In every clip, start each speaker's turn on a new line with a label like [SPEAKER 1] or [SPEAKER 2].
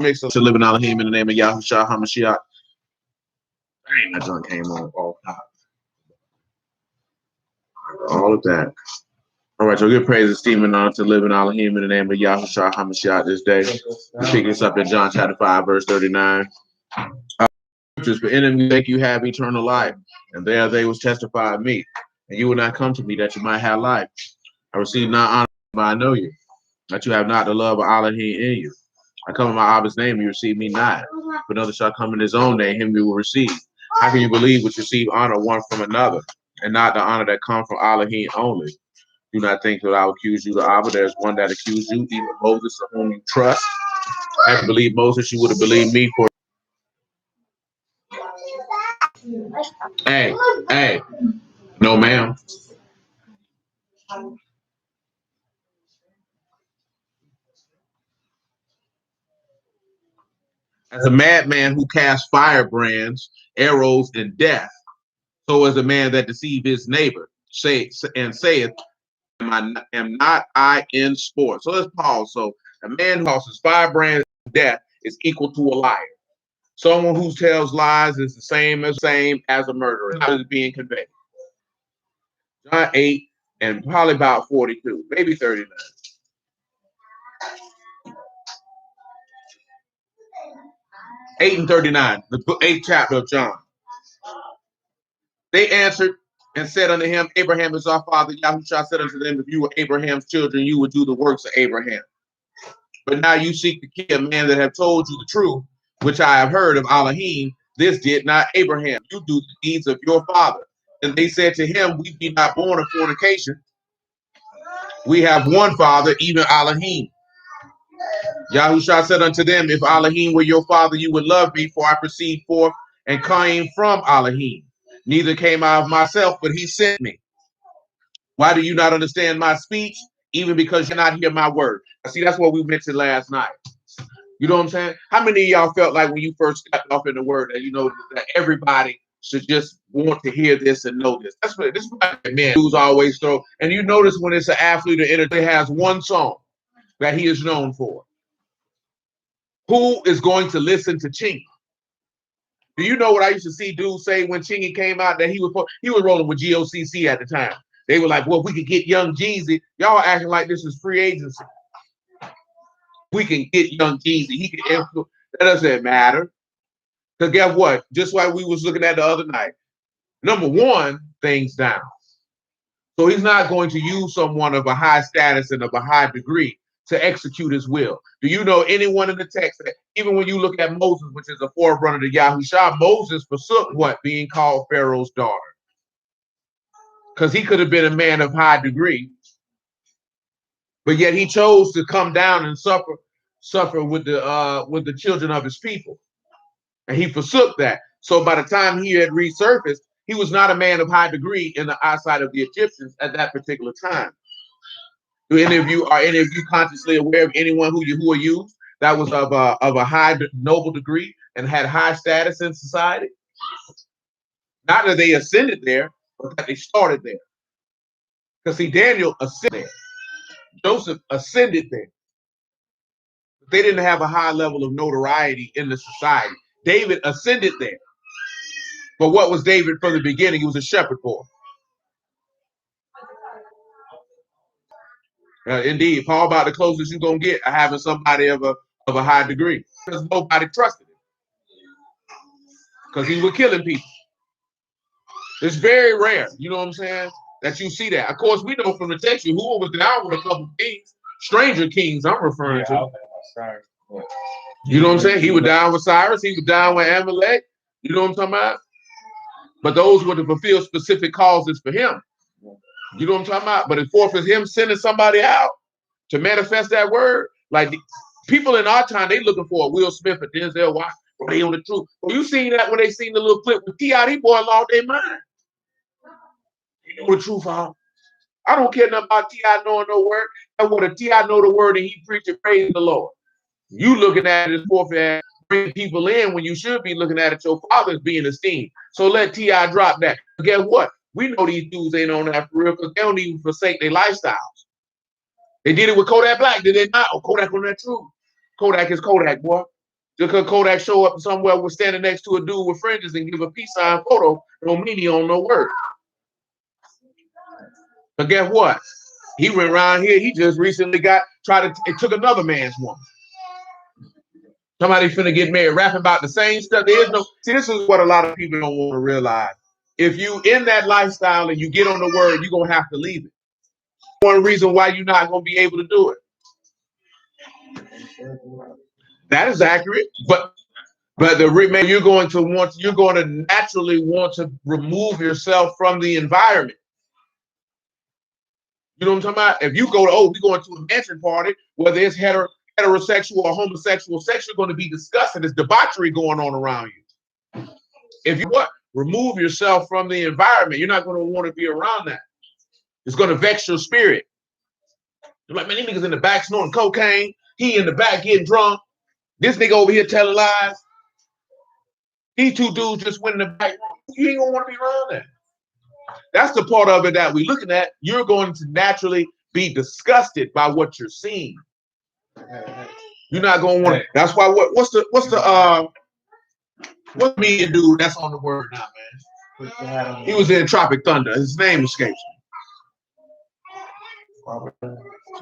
[SPEAKER 1] Makes us to live in Elohim in the name of Yahushua HaMashiach. Dang, that junk came on all top. All of that. All right, so give praise and esteem and honor to live in Elohim in the name of Yahushua HaMashiach this day. We pick this up in John chapter 5, verse 39. Scriptures, for in you think you have eternal life, and there they was testify of me. And you will not come to me that you might have life. I receive not honor, but I know you, that you have not the love of Elohim in you. I come in my Abba's name, you receive me not. But another shall come in his own name, him you will receive. How can you believe which receive honor one from another, and not the honor that comes from Elohim only? Do not think that I will accuse you to Abba. There's one that accused you, even Moses, of whom you trust. Had you believed Moses, you would have believed me. For hey, no, ma'am. As a madman who casts firebrands, arrows, and death, so is a man that deceives his neighbor, saith, am not I in sport? So let's pause. So a man who causes firebrands and death is equal to a liar. Someone who tells lies is the same as a murderer. How is it being conveyed? John 8 and probably about 42, maybe 39. 8 and 39, the 8th chapter of John. They answered and said unto him, Abraham is our father. Yahushua said unto them, if you were Abraham's children, you would do the works of Abraham. But now you seek to kill a man that have told you the truth, which I have heard of Elohim. This did not Abraham. You do the deeds of your father. And they said to him, we be not born of fornication. We have one father, even Elohim. Yahushua said unto them, if Elohim were your father, you would love me, for I proceed forth and came from Elohim. Neither came I of myself, but he sent me. Why do you not understand my speech? Even because you not hear my word. See, that's what we mentioned last night. You know what I'm saying? How many of y'all felt like when you first stepped off in the word that you know that everybody should just want to hear this and know this? That's what this is what men who's always throw. And you notice when it's an athlete or entertainer has one song that he is known for. Who is going to listen to Chingy? Do you know what I used to see dudes say when Chingy came out that he was rolling with GOCC at the time? They were like, well, if we could get young Jeezy, y'all acting like this is free agency. We can get young Jeezy. He can influence. That doesn't matter. Because guess what? Just like we was looking at the other night. Number one, things down. So he's not going to use someone of a high status and of a high degree to execute his will. Do you know anyone in the text that even when you look at Moses, which is a forerunner to Yahushua, Moses forsook what? Being called Pharaoh's daughter. Because he could have been a man of high degree, but yet he chose to come down and suffer with the children of his people, and he forsook that. So by the time he had resurfaced, he was not a man of high degree in the eyesight of the Egyptians at that particular time. Are any of you consciously aware of anyone who are used that was of a high noble degree and had high status in society? Not that they ascended there, but that they started there. Because see, Daniel ascended there. Joseph ascended there. But they didn't have a high level of notoriety in the society. David ascended there. But what was David from the beginning? He was a shepherd boy. Indeed, Paul about the closest you're going to get having somebody of a high degree. Because nobody trusted him. Because he was killing people. It's very rare, you know what I'm saying, that you see that. Of course, we know from the text, who was down with a couple of kings, stranger kings I'm referring to. You know what I'm saying? He was down with Cyrus. He was down with Amalek. You know what I'm talking about? But those were to fulfill specific causes for him. You know what I'm talking about? But as far as him sending somebody out to manifest that word, like people in our time, they looking for a Will Smith or Denzel Washington. They on the truth. Well, you seen that when they seen the little clip with T.I., these boys lost their mind. You know the truth, huh? I don't care nothing about T.I. knowing no word. I want to T.I. know the word and he preach and praise the Lord. You looking at it as forth and bring people in when you should be looking at it your father is being esteemed. So let T.I. drop that. But guess what? We know these dudes ain't on that for real because they don't even forsake their lifestyles. They did it with Kodak Black, did they not? Oh, Kodak on that truth. Kodak is Kodak, boy. Just because Kodak show up somewhere, we're standing next to a dude with fringes and give a peace sign photo, don't mean he don't know word. But guess what? He went around here. He just recently it took another man's woman. Somebody finna get married, rapping about the same stuff. See, this is what a lot of people don't want to realize. If you in that lifestyle and you get on the word, you're gonna have to leave it. One reason why you're not gonna be able to do it. That is accurate, but you're going to naturally want to remove yourself from the environment. You know what I'm talking about? If you go to, we going to a mansion party, whether it's heterosexual or homosexual sex, you're going to be discussing. There's debauchery going on around you. If you remove yourself from the environment, you're not going to want to be around that. It's going to vex your spirit. You're like, man, these niggas in the back snorting cocaine. He in the back getting drunk. This nigga over here telling lies. These two dudes just went in the back. You ain't gonna want to be around that. That's the part of it that we're looking at. You're going to naturally be disgusted by what you're seeing. You're not gonna want. That's why. What's the media dude that's on the word now, man? He was in Tropic Thunder. His name escapes me.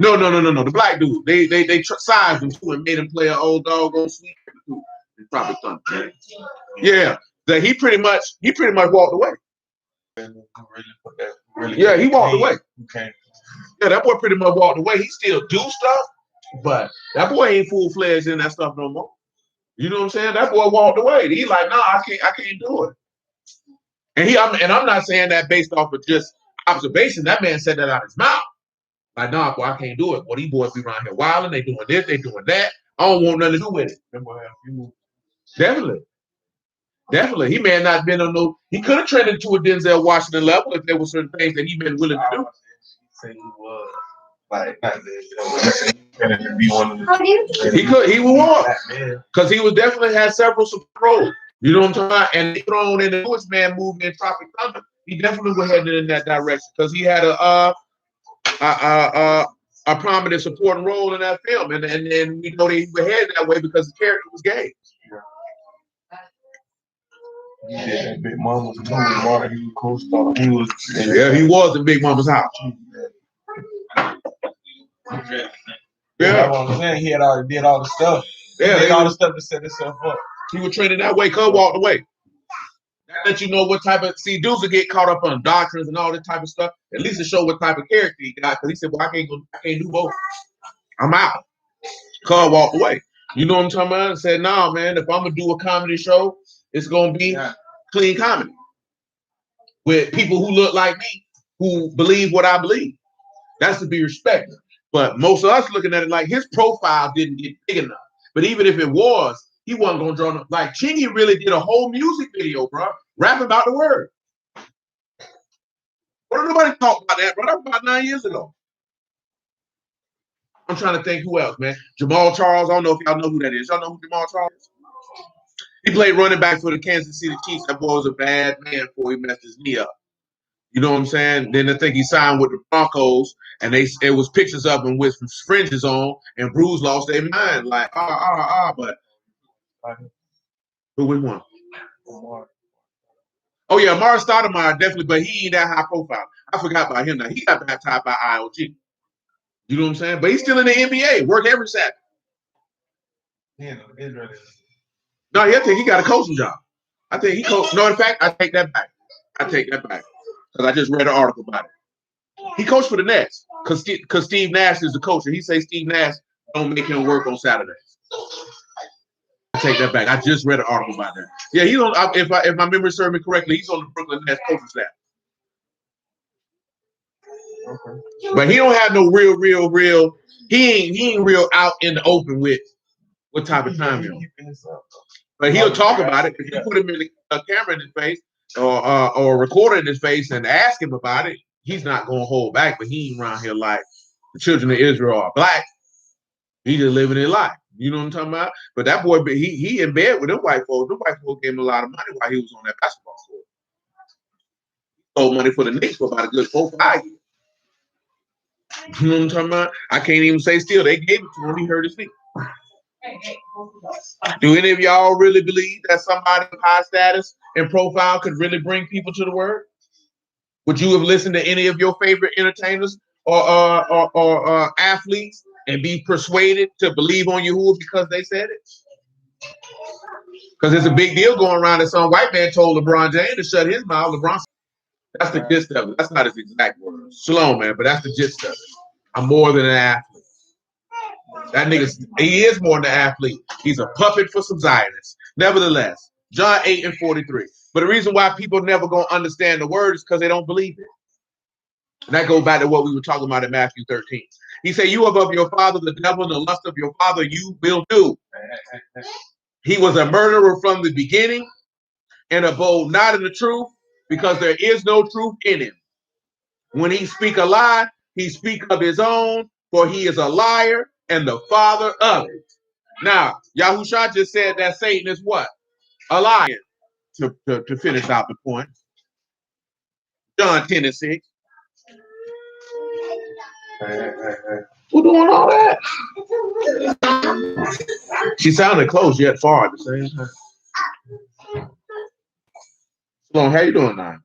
[SPEAKER 1] No. The black dude. They sized him too and made him play an old dog on sweet in Tropic Thunder. Yeah, he pretty much walked away. Yeah, he walked away. Okay. Yeah, that boy pretty much walked away. He still do stuff, but that boy ain't full-fledged in that stuff no more. You know what I'm saying? That boy walked away. He like, nah, I can't do it. And I'm not saying that based off of just observation. That man said that out of his mouth. Like, nah, boy, I can't do it. Boy, these boys be around here wilding. They doing this, they doing that. I don't want nothing to do with it. Definitely. He may have not been on he could have trended to a Denzel Washington level if there were certain things that he'd been willing to do. Say he was he was because he was definitely had several support roles. You know what I'm talking about? And thrown in the newest man movement in Tropic Thunder, he definitely was heading in that direction because he had a prominent supporting role in that film, and we know he was headed that way because the character was gay.
[SPEAKER 2] Yeah, Big Mama's too. He was co-star. He
[SPEAKER 1] was in Big Mama's house.
[SPEAKER 2] Yeah, that's what I'm saying. He had already did all the stuff. Yeah, he did all the stuff to set himself up.
[SPEAKER 1] He was training that way. Cub walked away. That let you know what type of dudes will get caught up on doctrines and all this type of stuff. At least to show what type of character he got. Because he said, "Well, I can't do both. I'm out." Cub walked away. You know what I'm talking about? And said, "Nah, man. If I'm gonna do a comedy show, it's gonna be clean comedy with people who look like me, who believe what I believe. That's to be respected." But most of us looking at it like his profile didn't get big enough. But even if it was, he wasn't gonna draw like Chingy really did a whole music video, bro, rapping about the word. What did nobody talk about that, bro? That was about 9 years ago. I'm trying to think who else, man. Jamal Charles. I don't know if y'all know who that is. Y'all know who Jamal Charles is? He played running back for the Kansas City Chiefs. That boy was a bad man before he messed his knee up. You know what I'm saying? Then I think he signed with the Broncos, and it was pictures of him with some fringes on, and Bruce lost their mind. Like, but who we won? Oh yeah, Amari Stoudemire definitely, but he ain't that high profile. I forgot about him now. He got baptized by IOG. You know what I'm saying? But he's still in the NBA, work every Saturday.
[SPEAKER 2] Yeah, Israel.
[SPEAKER 1] No, I think he got a coaching job. I think he coached. No, in fact, I take that back. Because I just read an article about it. He coached for the Nets because Steve Nash is the coach, and he says Steve Nash don't make him work on Saturdays. I take that back. I just read an article about that. Yeah, he's on. If my memory serves me correctly, he's on the Brooklyn Nets coaching staff. Okay. But he don't have no real. He ain't real out in the open with what type of time he's on. But he'll talk about it. If you put him in a camera in his face or a recorder in his face and ask him about it, he's not going to hold back. But he ain't around here like the children of Israel are black. He just living his life. You know what I'm talking about? But that boy, he in bed with them white folks. Them white folks gave him a lot of money while he was on that basketball court. He stole money for the Knicks for about a good 4 or 5 years. You know what I'm talking about? I can't even say still. They gave it to him. He hurt his knee. Do any of y'all really believe that somebody of high status and profile could really bring people to the word? Would you have listened to any of your favorite entertainers or athletes and be persuaded to believe on Yahuwah because they said it? Because it's a big deal going around that some white man told LeBron James to shut his mouth. LeBron, that's the gist of it. That's not his exact words. Shalom, man, but that's the gist of it. I'm more than an athlete. That nigga, he is more than an athlete. He's a puppet for some Zionists. Nevertheless, John 8:43. But the reason why people never gonna understand the word is because they don't believe it. And that goes back to what we were talking about in Matthew 13. He said, you are of your father, the devil, and the lust of your father you will do. He was a murderer from the beginning and abode not in the truth because there is no truth in him. When he speak a lie, he speak of his own, for he is a liar and the father of it. Now, Yahusha just said that Satan is what? A liar, to finish out the point. John 10:6. Who doing all that? She sounded close yet far at the same time. Sloan, how you doing now?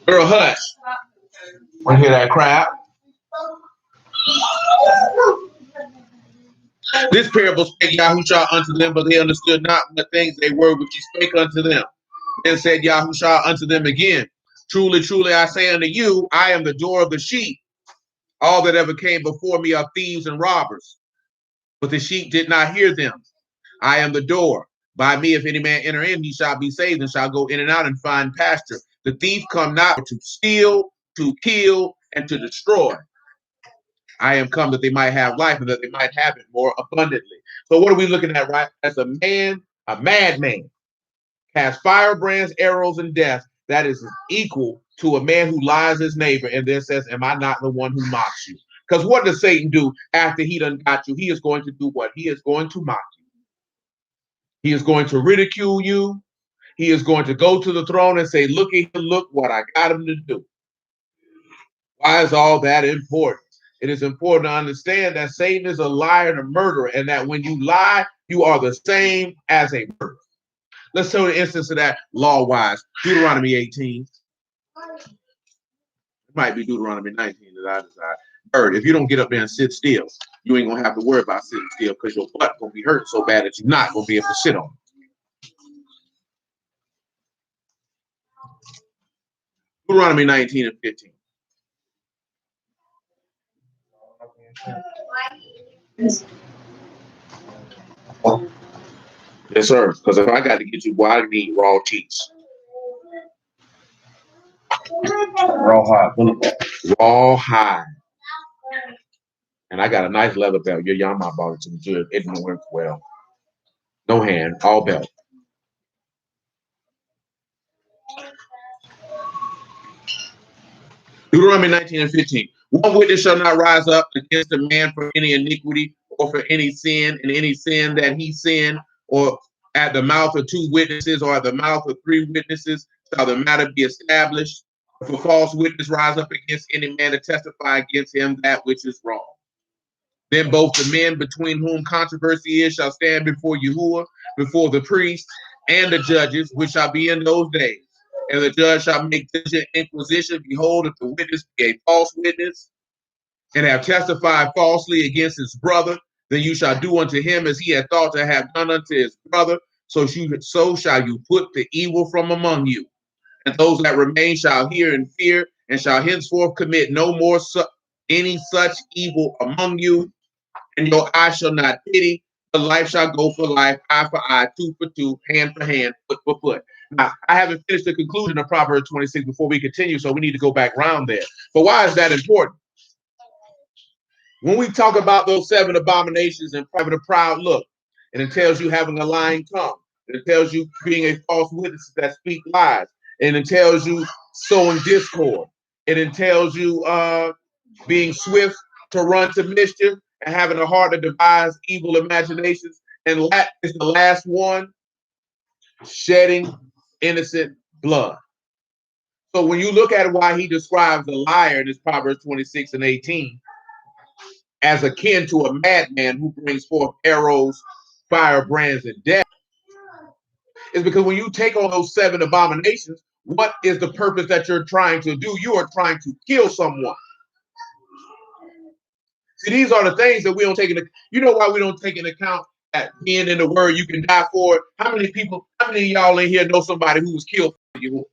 [SPEAKER 1] Girl, hush. Want to hear that crap? This parable spake Yahusha unto them, but they understood not what things they were which he spake unto them. Then said Yahusha unto them again, truly, truly, I say unto you, I am the door of the sheep. All that ever came before me are thieves and robbers, but the sheep did not hear them. I am the door. By me, if any man enter in, he shall be saved and shall go in and out and find pasture. The thief come not to steal, to kill, and to destroy. I am come that they might have life and that they might have it more abundantly. So what are we looking at, right? As a man, a madman, has firebrands, arrows, and death. That is equal to a man who lies his neighbor and then says, am I not the one who mocks you? Because what does Satan do after he done got you? He is going to do what? He is going to mock you. He is going to ridicule you. He is going to go to the throne and say, look at him, look what I got him to do. Why is all that important? It is important to understand that Satan is a liar and a murderer, and that when you lie, you are the same as a murderer. Let's show the instance of that law-wise. Deuteronomy 18. It might be Deuteronomy 19 that I decide. Bird, if you don't get up there and sit still, you ain't going to have to worry about sitting still because your butt going to be hurt so bad that you're not going to be able to sit on it. Deuteronomy 19 and 15. Yes, sir. Because if I got to get you, well, I need raw cheeks. Raw hide. And I got a nice leather belt. Your Yama bought it to me good. It didn't work well. No hand, all belt. Deuteronomy 19 and 15. One witness shall not rise up against a man for any iniquity or for any sin, and any sin that he sinned, or at the mouth of two witnesses or at the mouth of three witnesses shall the matter be established. If a false witness rise up against any man to testify against him that which is wrong. Then both the men between whom controversy is shall stand before Yahuwah, before the priests and the judges, which shall be in those days. And the judge shall make diligent inquisition. Behold, if the witness be a false witness and have testified falsely against his brother, then you shall do unto him as he had thought to have done unto his brother. So shall you put the evil from among you. And those that remain shall hear and fear, and shall henceforth commit no more any such evil among you. And your eye shall not pity, but life shall go for life, eye for eye, tooth for tooth, hand for hand, foot for foot. Now, I haven't finished the conclusion of Proverbs 26 before we continue, so we need to go back around there. But why is that important? When we talk about those 7 abominations and having a proud look, and it tells you having a lying tongue, and it tells you being a false witness that speak lies, and it tells you sowing discord, and it tells you being swift to run to mischief, and having a heart to devise evil imaginations. And that is the last one, shedding innocent blood. So when you look at why he describes the liar in this Proverbs 26 and 18 as akin to a madman who brings forth arrows, firebrands, and death. Is because when you take on those 7 abominations, what is the purpose that you're trying to do? You are trying to kill someone. See, these are the things that we don't take into. You know why we don't take into account that being in the word you can die for it? How many of y'all in here know somebody who was killed for you?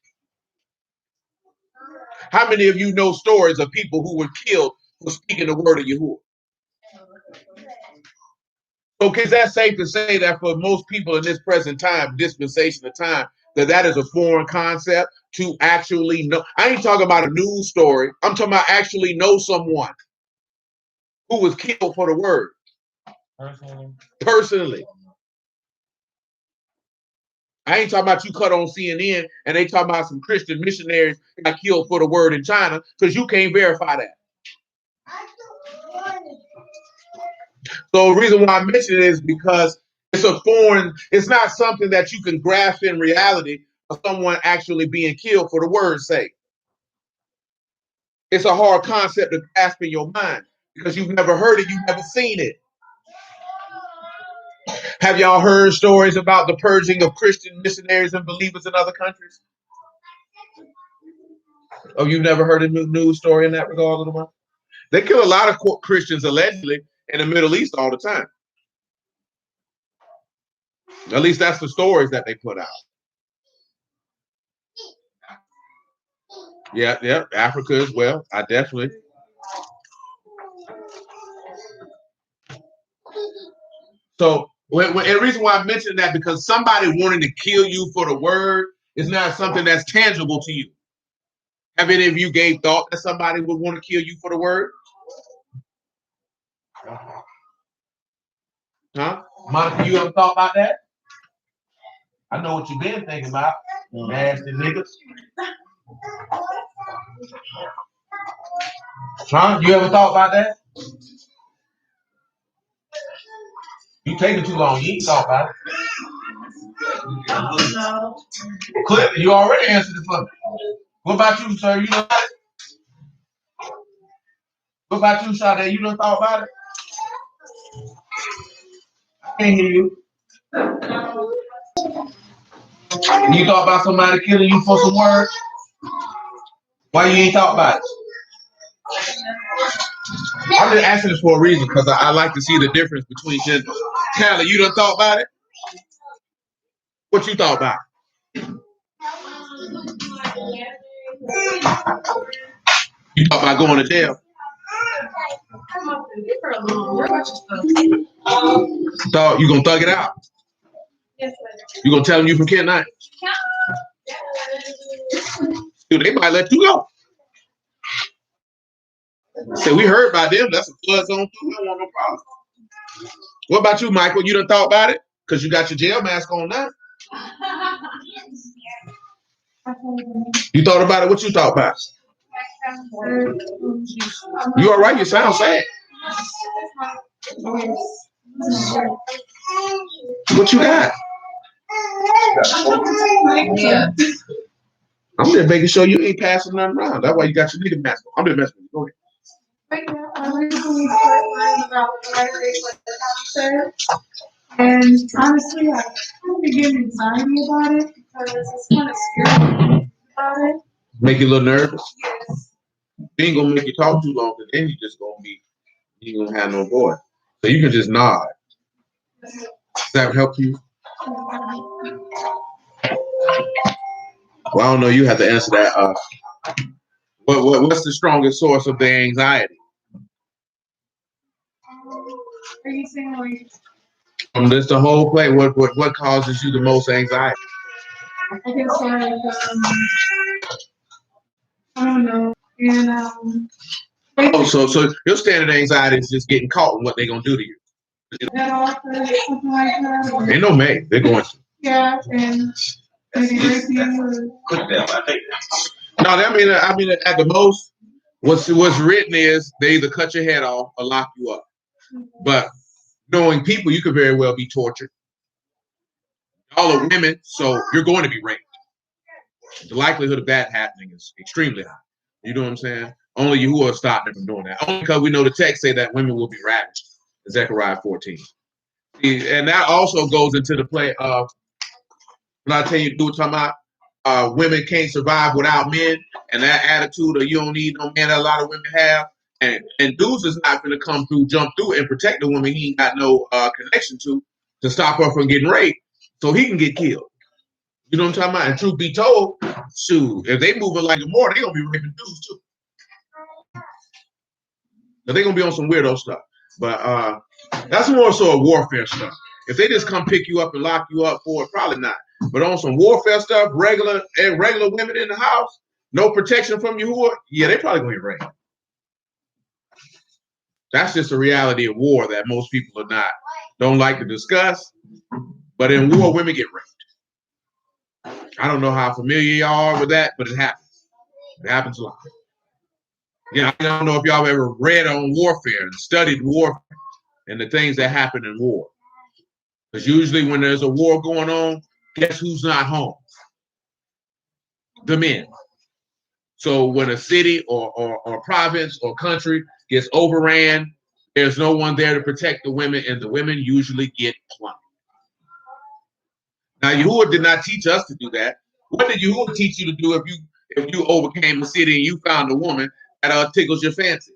[SPEAKER 1] How many of you know stories of people who were killed for speaking the word of Yahuwah? Okay, is that safe to say that for most people in this present time, dispensation of time, that is a foreign concept to actually know? I ain't talking about a news story. I'm talking about actually know someone who was killed for the word. Personally. I ain't talking about you cut on CNN and they talking about some Christian missionaries got killed for the word in China, because you can't verify that. So the reason why I mention it is because it's not something that you can grasp in reality of someone actually being killed for the word's sake. It's a hard concept to grasp in your mind because you've never heard it, you've never seen it. Have y'all heard stories about the purging of Christian missionaries and believers in other countries? Oh, you've never heard a news story in that regard, little one? They kill a lot of Christians allegedly in the Middle East all the time. At least that's the stories that they put out. Yeah, Africa as well. I definitely. So, and the reason why I mentioned that, because somebody wanting to kill you for the word is not something that's tangible to you. Have any of you gave thought that somebody would want to kill you for the word? Huh? Monica, you ever thought about that? I know what you've been thinking about. Nasty niggas. Huh? You ever thought about that? You taking too long. You ain't thought about it. No. Clip, you already answered it for me. What about you, sir? You know? What about you, Sade? You done thought about it? I can't hear you. You thought about somebody killing you for some word? Why you ain't thought about it? I'm just asking this for a reason, because I like to see the difference between genders. Callie, you done thought about it? What you thought about? You thought about going to jail? Thought you gonna thug it out? You gonna tell them you from Kent? Dude, they might let you go. Say, we heard about them. That's a flood zone too. We don't want no problem. What about you, Michael? You done thought about it? Because you got your jail mask on now. You thought about it? What you thought about? You all right? You sound sad. What you got? I'm just making sure you ain't passing nothing around. That's why you got your nigga mask on. I'm just messing with you. Go ahead.
[SPEAKER 3] And honestly, I kind of get anxiety about it because it's kind of scary about it.
[SPEAKER 1] Make you a little nervous? Yes. You ain't gonna make you talk too long, because then you gonna have no voice. So you can just nod. Does that help you? Well, I don't know. You have to answer that. What's the strongest source of the anxiety?
[SPEAKER 3] Are you saying like?
[SPEAKER 1] This the whole play. What causes you the most anxiety?
[SPEAKER 3] I guess like I don't know. And
[SPEAKER 1] oh, so your standard anxiety is just getting caught in what they're gonna do to you.
[SPEAKER 3] That offer, something like that.
[SPEAKER 1] They know me. They're going to.
[SPEAKER 3] Yeah, and maybe rape you.
[SPEAKER 1] No, I mean at the most, what's written is they either cut your head off or lock you up. But knowing people, you could very well be tortured. All are women, so you're going to be raped. The likelihood of that happening is extremely high. You know what I'm saying? Only Yahuwah stopped them from doing that. Only because we know the text say that women will be ravaged. Zechariah 14. And that also goes into the play of when I tell you, do talking about women can't survive without men, and that attitude of you don't need no man that a lot of women have. And dudes is not going to come through, jump through, and protect the woman he ain't got no connection to stop her from getting raped, so he can get killed. You know what I'm talking about? And truth be told, shoot, if they moving like more, they gonna be raping dudes too. But they gonna be on some weirdo stuff. But that's more so a warfare stuff. If they just come pick you up and lock you up for it, probably not. But on some warfare stuff, regular women in the house, no protection from you, yeah, they probably gonna get raped. That's just a reality of war that most people don't like to discuss. But in war, women get raped. I don't know how familiar y'all are with that, but it happens. It happens a lot. Yeah, I don't know if y'all ever read on warfare and studied warfare and the things that happen in war. Because usually when there's a war going on, guess who's not home? The men. So when a city or province or country gets overran, there's no one there to protect the women, and the women usually get plundered. Now, Yahuwah did not teach us to do that. What did Yahuwah teach you to do if you overcame the city and you found a woman that tickles your fancy?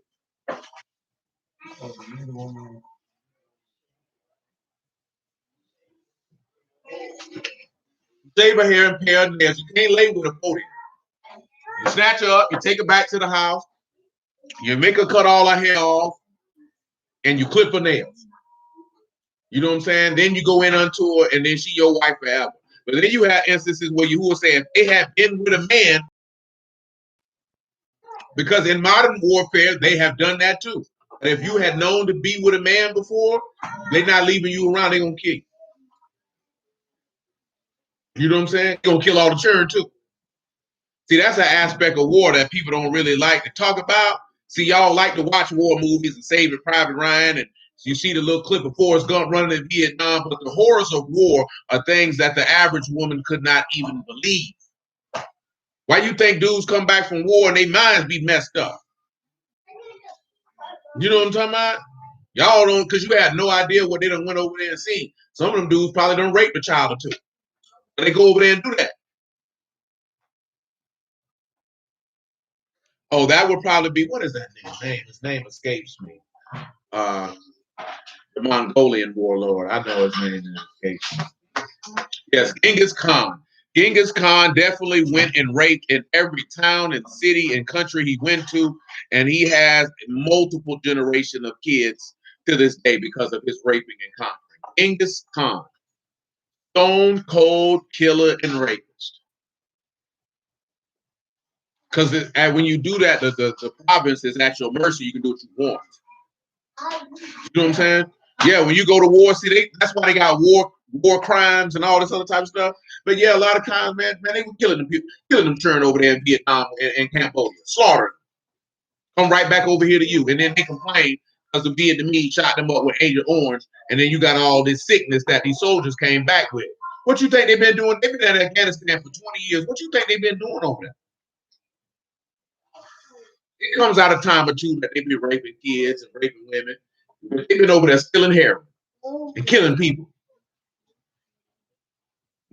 [SPEAKER 1] Shave her hair and pair of nails. You can't lay with a podium. You snatch her up, you take her back to the house, you make her cut all her hair off, and you clip her nails. You know what I'm saying? Then you go in unto her, and then she your wife forever. But then you have instances where you were saying they have been with a man, because in modern warfare, they have done that too. And if you had known to be with a man before, they're not leaving you around, they're going to kill you. You know what I'm saying? They're going to kill all the children too. See, that's an aspect of war that people don't really like to talk about. See, y'all like to watch war movies and Saving Private Ryan, and you see the little clip of Forrest Gump running in Vietnam, but the horrors of war are things that the average woman could not even believe. Why you think dudes come back from war and their minds be messed up? You know what I'm talking about? Y'all don't, because you had no idea what they done went over there and seen. Some of them dudes probably done raped a child or two. But they go over there and do that. Oh, that would probably be, what is that name? His name escapes me. The Mongolian warlord. I know his name escapes me. Yes, Genghis Khan. Genghis Khan definitely went and raped in every town and city and country he went to, and he has multiple generations of kids to this day because of his raping and conquering. Genghis Khan, stone cold killer and rapist. Because when you do that, the province is at your mercy. You can do what you want. You know what I'm saying? Yeah, when you go to war, see, that's why they got war crimes and all this other type of stuff. But yeah, a lot of times, man, they were killing them people, killing them children over there in Vietnam and Cambodia, slaughtering them. Come right back over here to you, and then they complain because the Vietnamese shot them up with Agent Orange, and then you got all this sickness that these soldiers came back with. What you think they've been doing? They've been in Afghanistan for 20 years. What you think they've been doing over there? It comes out of time or two that they've been raping kids and raping women. But they've been over there stealing heroin and killing people.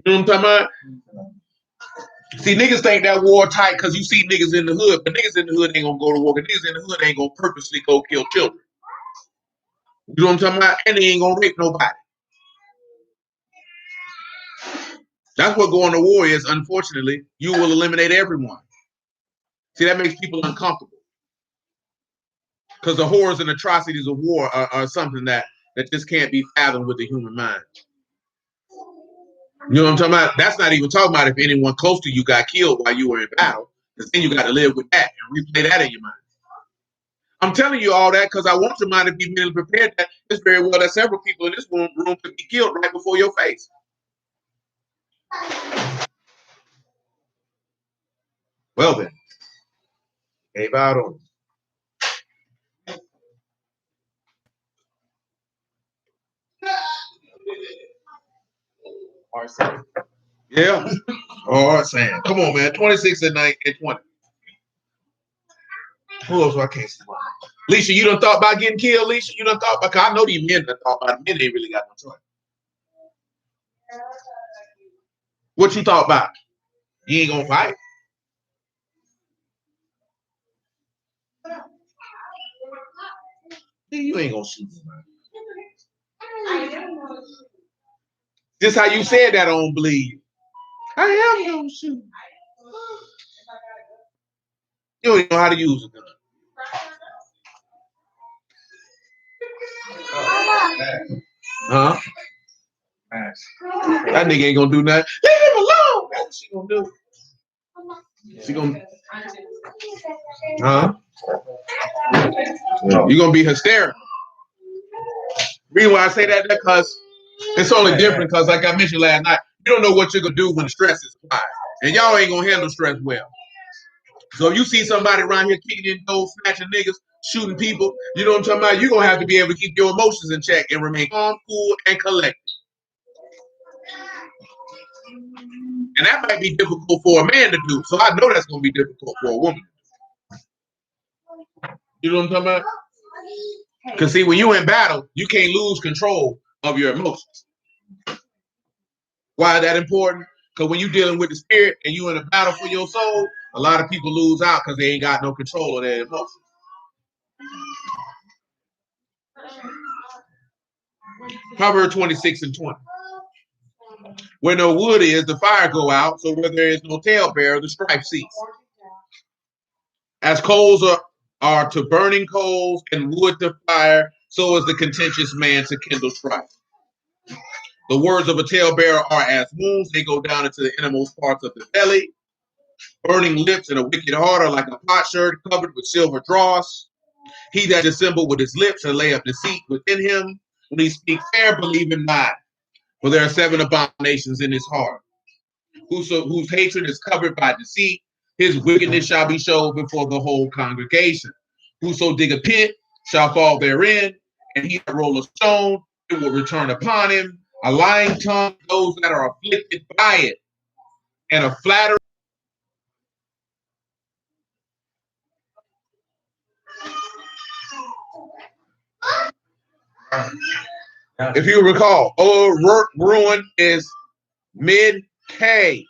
[SPEAKER 1] You know what I'm talking about? See, niggas think that war tight because you see niggas in the hood, but niggas in the hood ain't gonna go to war. Niggas in the hood ain't gonna purposely go kill children. You know what I'm talking about? And they ain't gonna rape nobody. That's what going to war is. Unfortunately, you will eliminate everyone. See, that makes people uncomfortable. Because the horrors and atrocities of war are something that just can't be fathomed with the human mind. You know what I'm talking about? That's not even talking about if anyone close to you got killed while you were in battle. Because then you got to live with that and replay that in your mind. I'm telling you all that because I want your mind to be mentally prepared that it's very well that several people in this room could be killed right before your face. Well then, gave out on.
[SPEAKER 2] Arsene.
[SPEAKER 1] Yeah. Oh, Sam. Come on, man. 26 and 9 and 20. Who else? I can't see. Leisha, you done thought about getting killed, Leisha? You done thought about, cause I know these men done thought about it. Men ain't really got no choice. What you thought about? You ain't gonna fight. You ain't gonna shoot somebody. This how you said that on Bleed. I am gonna shoot. You don't even know how to use a gun. Huh? That nigga ain't gonna do nothing. Leave him alone. That's what she gonna do. She gonna, huh? You gonna be hysterical. Reason why I say that because it's only different because, like I mentioned last night, you don't know what you're gonna do when stress is high, and y'all ain't gonna handle stress well. So if you see somebody around here kicking in doors, snatching niggas, shooting people, you know what I'm talking about? You're gonna have to be able to keep your emotions in check and remain calm, cool, and collected. And that might be difficult for a man to do. So I know that's gonna be difficult for a woman. You know what I'm talking about? Because see, when you're in battle, you can't lose control of your emotions. Why is that important? Because when you're dealing with the spirit and you're in a battle for your soul, a lot of people lose out because they ain't got no control of their emotions. Proverbs 26:20. Where no wood is, the fire go out. So where there is no talebearer, the strife cease. As coals are to burning coals and wood to fire, so is the contentious man to kindle strife. The words of a talebearer are as wounds. They go down into the innermost parts of the belly. Burning lips and a wicked heart are like a potsherd covered with silver dross. He that dissemble with his lips and lay up deceit within him. When he speaks fair, believe him not. For there are 7 abominations in his heart. Whose hatred is covered by deceit, his wickedness shall be showed before the whole congregation. Whoso dig a pit shall fall therein, and he that roll a stone, it will return upon him. A lying tongue, those that are afflicted by it, and a flatterer. If you recall, ruin is mid-K.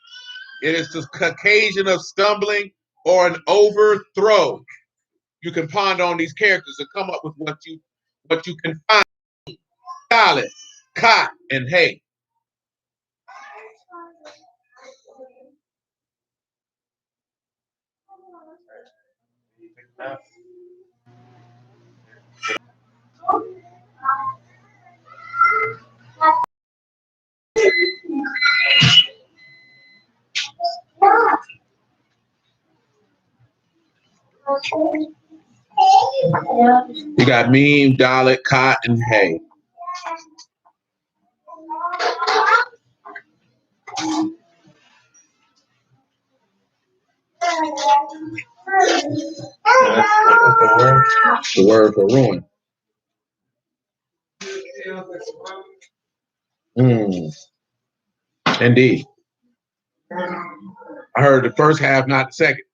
[SPEAKER 1] It is the occasion of stumbling or an overthrow. You can ponder on these characters and come up with what you can find. Solid, cot, and hay. You got meme, Dalit, cot, and hay. The word for ruin. Indeed. I heard the first half, not the second.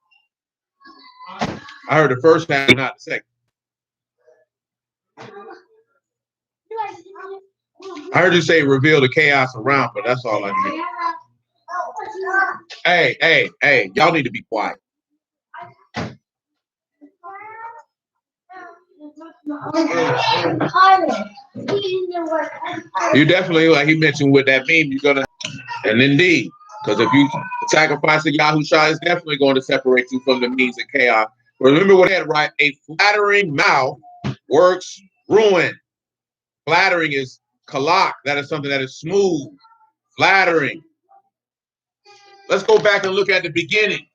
[SPEAKER 1] I heard the first half, not the second. I heard you say reveal the chaos around, but that's all I need. Hey, y'all need to be quiet. You definitely, like he mentioned with that meme, you're gonna, and indeed, because if you sacrifice a Yahusha, it's definitely going to separate you from the means of chaos. But remember what I had, right? A flattering mouth works ruin. Flattering is kalak. That is something that is smooth. Flattering. Let's go back and look at the beginning.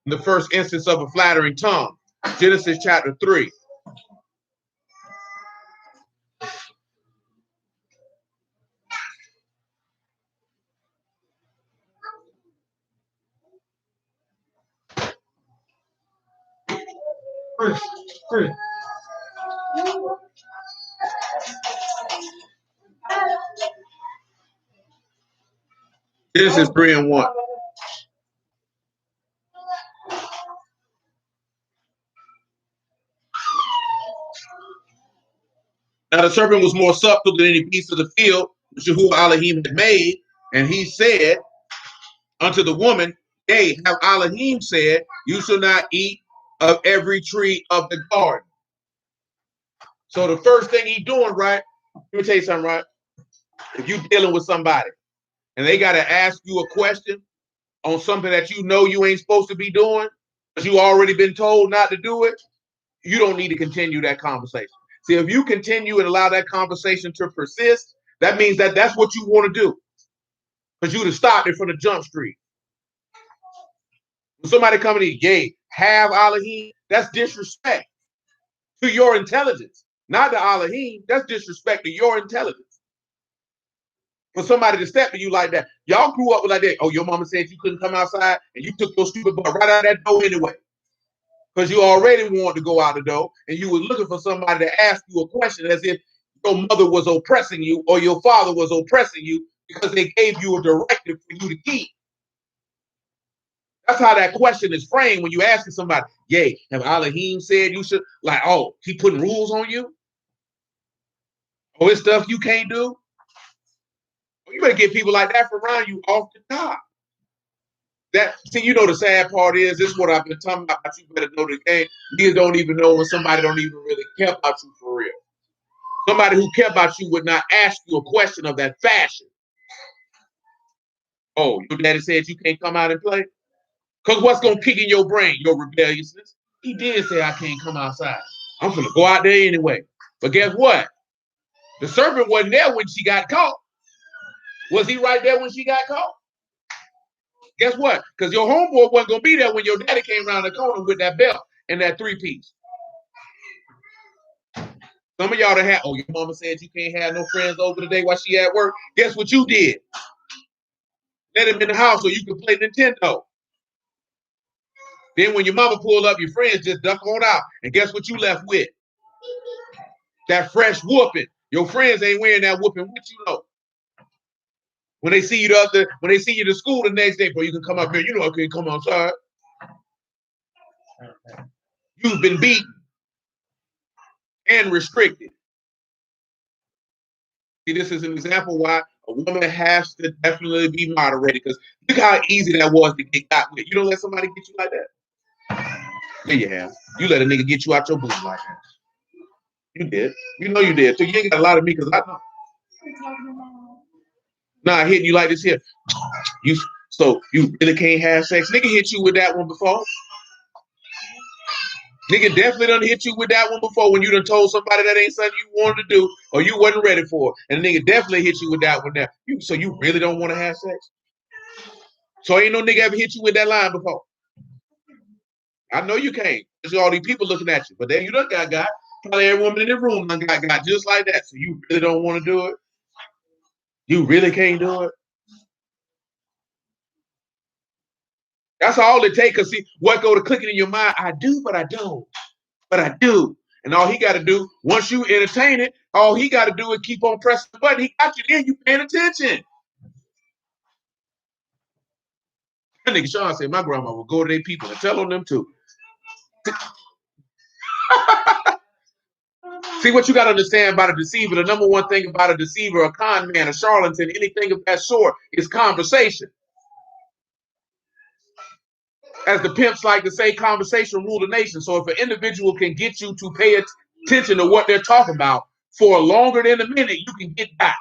[SPEAKER 1] The first instance of a flattering tongue. Genesis chapter 3. Genesis 3:1. the serpent was more subtle than any beast of the field which Yahuwah Elohim had made, and he said unto the woman, Yea, have Elohim said, you shall not eat of every tree of the garden. So the first thing he doing, right? Let me tell you something, right? If you dealing with somebody and they got to ask you a question on something that you know you ain't supposed to be doing, because you already been told not to do it, you don't need to continue that conversation. See, if you continue and allow that conversation to persist, that means that that's what you want to do. Because you'd have stopped it from the jump street. When somebody coming to you, yea, have Elohim, that's disrespect to your intelligence. Not to Elohim, that's disrespect to your intelligence. For somebody to step to you like that. Y'all grew up with like that. Oh, your mama said you couldn't come outside, and you took your stupid butt right out of that door anyway. Because you already wanted to go out the door, and you were looking for somebody to ask you a question as if your mother was oppressing you or your father was oppressing you because they gave you a directive for you to keep. That's how that question is framed when you asking somebody, yay, have Elohim said you should, like, oh, he putting rules on you? Oh, it's stuff you can't do? You better get people like that from around you off the top. See, you know the sad part is, this is what I've been talking about, you better know the game. Niggas don't even know when somebody don't even really care about you for real. Somebody who care about you would not ask you a question of that fashion. Oh, your daddy said you can't come out and play? Because what's going to kick in your brain? Your rebelliousness. He did say I can't come outside. I'm going to go out there anyway. But guess what? The serpent wasn't there when she got caught. Was he right there when she got caught? Guess what? Because your homeboy wasn't going to be there when your daddy came around the corner with that belt and that three-piece. Some of y'all that have, oh, your mama said you can't have no friends over today while she at work. Guess what you did? Let him in the house so you can play Nintendo. Then when your mama pulled up, your friends just duck on out. And guess what you left with? That fresh whooping. Your friends ain't wearing that whooping with you, though. When they see you to school the next day, bro, you can come up here. You know I can't come outside. You've been beaten and restricted. See, this is an example why a woman has to definitely be moderated. Because look how easy that was to get got with. You don't let somebody get you like that. There you have. You let a nigga get you out your booty like that. You did. You know you did. So you ain't got a lot of me because I know. Nah, hitting you like this here. So you really can't have sex. Nigga hit you with that one before. Nigga definitely done hit you with that one before when you done told somebody that ain't something you wanted to do or you wasn't ready for. And nigga definitely hit you with that one now. So you really don't want to have sex? So ain't no nigga ever hit you with that line before. I know you can't. There's all these people looking at you. But then you done got. Probably every woman in the room done got just like that. So you really don't want to do it? You really can't do it? That's all it takes. Because see, what go to clicking in your mind, I do, but I don't. But I do. And all he got to do, once you entertain it, all he got to do is keep on pressing the button. He got you there, you paying attention. That nigga Sean said my grandma would go to their people and tell on them too. See, what you got to understand about a deceiver, the number one thing about a deceiver, a con man, a charlatan, anything of that sort is conversation. As the pimps like to say, conversation rule the nation. So if an individual can get you to pay attention to what they're talking about for longer than a minute, you can get back.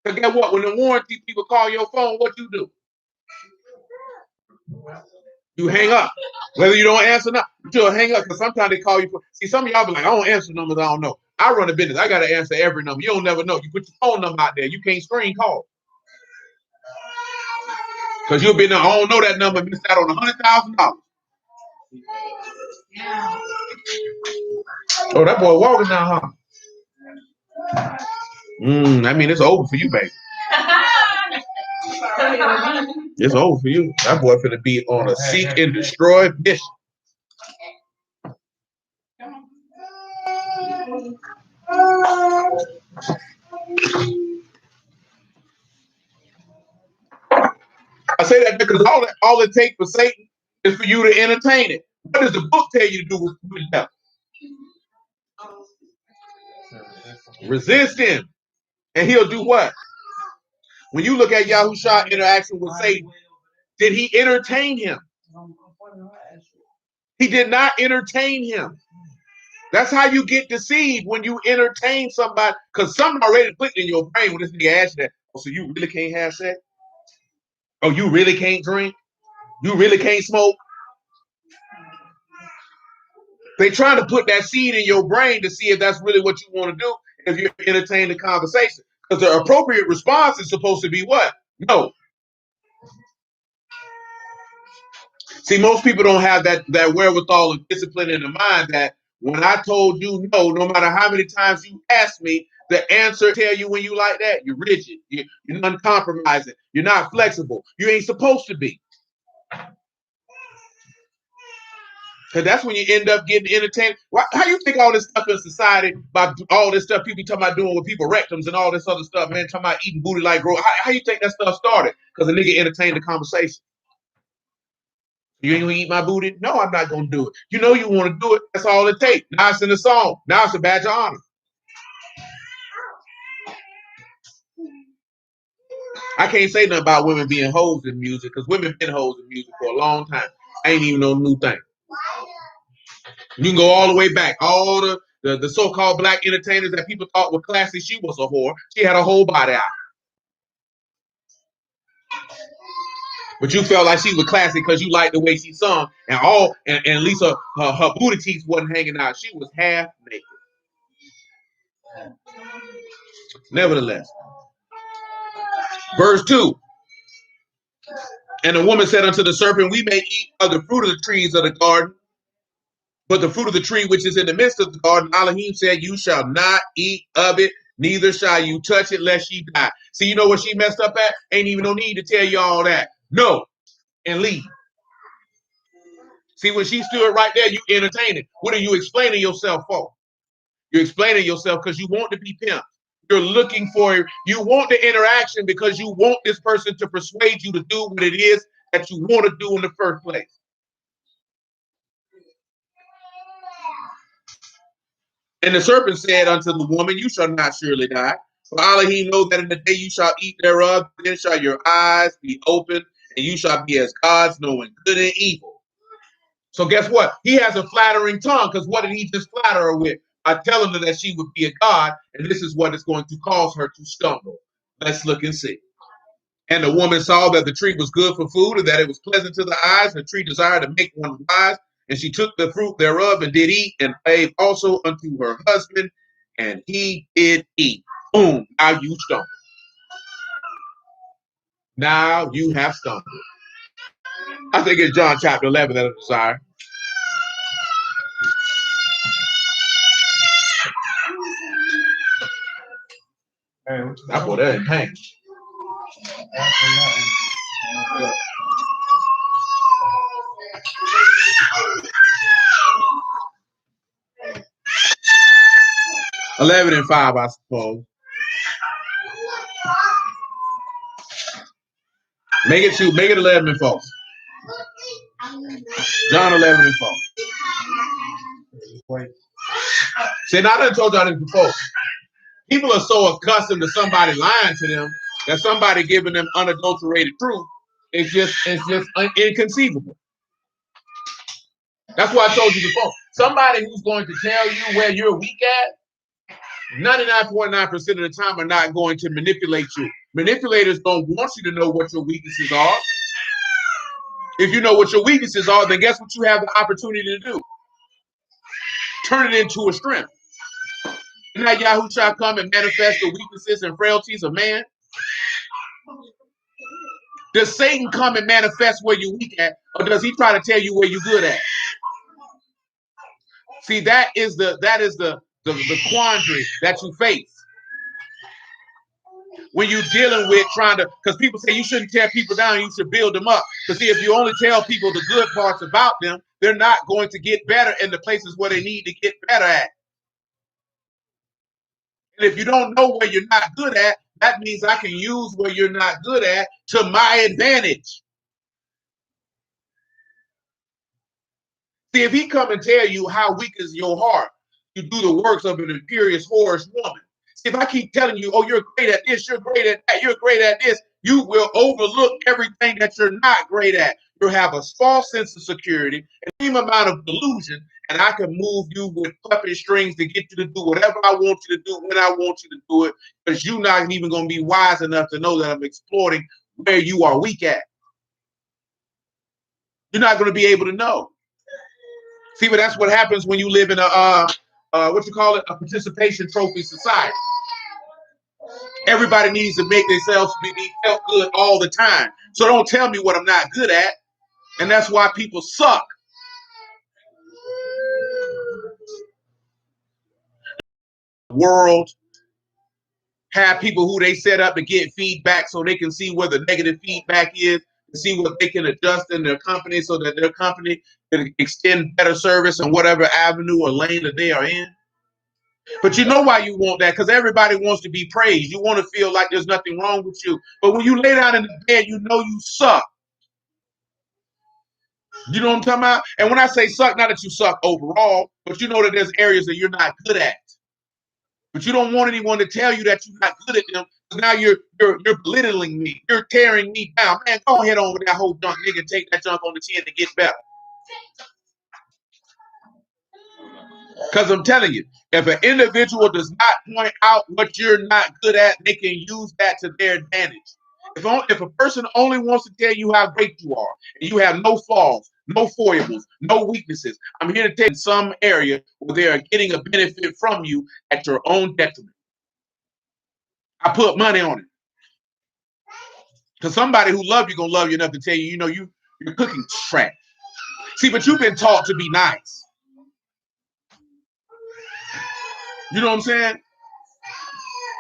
[SPEAKER 1] Because guess what? When the warranty people call your phone, what you do? You hang up. Whether you don't answer or not, you'll hang up because sometimes they call you. See, some of y'all be like, I don't answer numbers, I don't know. I run a business. I got to answer every number. You don't never know. You put your phone number out there. You can't screen call. Because you'll be there, I don't know that number, missed out on $100,000. Yeah. Oh, that boy walking now, huh? I mean, it's over for you, baby. It's over for you. That boy finna be on a seek and destroy mission. I say that because all it takes for Satan is for you to entertain it. What does the book tell you to do with that? Resist him. And he'll do what? When you look at Yahushua's interaction with Satan, did he entertain him? He did not entertain him. That's how you get deceived, when you entertain somebody, because something already clicked in your brain when this nigga asked you that. Oh, so you really can't have sex? Oh, you really can't drink? You really can't smoke? They trying to put that seed in your brain to see if that's really what you want to do, if you entertain the conversation. Because the appropriate response is supposed to be what? No. See, most people don't have that wherewithal and discipline in the mind that when I told you no, no matter how many times you asked me, the answer tell you when you like that. You're rigid. You're uncompromising. You're not flexible. You ain't supposed to be. Because that's when you end up getting entertained. How you think all this stuff in society, about all this stuff people talking about doing with people rectums and all this other stuff, man, talking about eating booty like grow. How you think that stuff started? Because a nigga entertained the conversation. You ain't gonna eat my booty? No, I'm not gonna do it. You know you want to do it. That's all it takes. Now it's in the song. Now it's a badge of honor. I can't say nothing about women being hoes in music, because women been hoes in music for a long time. Ain't even no new thing. You can go all the way back. All the so-called black entertainers that people thought were classy, she was a whore. She had a whole body out. But you felt like she was classy because you liked the way she sung, and at least her booty cheeks wasn't hanging out. She was half naked. Nevertheless, verse 2. And the woman said unto the serpent, we may eat of the fruit of the trees of the garden, but the fruit of the tree which is in the midst of the garden, Elohim said, you shall not eat of it, neither shall you touch it, lest ye die. See, you know what she messed up at? Ain't even no need to tell you all that. No, and leave. See, when she stood right there, you entertaining. What are you explaining yourself for? You're explaining yourself because you want to be pimped. You're looking for, you want the interaction because you want this person to persuade you to do what it is that you want to do in the first place. And the serpent said unto the woman, you shall not surely die. For Elohim know that in the day you shall eat thereof, then shall your eyes be opened, and you shall be as gods, knowing good and evil. So guess what? He has a flattering tongue, because what did he just flatter her with? By telling her that she would be a god, and this is what is going to cause her to stumble. Let's look and see. And the woman saw that the tree was good for food, and that it was pleasant to the eyes, and the tree desired to make one wise. And she took the fruit thereof and did eat, and gave also unto her husband, and he did eat. Boom, now you stumbled. Now you have stumbled. I think it's John chapter 11 that I desire. I put that in pain. $11 and $5, I suppose. Make it 11 and 4. John 11 and 4. See, now I done told y'all this before. People are so accustomed to somebody lying to them that somebody giving them unadulterated truth is just inconceivable. That's why I told you before. Somebody who's going to tell you where you're weak at, 99.9% of the time are not going to manipulate you. Manipulators don't want you to know what your weaknesses are. If you know what your weaknesses are, then guess what you have the opportunity to do? Turn it into a strength. And now Yahushua come and manifest the weaknesses and frailties of man. Does Satan come and manifest where you're weak at, or does he try to tell you where you're good at? See, that is the quandary that you face when you're dealing with trying to, because people say you shouldn't tear people down, you should build them up. Because see, if you only tell people the good parts about them, they're not going to get better in the places where they need to get better at. And if you don't know where you're not good at, that means I can use where you're not good at to my advantage. See, if he come and tell you how weak is your heart, you do the works of an imperious, whorish woman. If I keep telling you, oh, you're great at this, you're great at that, you're great at this, you will overlook everything that you're not great at. You'll have a false sense of security, an extreme amount of delusion, and I can move you with puppet strings to get you to do whatever I want you to do when I want you to do it, because you're not even going to be wise enough to know that I'm exploiting where you are weak at. You're not going to be able to know. See, but that's what happens when you live in a what you call it, a participation trophy society. Everybody needs to make themselves be felt good all the time. So don't tell me what I'm not good at. And that's why people suck. World have people who they set up to get feedback so they can see where the negative feedback is, to see what they can adjust in their company so that their company can extend better service in whatever avenue or lane that they are in. But you know why you want that? Because everybody wants to be praised. You want to feel like there's nothing wrong with you. But when you lay down in the bed, you know you suck. You know what I'm talking about? And when I say suck, not that you suck overall, but you know that there's areas that you're not good at. But you don't want anyone to tell you that you're not good at them, because now you're belittling me. You're tearing me down. Man, go ahead on with that whole junk, nigga, and take that junk on the chin to get better. Because I'm telling you, if an individual does not point out what you're not good at, they can use that to their advantage. If a person only wants to tell you how great you are, and you have no flaws, no foibles, no weaknesses, I'm here to tell you some area where they are getting a benefit from you at your own detriment. I put money on it. Because somebody who loves you gonna love you enough to tell you, you know, you're cooking trash. See, but you've been taught to be nice. You know what I'm saying?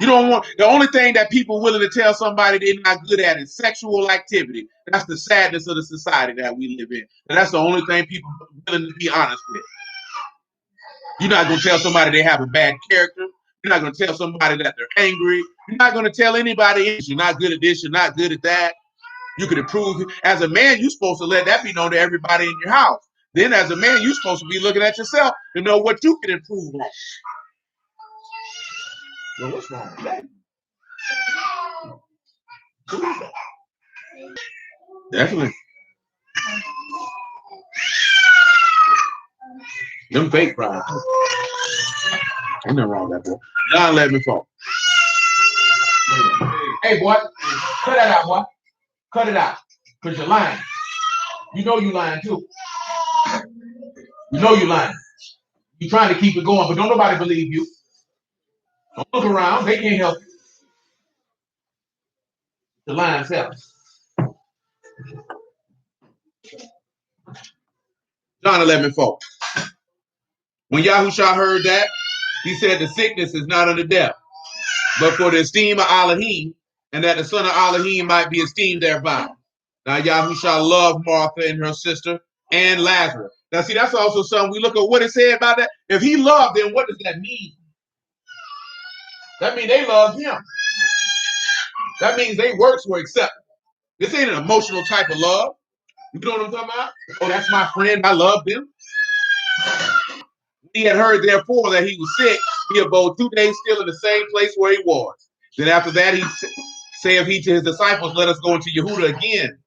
[SPEAKER 1] You don't want, the only thing that people are willing to tell somebody they're not good at is sexual activity. That's the sadness of the society that we live in. And that's the only thing people are willing to be honest with. You're not going to tell somebody they have a bad character. You're not going to tell somebody that they're angry. You're not going to tell anybody you're not good at this, you're not good at that. You can improve. As a man, you're supposed to let that be known to everybody in your house. Then as a man, you're supposed to be looking at yourself to know what you can improve on. Well, what's wrong with that? Definitely. Them fake fries. Ain't nothing wrong with that, boy. John let me fall. Hey, boy, cut that out, boy. Cut it out. Because you're lying. You know you're lying, too. You know you're lying. You're trying to keep it going, but don't nobody believe you. Don't look around. They can't help you. The lying self. John 11:4. When Yahushua heard that, he said the sickness is not unto death, but for the esteem of Elohim, and that the son of Elohim might be esteemed thereby. Now Yahushua loved Martha and her sister and Lazarus. Now see, that's also something we look at what it said about that. If he loved them, what does that mean? That means they loved him. That means their works were acceptable. This ain't an emotional type of love. You know what I'm talking about? Oh, that's my friend. I love them. He had heard, therefore, that he was sick. He abode 2 days still in the same place where he was. Then after that, he saith he to his disciples, let us go into Yehuda again.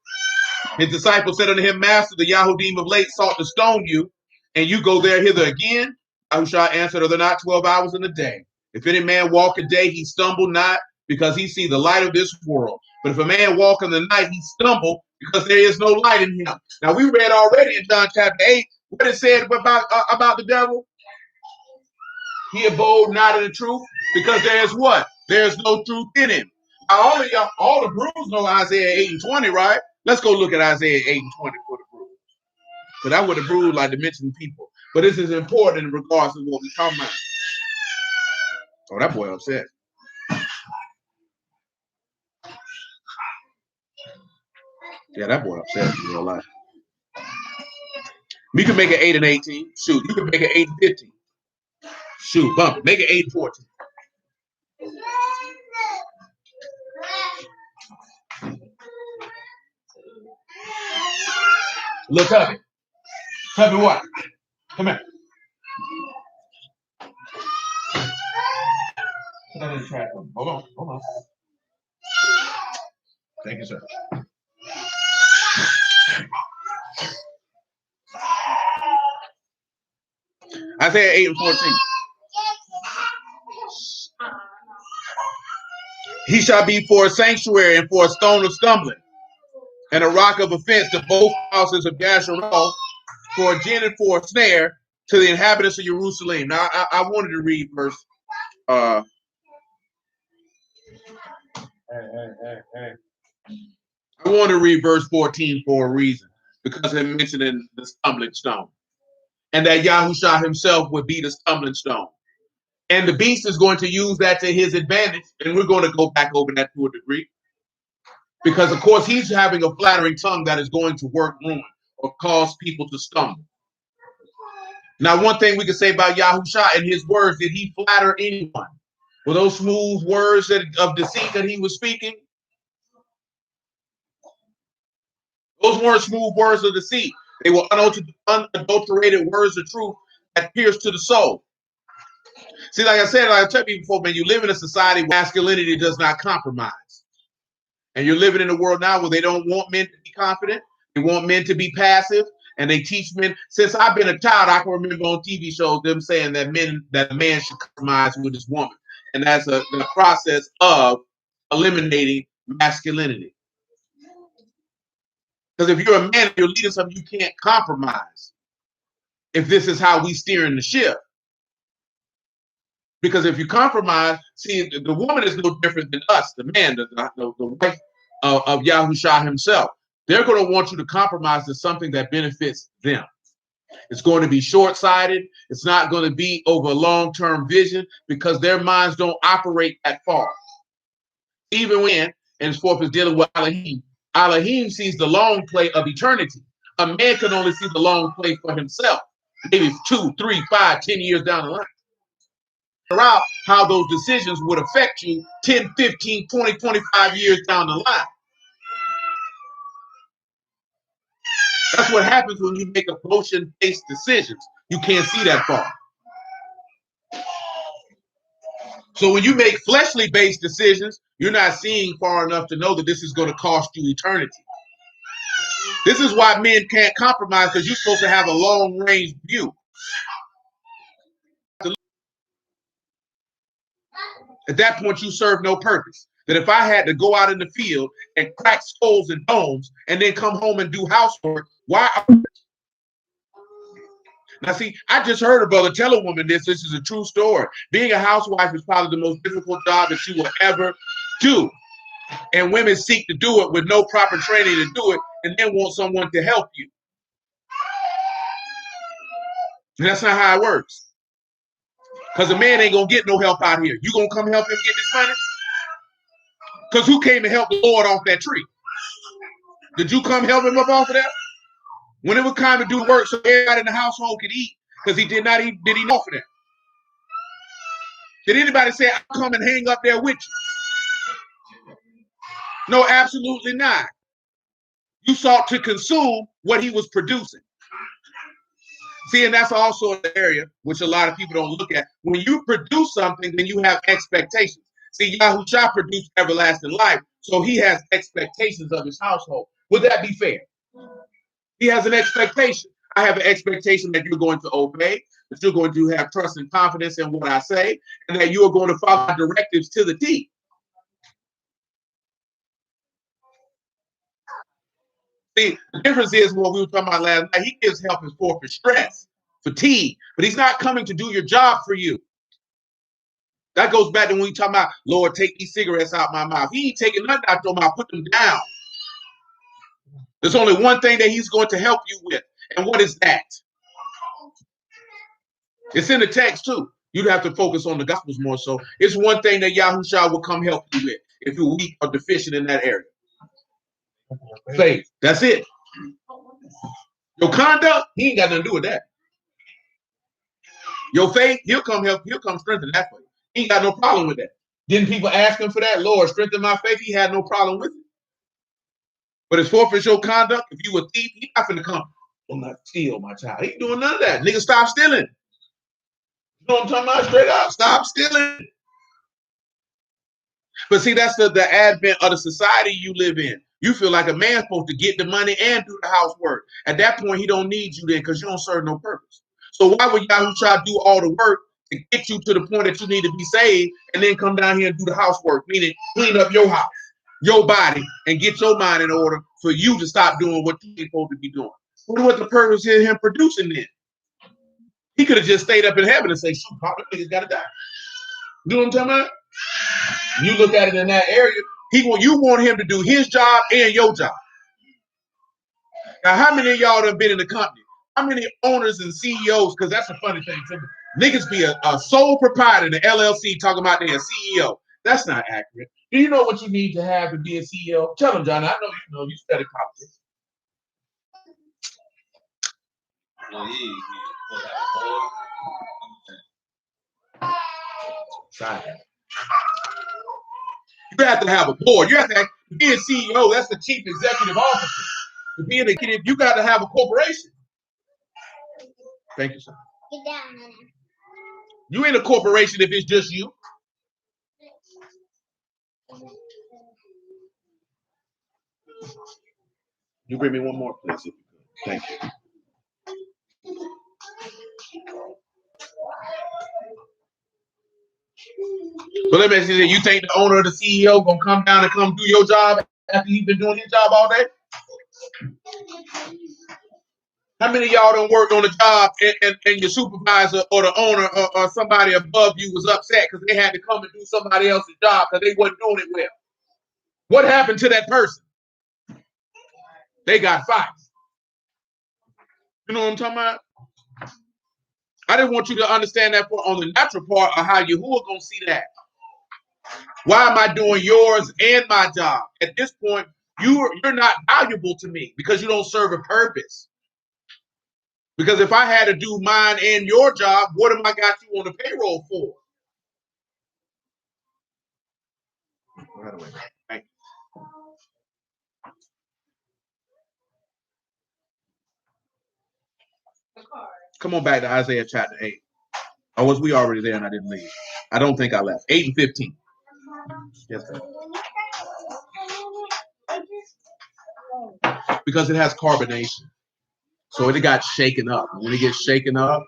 [SPEAKER 1] His disciples said unto him, Master, the Yahudim of late sought to stone you, and you go there hither again? Yahushua answered, are there not 12 hours in the day? If any man walk a day, he stumble not, because he see the light of this world. But if a man walk in the night, he stumble, because there is no light in him. Now, we read already in John chapter 8, what it said about the devil. He abode not in the truth, because there is what? There is no truth in him. Now, all the brews know Isaiah 8 and 20, right? Let's go look at Isaiah 8 and 20 for the brews. So that would have brewed like to mention people. But this is important in regards to what we're talking about. Oh, that boy upset. Yeah, that boy upset in real life. We can make it 8 and 18. Shoot, you can make it 8 and 15. Shoot, bump it. Make it 8 and 14. Look, Tubby. Tubby, what? Come here. Hold on, hold on. Thank you, sir. Isaiah 8 and 14. He shall be for a sanctuary and for a stone of stumbling and a rock of offense to both houses of Yasharal, for a gin and for a snare to the inhabitants of Jerusalem. Now, I wanted to read verse. I want to read verse 14 for a reason, because it mentioned in the stumbling stone, and that Yahushua himself would be the stumbling stone. And the beast is going to use that to his advantage, and we're going to go back over that to a degree. Because, of course, he's having a flattering tongue that is going to work ruin or cause people to stumble. Now, one thing we can say about Yahushua and his words, did he flatter anyone? Were those smooth words of deceit that he was speaking? Those weren't smooth words of deceit. They were unadulterated words of truth that pierced to the soul. See, like I said, like I told you before, man, you live in a society where masculinity does not compromise. And you're living in a world now where they don't want men to be confident. They want men to be passive. And they teach men. Since I've been a child, I can remember on TV shows them saying that a man should compromise with his woman. And that's the process of eliminating masculinity. Because if you're a man and you're leading something, you can't compromise if this is how we steering the ship. Because if you compromise, see, the woman is no different than us, the man, the wife of Yahushua himself. They're going to want you to compromise to something that benefits them. It's going to be short-sighted. It's not going to be over a long-term vision because their minds don't operate that far. Even when, and forth is dealing with Elohim. Elohim sees the long play of eternity. A man can only see the long play for himself, maybe 2, 3, 5, 10 years down the line. Out how those decisions would affect you 10, 15, 20, 25 years down the line. That's what happens when you make emotion-based decisions. You can't see that far. So when you make fleshly-based decisions, you're not seeing far enough to know that this is going to cost you eternity. This is why men can't compromise, because you're supposed to have a long-range view. At that point, you serve no purpose. That if I had to go out in the field and crack skulls and bones and then come home and do housework, why? Now, see, I just heard a brother tell a woman this. This is a true story. Being a housewife is probably the most difficult job that you will ever do. And women seek to do it with no proper training to do it and then want someone to help you. And that's not how it works. Because a man ain't going to get no help out here. You going to come help him get this money? Because who came to help the Lord off that tree? Did you come help him up off of that? When it was time to do work so everybody in the household could eat, because he did not eat, did he know for that? Did anybody say, I'll come and hang up there with you? No, absolutely not. You sought to consume what he was producing. See, and that's also an area which a lot of people don't look at. When you produce something, then you have expectations. See, Yahushua produced everlasting life, so he has expectations of his household. Would that be fair? He has an expectation. I have an expectation that you're going to obey, that you're going to have trust and confidence in what I say, and that you are going to follow my directives to the T. See, the difference is what we were talking about last night. He gives help and support for stress, fatigue, but he's not coming to do your job for you. That goes back to when we talk about, Lord, take these cigarettes out my mouth. He ain't taking nothing out your mouth, put them down. There's only one thing that he's going to help you with. And what is that? It's in the text too. You'd have to focus on the Gospels more so. It's one thing that Yahushua will come help you with if you're weak or deficient in that area. Faith. That's it. Your conduct, he ain't got nothing to do with that. Your faith, he'll come help, he'll come strengthen that for you. He ain't got no problem with that. Didn't people ask him for that? Lord, strengthen my faith. He had no problem with it. But as far as your conduct, if you a thief, he not finna come. Will not steal, my child. He ain't doing none of that. Nigga, stop stealing. You know what I'm talking about? Straight up. Stop stealing. But see, that's the advent of the society you live in. You feel like a man's supposed to get the money and do the housework. At that point, he don't need you then because you don't serve no purpose. So why would y'all try to do all the work to get you to the point that you need to be saved and then come down here and do the housework, meaning clean up your house, your body, and get your mind in order for you to stop doing what you ain't supposed to be doing? What the purpose of him producing then? He could have just stayed up in heaven and say, shoot, Papa, niggas gotta die. You know what I'm talking about? You look at it in that area, you want him to do his job and your job. Now, how many of y'all have been in the company? How many owners and CEOs, because that's a funny thing, niggas be a sole proprietor in the LLC talking about their CEO. That's not accurate. Do you know what you need to have to be a CEO? Tell them, John, I know you study politics. You have to have a board. You have to be a CEO. That's the chief executive officer. To be an executive, you got to have a corporation. Thank you, sir. Get down, man. You ain't a corporation if it's just you. You bring me one more, please. Thank you. So let me ask you, you think the owner or the CEO gonna come down and come do your job after he's been doing his job all day? How many of y'all done worked on a job and your supervisor or the owner or somebody above you was upset because they had to come and do somebody else's job because they wasn't doing it well? What happened to that person? They got fired. You know what I'm talking about? I didn't want you to understand that on the natural part of how Yahuwah gonna see that. Why am I doing yours and my job? At this point, you're not valuable to me because you don't serve a purpose. Because if I had to do mine and your job, what am I got you on the payroll for? Right away. Thank you. Come on back to Isaiah chapter 8. Or was we already there and I didn't leave? I don't think I left. 8 and 15. Yes, sir. Because it has carbonation. So it got shaken up. When it gets shaken up,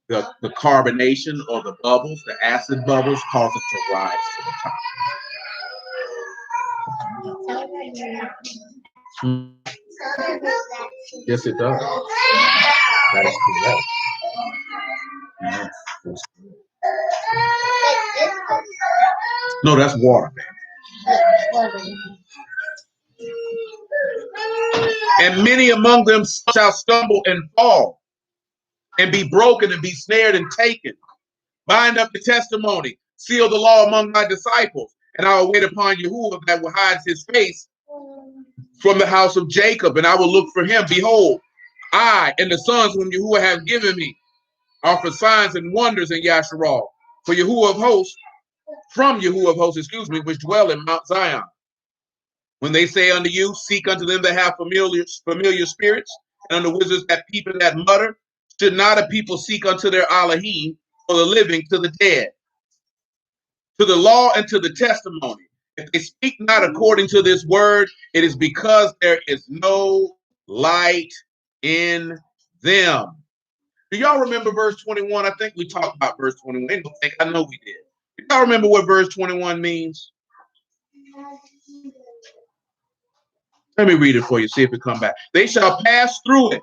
[SPEAKER 1] the carbonation or the bubbles, the acid bubbles, cause it to rise to the top. Yes, it does. That is correct. Yes. No, that's water, man. And many among them shall stumble and fall, and be broken and be snared and taken. Bind up the testimony, seal the law among my disciples, and I will wait upon Yahuwah that will hide his face from the house of Jacob, and I will look for him. Behold, I and the sons whom Yahuwah have given me are for signs and wonders in Yasharal, for Yahuwah of hosts, from Yahuwah of hosts, which dwell in Mount Zion. When they say unto you, seek unto them that have familiar spirits, and unto wizards that peep and that mutter, should not a people seek unto their Elohim, for the living to the dead, to the law and to the testimony? If they speak not according to this word, it is because there is no light in them. Do y'all remember verse 21? I think we talked about verse 21. I know we did. Do y'all remember what verse 21 means? Let me read it for you, see if it come back. They shall pass through it,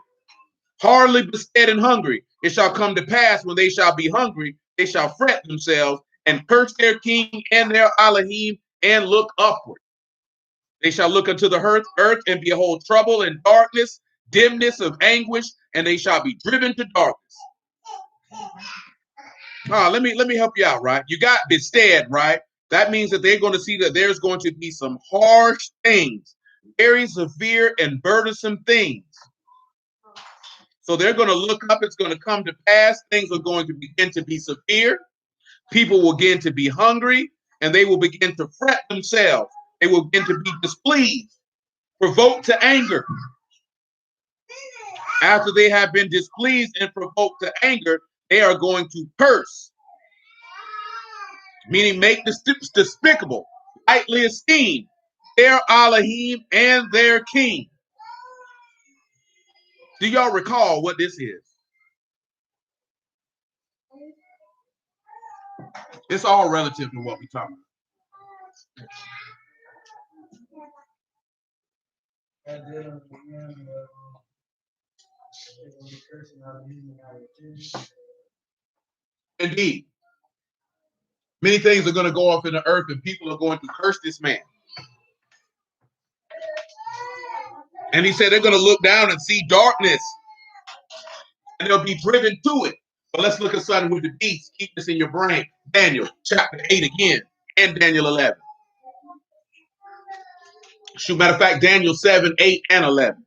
[SPEAKER 1] hardly bestead and hungry. It shall come to pass when they shall be hungry, they shall fret themselves and curse their king and their Elohim and look upward. They shall look unto the earth and behold trouble and darkness, dimness of anguish, and they shall be driven to darkness. Let me help you out, right? You got bestead, right? That means that they're going to see that there's going to be some harsh things, very severe and burdensome things. So they're going to look up, it's going to come to pass, things are going to begin to be severe, people will begin to be hungry, and they will begin to fret themselves. They will begin to be displeased, provoked to anger. After they have been displeased and provoked to anger, they are going to curse, meaning make this despicable. lightly esteem their Elohim and their king. Do y'all recall what this is? It's all relative to what we're talking about. Indeed. Many things are going to go off in the earth and people are going to curse this man. And he said they're going to look down and see darkness and they'll be driven to it. But let's look at something with the beast. Keep this in your brain. Daniel chapter 8 again and Daniel 11. Shoot, matter of fact, Daniel 7, 8, and 11.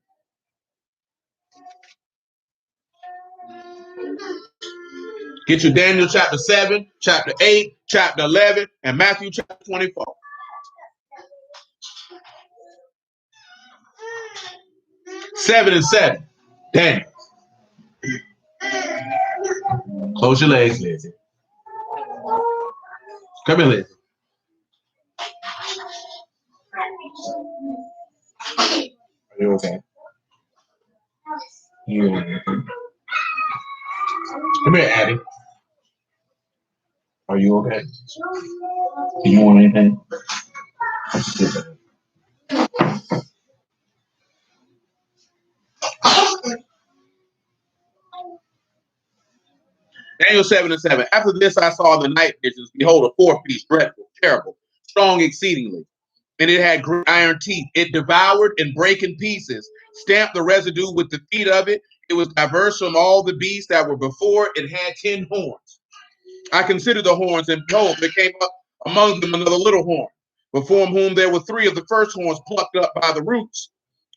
[SPEAKER 1] Get your Daniel chapter 7, chapter 8, chapter 11, and Matthew chapter 24. Seven and 7. Daniel. Close your legs, Lizzie. Come here, Lizzie. Are you okay? You okay? Come here, Addie. Are you okay? Do you want anything? Daniel 7 and 7. After this, I saw the night visions. Behold, a fourth beast, dreadful, terrible, strong exceedingly. And it had great iron teeth. It devoured and brake in pieces, stamped the residue with the feet of it. It was diverse from all the beasts that were before. It had 10 horns. I considered the horns, and behold, there came up among them another little horn, before whom there were 3 of the first horns plucked up by the roots.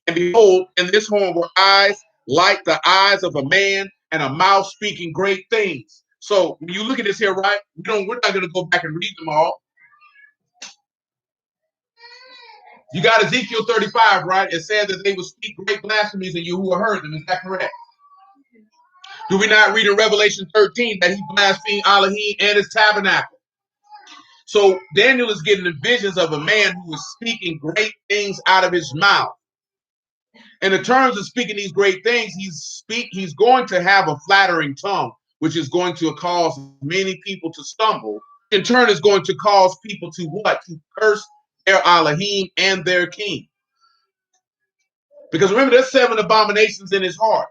[SPEAKER 1] And behold, in this horn were eyes like the eyes of a man, and a mouth speaking great things. So when you look at this here, right, we're not going to go back and read them all. You got Ezekiel 35, right? It said that they would speak great blasphemies in you who heard them. Is that correct? Do we not read in Revelation 13 that he blasphemed Elohim and his tabernacle? So Daniel is getting the visions of a man who is speaking great things out of his mouth. In the terms of speaking these great things, he's going to have a flattering tongue, which is going to cause many people to stumble. In turn, is going to cause people to what? To curse their Elohim and their king. Because remember, there's 7 abominations in his heart.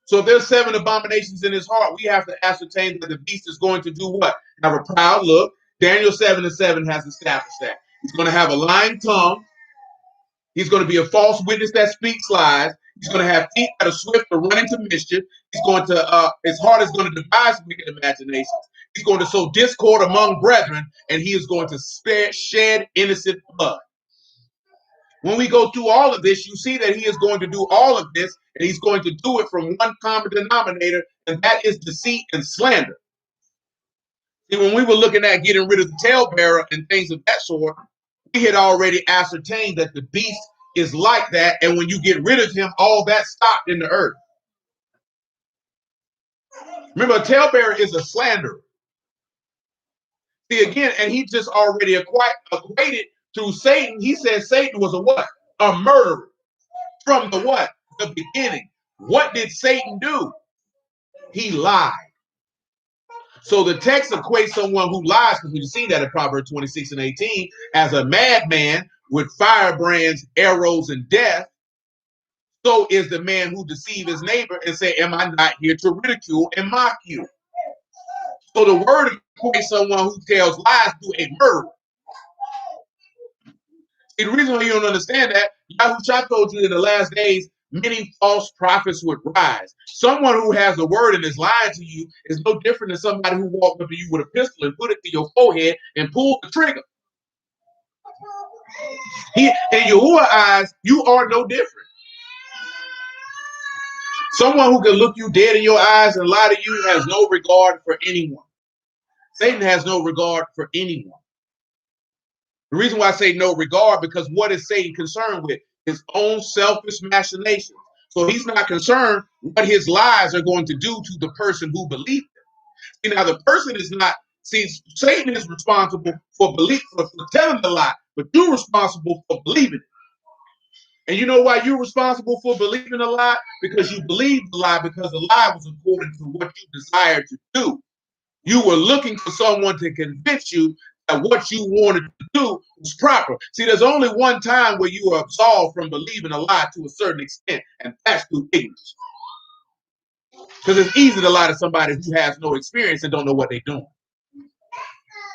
[SPEAKER 1] So if there's 7 abominations in his heart, we have to ascertain that the beast is going to do what? Have a proud look. Daniel 7 and 7 has established that. He's going to have a lying tongue. He's going to be a false witness that speaks lies. He's going to have feet that are swift to run into mischief. He's going to, his heart is going to devise wicked imaginations. He's going to sow discord among brethren, and he is going to shed innocent blood. When we go through all of this, you see that he is going to do all of this, and he's going to do it from one common denominator, and that is deceit and slander. See, when we were looking at getting rid of the talebearer and things of that sort, we had already ascertained that the beast is like that, and when you get rid of him, all that stopped in the earth. Remember, a talebearer is a slanderer. See, again, and he just already equated through Satan. He said Satan was a what? A murderer. From the what? The beginning. What did Satan do? He lied. So the text equates someone who lies, because we see that in Proverbs 26 and 18, as a madman with firebrands, arrows, and death. So is the man who deceives his neighbor and say, am I not here to ridicule and mock you? So the word equates someone who tells lies to a murderer. The reason why you don't understand that, Yahushua told you in the last days, many false prophets would rise. Someone who has the word and is lying to you is no different than somebody who walked up to you with a pistol and put it to your forehead and pulled the trigger. In Yahuwah's eyes, you are no different. Someone who can look you dead in your eyes and lie to you has no regard for anyone. Satan has no regard for anyone. The reason why I say no regard, because what is Satan concerned with? His own selfish machinations. So he's not concerned what his lies are going to do to the person who believes them. See, now the person is not See, Satan is responsible for telling the lie, but you're responsible for believing it. And you know why you're responsible for believing a lie? Because you believed the lie because the lie was according to what you desired to do. You were looking for someone to convince you that what you wanted to do was proper. See, there's only one time where you are absolved from believing a lie to a certain extent, and that's through ignorance. Because it's easy to lie to somebody who has no experience and don't know what they're doing.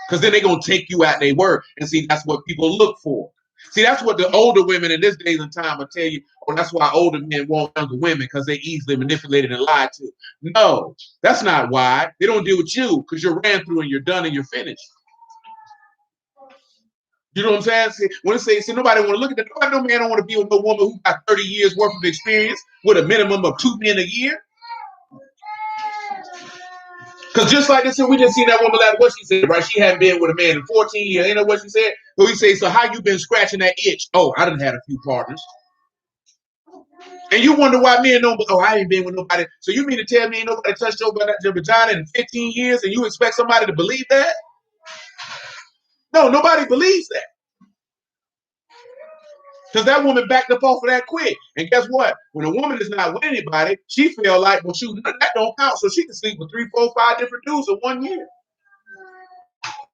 [SPEAKER 1] Because then they're going to take you at their word. And see, that's what people look for. See, that's what the older women in this days and time will tell you. Oh, that's why older men want younger women, because they're easily manipulated and lied to. No, that's not why. They don't deal with you because you're ran through and you're done and you're finished. You know what I'm saying? See, when it says, nobody want to look at that. No man don't want to be with no woman who got 30 years worth of experience with a minimum of 2 men a year. Because just like this, we just seen that woman like what she said, right? She hadn't been with a man in 14 years. You know what she said? So he said, so how you been scratching that itch? Oh, I done had a few partners. And you wonder why men don't, oh, I ain't been with nobody. So you mean to tell me ain't nobody touched your vagina in 15 years and you expect somebody to believe that? No, nobody believes that. Because that woman backed up off of that quick. And guess what? When a woman is not with anybody, she feel like, well, shoot, that don't count. So she can sleep with 3, 4, 5 different dudes in 1 year.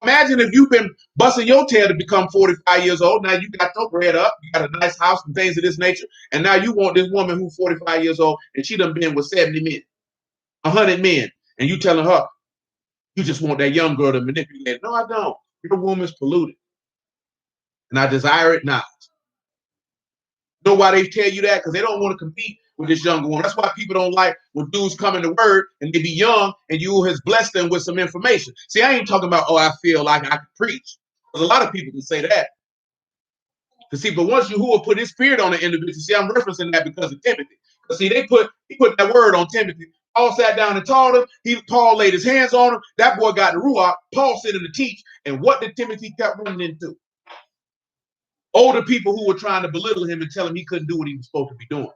[SPEAKER 1] Imagine if you've been busting your tail to become 45 years old. Now you got your bread up, you got a nice house and things of this nature. And now you want this woman who's 45 years old and she done been with 70 men, 100 men. And you telling her, you just want that young girl to manipulate. No, I don't. Your woman's polluted. And I desire it not. You know why they tell you that? Because they don't want to compete with this younger woman. That's why people don't like when dudes come in the word and they be young and you has blessed them with some information. See, I ain't talking about, oh, I feel like I can preach. Because a lot of people can say that. Because see, but once Yahuwah put his spirit on the individual, see, I'm referencing that because of Timothy. Because see, he put that word on Timothy. Paul sat down and taught him. Paul laid his hands on him. That boy got the ruach. Paul sent him to teach. And what did Timothy kept running into? Older people who were trying to belittle him and tell him he couldn't do what he was supposed to be doing.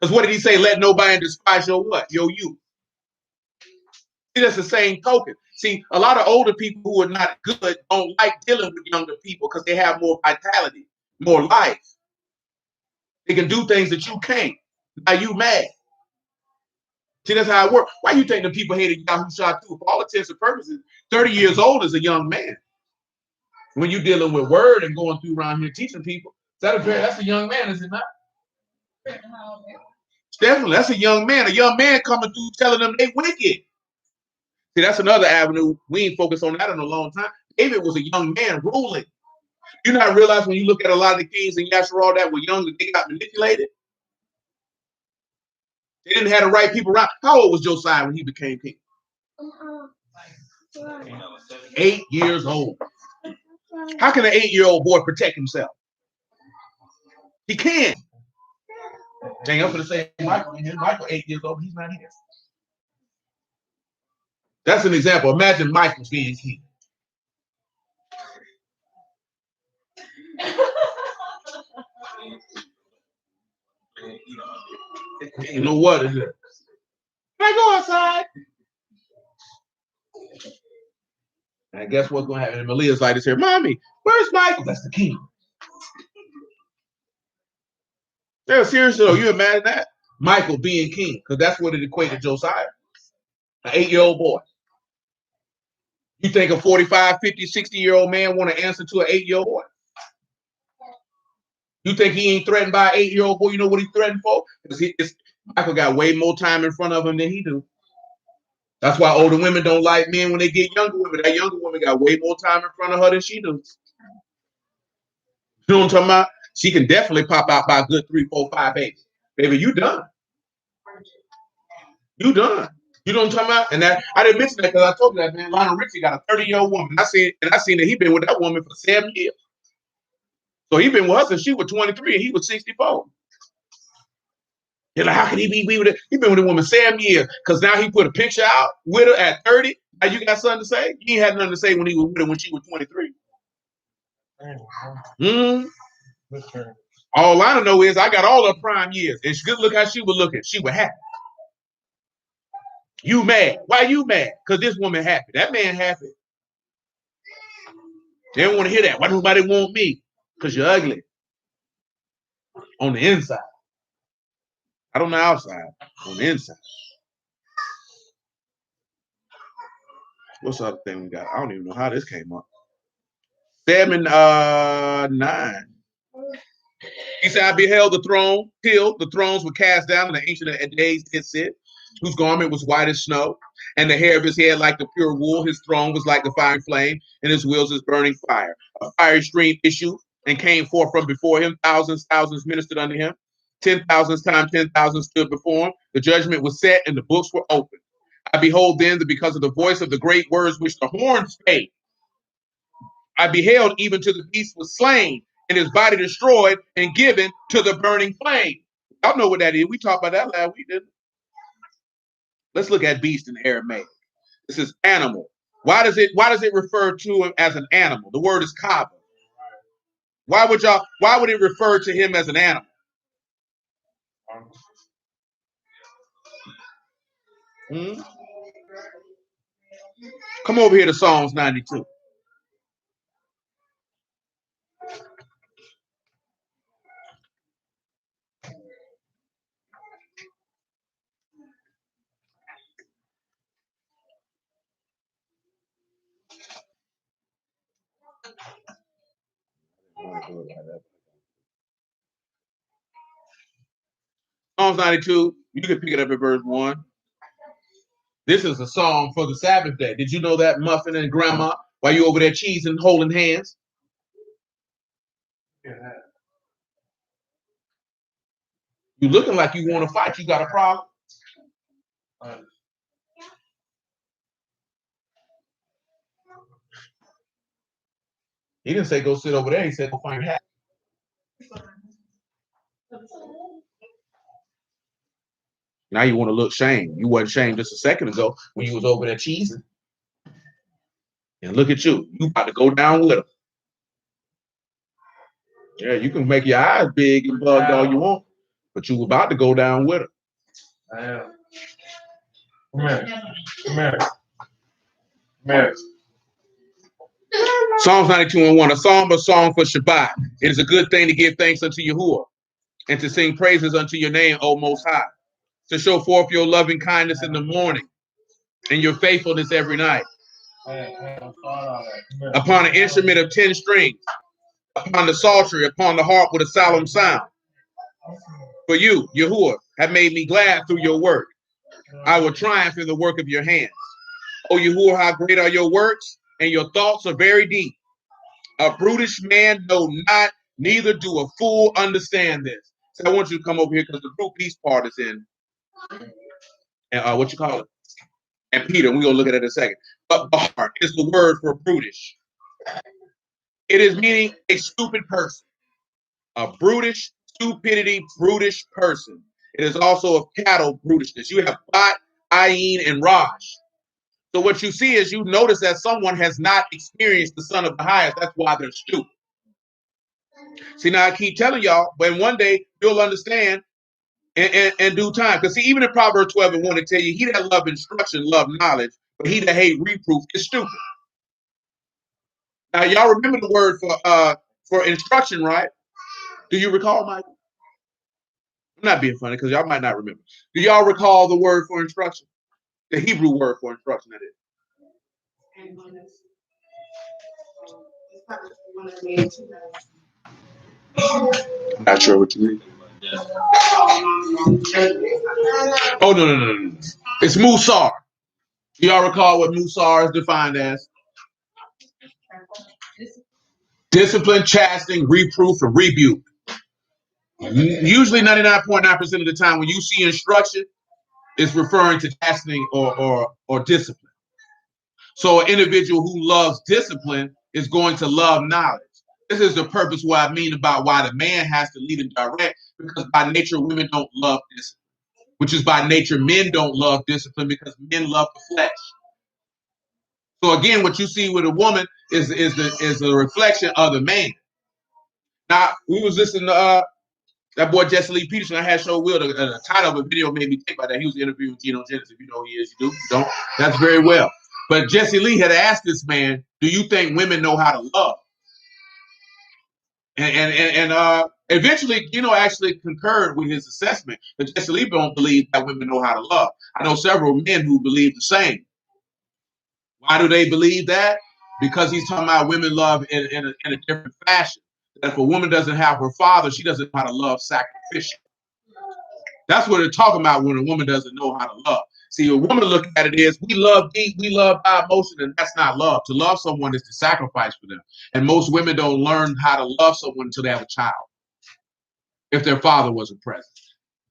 [SPEAKER 1] Because what did he say? Let nobody despise your what? Your youth. See, that's the same token. See, a lot of older people who are not good don't like dealing with younger people because they have more vitality, more life. They can do things that you can't. Now you mad. See, that's how it works. Why you think the people hated Yahushua too? For all intents and purposes, 30 years old is a young man. When you're dealing with word and going through around here teaching people, that's a young man, is it not? Definitely, that's a young man. A young man coming through telling them they wicked. See, that's another avenue. We ain't focused on that in a long time. David was a young man ruling. You not realize when you look at a lot of the kings in Yasharal that were young, that they got manipulated? They didn't have the right people around. How old was Josiah when he became king? 8 years old. How can an 8-year-old boy protect himself? He can't. Dang, I'm going to say Michael 8 years old, he's not here. That's an example. Imagine Michael being king. You know what is it? Can I go outside? And guess what's going to happen? And Malia's like this here, Mommy, where's Michael? That's the king. Yeah, seriously though, you imagine that? Michael being king, because that's what it equated to Josiah. An 8-year-old boy. You think a 45, 50, 60-year-old man want to answer to an 8-year-old boy? You think he ain't threatened by an 8-year-old boy? You know what he's threatened for? Because Michael got way more time in front of him than he do. That's why older women don't like men when they get younger women. That younger woman got way more time in front of her than she does. You know what I'm talking about? She can definitely pop out by a good 3, 4, 5 babies. Baby, you done. You done. You know what I'm talking about? And that I didn't mention that because I told you that, man. Lionel Richie got a 30-year-old woman. I seen that he been with that woman for 7 years. So he been with her since she was 23 and he was 64. You're like, how can he be with her? He been with a woman 7 years because now he put a picture out with her at 30. Now you got something to say? He ain't had nothing to say when he was with her when she was 23. All I know is I got all her prime years. And look how she was looking. She was happy. You mad. Why you mad? Because this woman happy. That man happy. They don't want to hear that. Why nobody want me? Because you're ugly. On the inside. Not on the outside. On the inside. What's the other thing we got? I don't even know how this came up. 7-9. He said, I beheld the throne, till the thrones were cast down, and the ancient of days did sit, whose garment was white as snow, and the hair of his head like the pure wool. His throne was like the fiery flame, and his wheels as burning fire. A fiery stream issued and came forth from before him. Thousands ministered unto him. 10,000 times 10,000 stood before him. The judgment was set, and the books were opened. I behold then that because of the voice of the great words which the horn spake, I beheld even to the beast was slain, and his body destroyed and given to the burning flame. Y'all know what that is. We talked about that last week, didn't we? Let's look at beast in Aramaic. This is animal. Why does it refer to him as an animal? The word is kava. Why would it refer to him as an animal? Come over here to Psalms 92. Psalms 92, you can pick it up at verse 1. This is a song for the Sabbath day. Did you know that, Muffin and Grandma, while you over there cheesing, holding hands? Yeah. You looking like you want to fight. You got a problem? He didn't say go sit over there. He said go find your hat. Now you want to look shamed. You wasn't shamed just a second ago when you was over there cheesing. And look at you. You about to go down with him. Yeah, you can make your eyes big and bugged all you want, but you about to go down with him. I am. Come here. Come here. Come here. Psalms 92:1, a song for Shabbat. It is a good thing to give thanks unto Yahuwah and to sing praises unto your name, O Most High, to show forth your loving kindness in the morning and your faithfulness every night. Upon an instrument of 10 strings, upon the psaltery, upon the harp with a solemn sound. For you, Yahuwah, have made me glad through your work. I will triumph in the work of your hands. O Yahuwah, how great are your works, and your thoughts are very deep. A brutish man know not, neither do a fool understand this. So I want you to come over here because the brute beast part is in, and what you call it? And Peter, we're going to look at it in a second. But bahar is the word for brutish. It is meaning a stupid person. A brutish, stupidity, brutish person. It is also a cattle brutishness. You have Bat, Ayin, and Raj. So what you see is you notice that someone has not experienced the Son of the Highest. That's why they're stupid. See, now I keep telling y'all, but one day you'll understand in due time. Because see, even in Proverbs 12:1, it tell you, he that love instruction, love knowledge, but he that hate reproof is stupid. Now, y'all remember the word for instruction, right? Do you recall, Michael? I'm not being funny because y'all might not remember. Do y'all recall the word for instruction? The Hebrew word for instruction, that is. I'm not sure what you mean. Oh, no. It's Musar. Do y'all recall what Musar is defined as? Discipline, chastening, reproof, and rebuke. Usually 99.9% of the time when you see instruction, it's referring to chastening or discipline. So an individual who loves discipline is going to love knowledge. This is the purpose what I mean about why the man has to lead and direct, because by nature women don't love discipline, which is by nature men don't love discipline because men love the flesh. So again, what you see with a woman is a reflection of the man. Now we was listening to That boy Jesse Lee Peterson, I had show Will, the title of a video made me think about that. He was interviewing Geno Jennings. If you know who he is, you do. You don't. That's very well. But Jesse Lee had asked this man, do you think women know how to love? And eventually, actually concurred with his assessment. But Jesse Lee don't believe that women know how to love. I know several men who believe the same. Why do they believe that? Because he's talking about women love in a different fashion. That if a woman doesn't have her father, she doesn't know how to love sacrificially. That's what they're talking about when a woman doesn't know how to love. See, a woman look at it is, we love deep, we love by emotion, and that's not love. To love someone is to sacrifice for them. And most women don't learn how to love someone until they have a child, if their father wasn't present.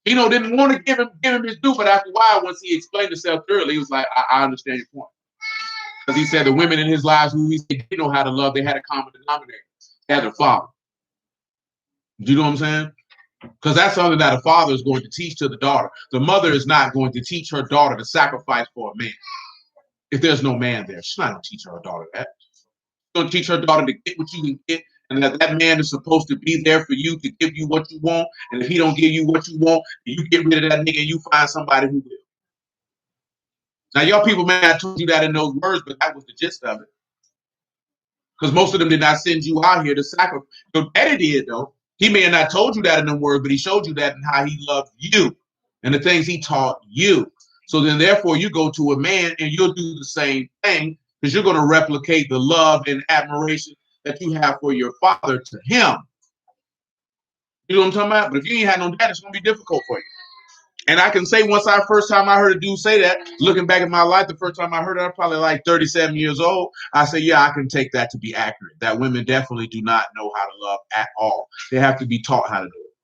[SPEAKER 1] Didn't want to give him his due, but after a while, once he explained himself thoroughly, he was like, I understand your point. Because he said the women in his lives who he said didn't know how to love, they had a common denominator. They had their father. Do you know what I'm saying? Because that's something that a father is going to teach to the daughter. The mother is not going to teach her daughter to sacrifice for a man. If there's no man there, she's not going to teach her daughter that. She's going to teach her daughter to get what you can get, and that man is supposed to be there for you to give you what you want. And if he don't give you what you want, you get rid of that nigga and you find somebody who will. Now, y'all people may have told you that in those words, but that was the gist of it. Because most of them did not send you out here to sacrifice. Your daddy did, though. He may have not told you that in them words, but he showed you that in how he loved you and the things he taught you. So then, therefore, you go to a man and you'll do the same thing because you're going to replicate the love and admiration that you have for your father to him. You know what I'm talking about? But if you ain't had no dad, it's going to be difficult for you. And I can say first time I heard a dude say that, looking back at my life, the first time I heard it, I was probably like 37 years old. I say, yeah, I can take that to be accurate, that women definitely do not know how to love at all. They have to be taught how to do it.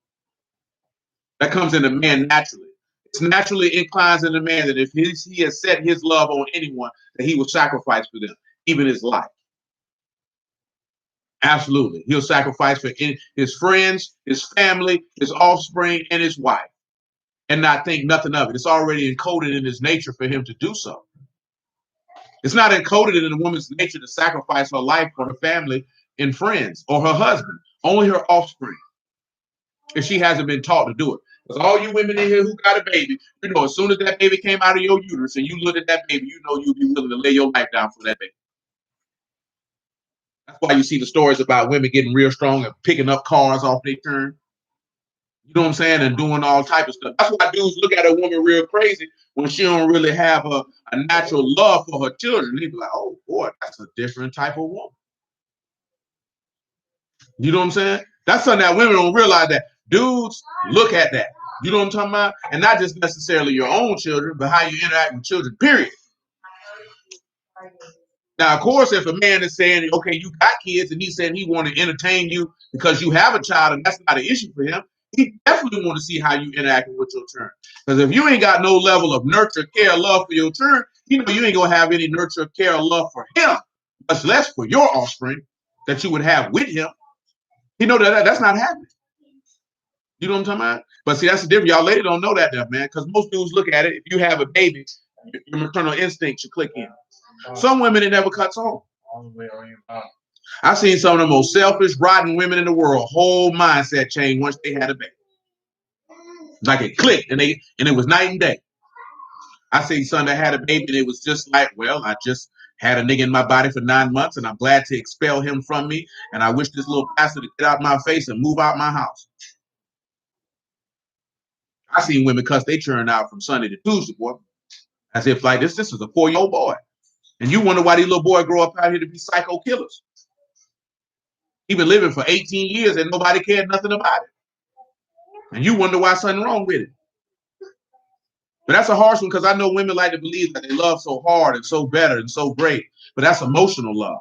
[SPEAKER 1] That comes in a man naturally. It's naturally inclines in a man that if he has set his love on anyone, that he will sacrifice for them, even his life. Absolutely. He'll sacrifice for his friends, his family, his offspring, and his wife. And not think nothing of it. It's already encoded in his nature for him to do so. It's not encoded in a woman's nature to sacrifice her life for her family and friends or her husband, only her offspring, if she hasn't been taught to do it. Because all you women in here who got a baby, as soon as that baby came out of your uterus and you looked at that baby, you'll be willing to lay your life down for that baby. That's why you see the stories about women getting real strong and picking up cars off their turn. You know what I'm saying? And doing all type of stuff. That's why dudes look at a woman real crazy when she don't really have a natural love for her children. They be like, oh, boy, that's a different type of woman. You know what I'm saying? That's something that women don't realize, that dudes look at that. You know what I'm talking about? And not just necessarily your own children, but how you interact with children, period. Now, of course, if a man is saying, okay, you got kids, and he's saying he want to entertain you because you have a child, and that's not an issue for him, he definitely want to see how you interact with your children. Because if you ain't got no level of nurture, care, love for your children, you ain't going to have any nurture, care, love for him, much less for your offspring that you would have with him. That's not happening. You know what I'm talking about? But see, that's the difference. Y'all ladies don't know that, man, because most dudes look at it. If you have a baby, your maternal instinct should click in. Some women, it never cuts on. I've seen some of the most selfish, rotten women in the world whole mindset change once they had a baby. Like it clicked, and it was night and day. I seen some that had a baby, and it was just like, well, I just had a nigga in my body for 9 months, and I'm glad to expel him from me. And I wish this little bastard to get out my face and move out my house. I seen women cuss they churn out from Sunday to Tuesday, boy, as if like this is a 4-year-old boy. And you wonder why these little boys grow up out here to be psycho killers. He been living for 18 years and nobody cared nothing about it. And you wonder why something wrong with it. But that's a harsh one, because I know women like to believe that they love so hard and so better and so great. But that's emotional love.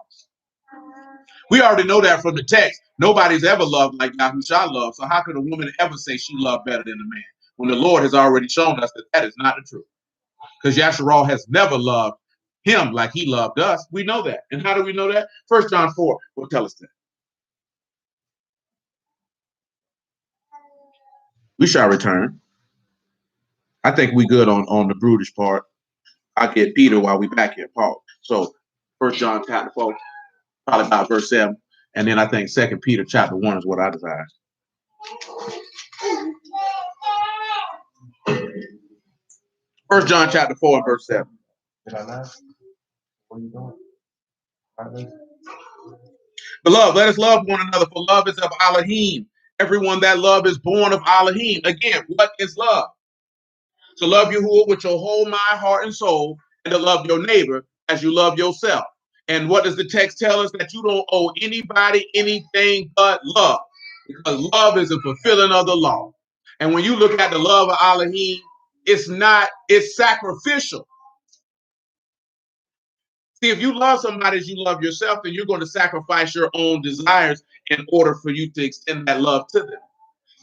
[SPEAKER 1] We already know that from the text. Nobody's ever loved like Yahushua loves. So how could a woman ever say she loved better than a man when the Lord has already shown us that is not the truth? Because Yahshua has never loved him like he loved us. We know that. And how do we know that? 1 John 4 will tell us that. We shall return. I think we good on the brutish part. I'll get Peter while we back here, Paul. So 1 John chapter 4, probably about verse 7. And then I think 2 Peter chapter 1 is what I desire. 1 John chapter 4 and verse 7.
[SPEAKER 2] Did I not? What are you doing?
[SPEAKER 1] Beloved, let us love one another, for love is of Elohim. Everyone that love is born of Elohim. Again, what is love? To love Yahuwah with your whole mind, heart, and soul, and to love your neighbor as you love yourself. And what does the text tell us? That you don't owe anybody anything but love, because love is a fulfilling of the law. And when you look at the love of Elohim, it's sacrificial. See, if you love somebody as you love yourself, then you're going to sacrifice your own desires in order for you to extend that love to them.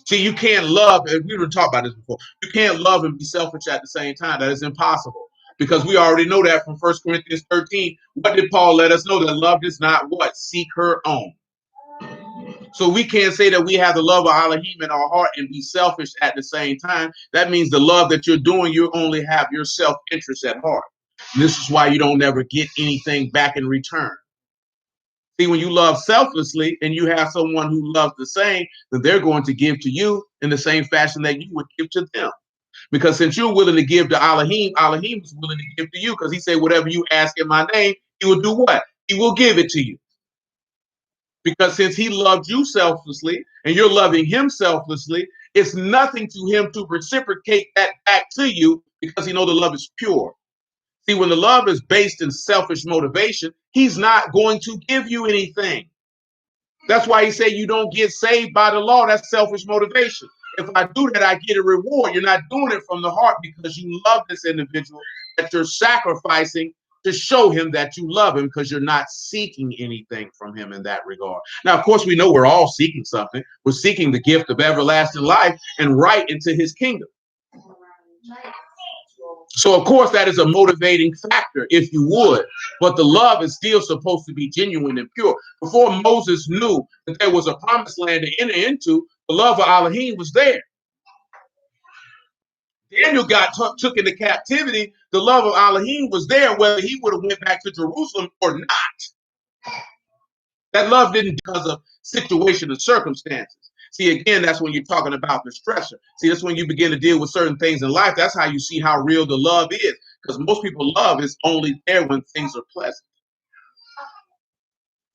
[SPEAKER 1] See, you can't love, and we didn't talk about this before, you can't love and be selfish at the same time. That is impossible, because we already know that from 1 Corinthians 13. What did Paul let us know? That love does not what? Seek her own. So we can't say that we have the love of Elohim in our heart and be selfish at the same time. That means the love that you're doing, you only have your self-interest at heart. And this is why you don't ever get anything back in return. See, when you love selflessly and you have someone who loves the same, then they're going to give to you in the same fashion that you would give to them. Because since you're willing to give to Elohim, Elohim is willing to give to you, because he said, whatever you ask in my name, he will do what? He will give it to you. Because since he loved you selflessly and you're loving him selflessly, it's nothing to him to reciprocate that back to you, because he knows the love is pure. See, when the love is based in selfish motivation, he's not going to give you anything. That's why he said you don't get saved by the law. That's selfish motivation. If I do that, I get a reward. You're not doing it from the heart because you love this individual that you're sacrificing to show him that you love him, because you're not seeking anything from him in that regard. Now, of course, we know we're all seeking something. We're seeking the gift of everlasting life and right into his kingdom. So, of course, that is a motivating factor, if you would. But the love is still supposed to be genuine and pure. Before Moses knew that there was a promised land to enter into, the love of Elohim was there. Daniel got took into captivity. The love of Elohim was there, whether he would have went back to Jerusalem or not. That love didn't because of situation and circumstances. See, again, that's when you're talking about the stressor. See, that's when you begin to deal with certain things in life. That's how you see how real the love is. Because most people love is only there when things are pleasant.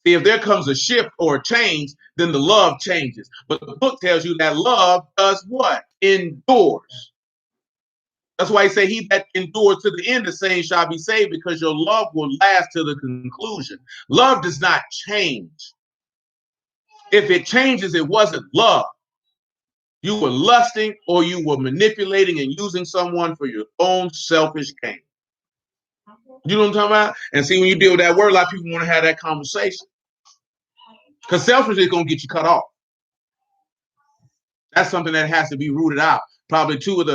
[SPEAKER 1] See, if there comes a shift or a change, then the love changes. But the book tells you that love does what? Endures. That's why he say he that endures to the end, the same shall be saved, because your love will last to the conclusion. Love does not change. If it changes, it wasn't love. You were lusting, or you were manipulating and using someone for your own selfish gain. You know what I'm talking about? And see, when you deal with that word, a lot of people want to have that conversation. Because selfishness is going to get you cut off. That's something that has to be rooted out. Probably three of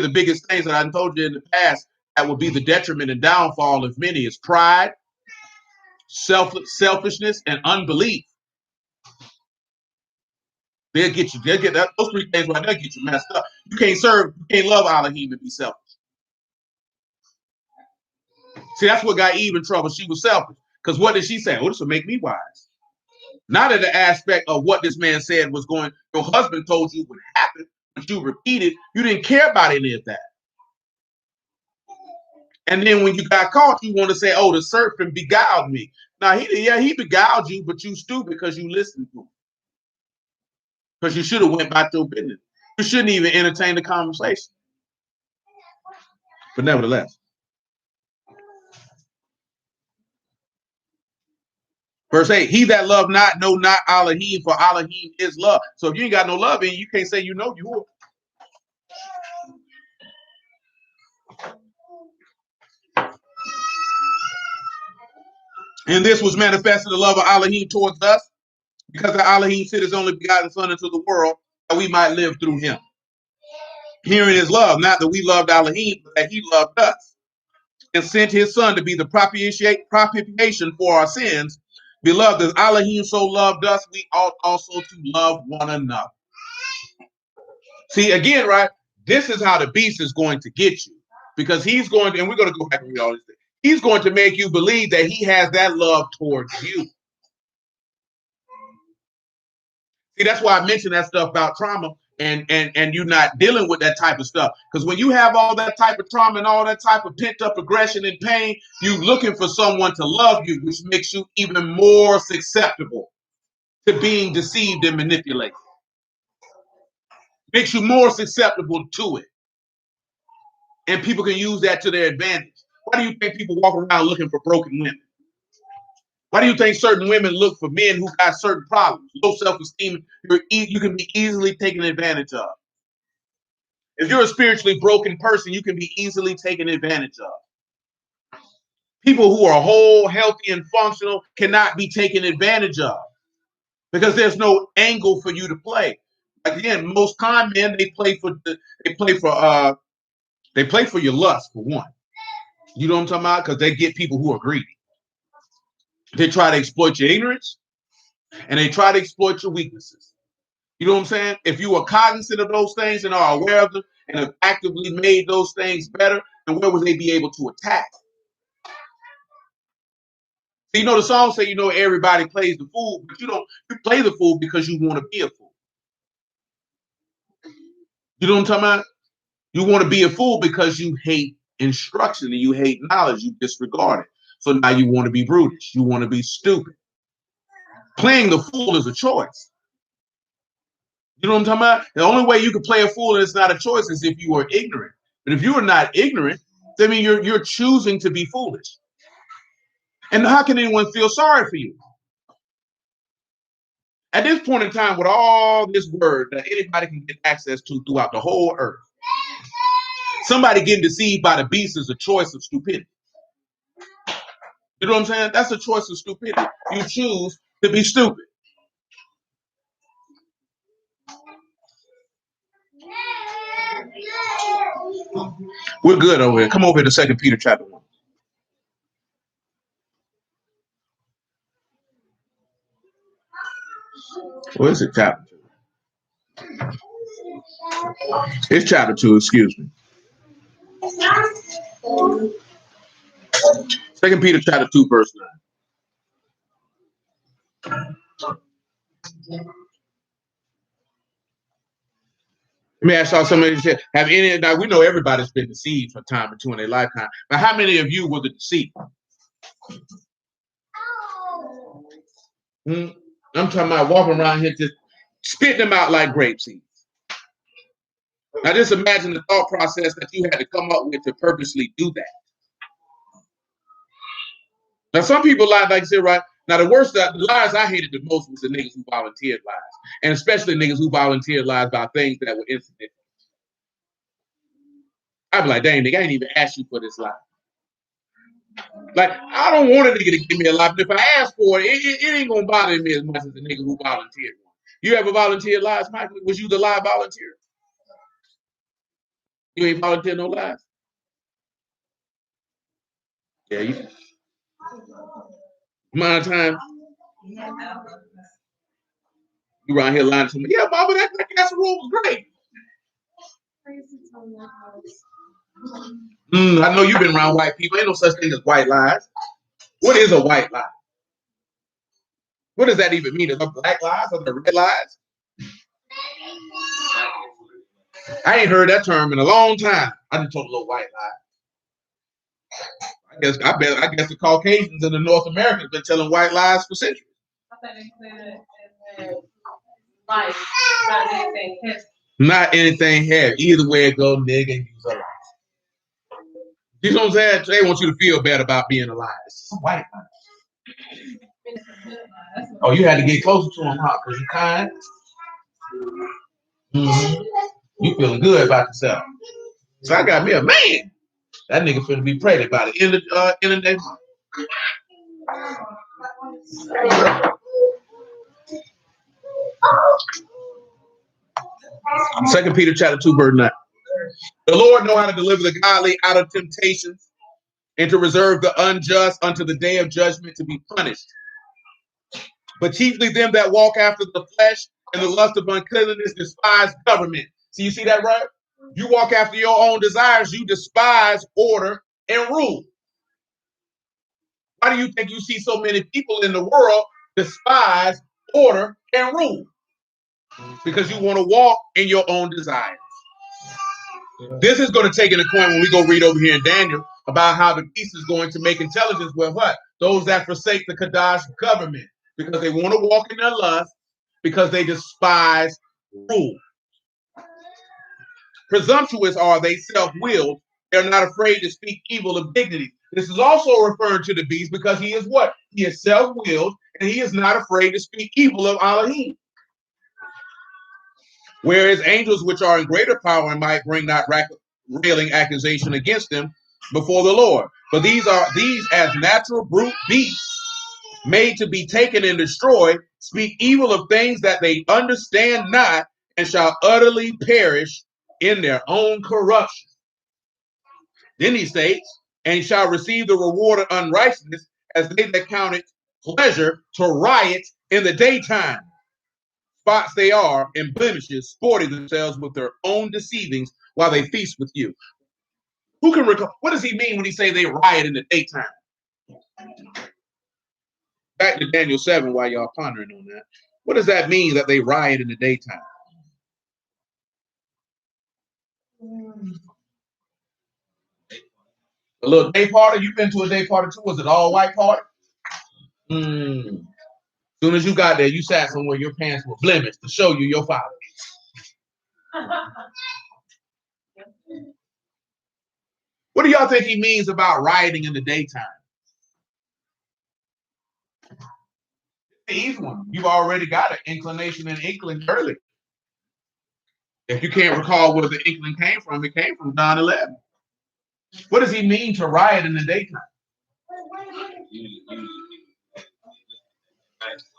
[SPEAKER 1] the biggest things that I told you in the past that will be the detriment and downfall of many is pride, selfishness, and unbelief. They'll get that. Those three things right there get you messed up. You can't love Elohim and be selfish. See, that's what got Eve in trouble. She was selfish. Because what did she say? Oh, this will make me wise. Not in the aspect of what this man said was going, your husband told you would happen, but you repeated, you didn't care about any of that. And then when you got caught, you want to say, oh, the serpent beguiled me. Now, he beguiled you, but you stupid because you listened to him. Because you should have went about your business. You shouldn't even entertain the conversation. But nevertheless. Verse 8, he that love not, know not Elohim, for Elohim is love. So if you ain't got no love in you, can't say you know you. And this was manifested the love of Elohim towards us, because the Elohim sent his only begotten Son into the world, that we might live through him. Hearing his love, not that we loved Elohim, but that he loved us, and sent his Son to be the propitiation for our sins. Beloved, as Elohim so loved us, we ought also to love one another. See, again, right, this is how the beast is going to get you. Because he's going to, and we're going to go back and read all this thing. He's going to make you believe that he has that love towards you. See, that's why I mentioned that stuff about trauma. and you're not dealing with that type of stuff. Because when you have all that type of trauma and all that type of pent up aggression and pain, you're looking for someone to love you, which makes you even more susceptible to being deceived and manipulated. Makes you more susceptible to it. And people can use that to their advantage. Why do you think people walk around looking for broken women? Why do you think certain women look for men who got certain problems, low self-esteem? You can be easily taken advantage of. If you're a spiritually broken person, you can be easily taken advantage of. People who are whole, healthy, and functional cannot be taken advantage of because there's no angle for you to play. Again, most con men, they play for your lust, for one. You know what I'm talking about? Because they get people who are greedy. They try to exploit your ignorance and they try to exploit your weaknesses. You know what I'm saying? If you are cognizant of those things and are aware of them and have actively made those things better, then where would they be able to attack? So, the song say, everybody plays the fool, but you play the fool because you want to be a fool. You know what I'm talking about? You want to be a fool because you hate instruction and you hate knowledge. You disregard it. So now you want to be brutish. You want to be stupid. Playing the fool is a choice. You know what I'm talking about? The only way you can play a fool and it's not a choice is if you are ignorant. But if you are not ignorant, I mean, you're choosing to be foolish. And how can anyone feel sorry for you? At this point in time, with all this word that anybody can get access to throughout the whole earth, somebody getting deceived by the beast is a choice of stupidity. You know what I'm saying? That's a choice of stupidity. You choose to be stupid. We're good over here. Come over here to 2 Peter chapter 1. Well, is it chapter 2? It's chapter 2, excuse me. 2 Peter chapter 2, verse 9. Let me ask y'all somebody said, have any, now we know everybody's been deceived for a time or two in their lifetime, but how many of you were the deceiver? I'm talking about walking around here just spitting them out like grape seeds. Now just imagine the thought process that you had to come up with to purposely do that. Now some people lie, like I said, right? Now the lies I hated the most was the niggas who volunteered lies. And especially niggas who volunteered lies about things that were incidental. I'd be like, dang, nigga, I ain't even asked you for this lie. Like, I don't want a nigga to give me a lie, but if I ask for it, it ain't gonna bother me as much as the nigga who volunteered. You ever volunteered lies, Michael? Was you the lie volunteer? You ain't volunteered no lies? Yeah, you. Amount of time you around here lying to me. Yeah, mama, that casserole was great. I know you've been around white people. Ain't no such thing as white lies. What is a white lie? What does that even mean? Are there black lies or the red lies? I ain't heard that term in a long time. I just told a little white lie. I guess the Caucasians in the North America have been telling white lies for centuries. Life, not anything heavy. Either way it go, nigga, use a lie. You know what I'm saying? They want you to feel bad about being alive. It's a white lie. Oh, you had to get closer to him, huh? Because you kind. You feeling good about yourself. So I got me a man. That nigga finna be pregnant by the end of the day. 2 Peter chapter 2, verse 9. The Lord know how to deliver the godly out of temptations and to reserve the unjust unto the day of judgment to be punished. But chiefly them that walk after the flesh and the lust of uncleanness despise government. So you see that, right? You walk after your own desires, you despise order and rule. Why do you think you see so many people in the world despise order and rule? because you want to walk in your own desires. This is going to take into account when we go read over here in Daniel about how the beast is going to make intelligence with what? Those that forsake the Kadash government because they want to walk in their lust, because they despise rule. Presumptuous are they, self-willed. They're not afraid to speak evil of dignity. This is also referring to the beast because he is what? He is self-willed and he is not afraid to speak evil of Elohim. Whereas angels, which are in greater power and might, bring not railing accusation against them before the Lord. But these as natural brute beasts, made to be taken and destroyed, speak evil of things that they understand not, and shall utterly perish in their own corruption. Then he states, and shall receive the reward of unrighteousness, as they that count it pleasure to riot in the daytime. Spots they are, and blemishes, sporting themselves with their own deceivings while they feast with you. Who can recall? What does he mean when he say they riot in the daytime? Back to Daniel 7 while y'all pondering on that. What does that mean that they riot in the daytime? A little day party? You've been to a day party too? Was it all white party? Soon as you got there, you sat somewhere your pants were blemished to show you your father. What do y'all think he means about rioting in the daytime? The easy one. You've already got an inclination and inkling early. If you can't recall where the inkling came from, it came from 9/11. What does he mean to riot in the daytime?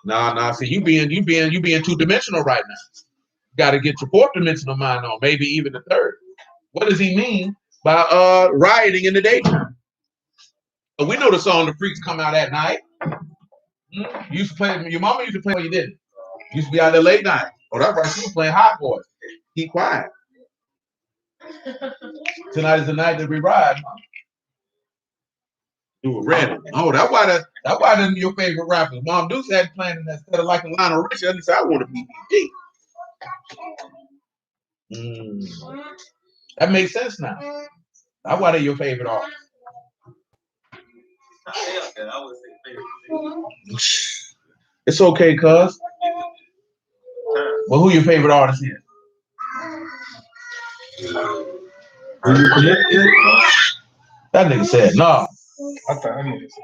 [SPEAKER 1] Nah. See, you being two-dimensional right now. You got to get your fourth-dimensional mind on, maybe even the third. What does he mean by rioting in the daytime? But we know the song "The Freaks Come Out at Night." You used to play. Your mama used to play when you didn't. You used to be out there late night. Oh, that's right. She was playing Hot Boys. Keep quiet. Tonight is the night that we ride. Do it ready. Oh, that's why they're your favorite rappers. Mom Deuce had playing that instead of like a Lionel Richie. At least I want to be BG. That makes sense now. That's why they're your favorite artist. It's okay, cuz. Well, who your favorite artist is? That nigga said no.
[SPEAKER 2] I thought I needed to.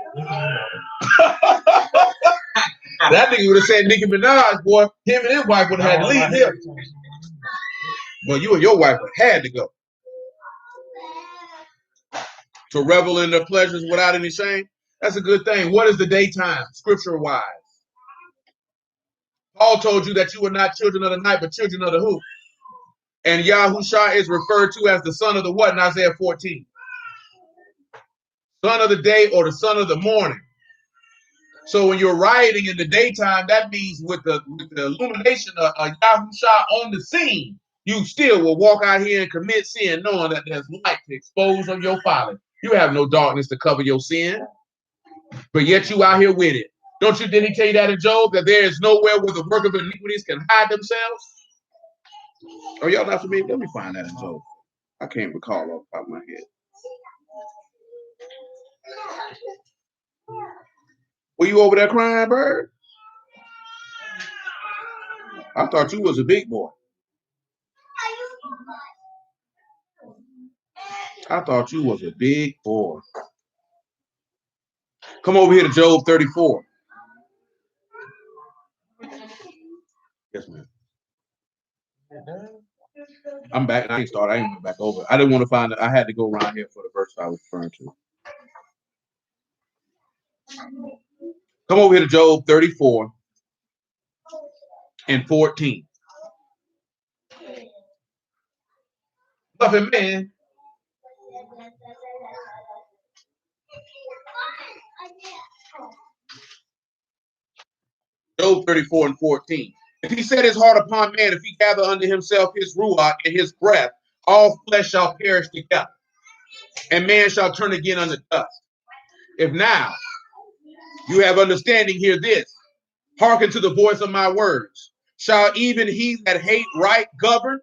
[SPEAKER 1] That nigga would have said Nicki Minaj, boy. Him and his wife would have had to leave him. Well, you and your wife would have had to go. To revel in their pleasures without any shame. That's a good thing. What is the daytime, scripture-wise? Paul told you that you were not children of the night, but children of the who? And Yahusha is referred to as the son of the what in Isaiah 14? Son of the day or the son of the morning. So when you're rioting in the daytime, that means with the illumination of Yahusha on the scene, you still will walk out here and commit sin knowing that there's light to expose of your folly. You have no darkness to cover your sin, but yet you out here with it. Didn't he tell you that in Job, that there is nowhere where the work of iniquities can hide themselves? Oh, y'all not familiar? Let me find that in Job. I can't recall off the top of my head. Were you over there crying, bird? I thought you was a big boy. I thought you was a big boy. Come over here to Job 34. Yes, ma'am. I'm back. I ain't started. I ain't went back over. I didn't want to find it. I had to go around here for the verse I was referring to. Come over here to Job 34 and 14. Loving man. Job 34 and 14. If he set his heart upon man, if he gather unto himself his ruach and his breath, all flesh shall perish together, and man shall turn again unto dust. If now you have understanding, hear this. Hearken to the voice of my words. Shall even he that hate right govern?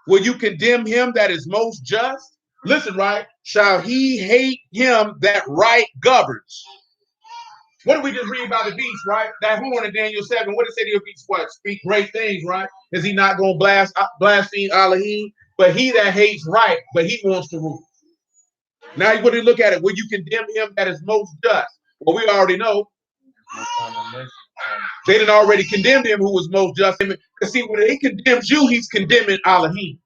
[SPEAKER 1] Will you condemn him that is most just? Listen, right? Shall he hate him that right governs? What did we just read about the beast, right? That horn in Daniel 7. What did it say to the beast? What? Speak great things, right? Is he not going to blaspheme Elohim? But he that hates right, but he wants to rule. Now you want to look at it. Will you condemn him that is most just? Well, we already know. They didn't already condemn him who was most just. Because see, when he condemns you, he's condemning Elohim.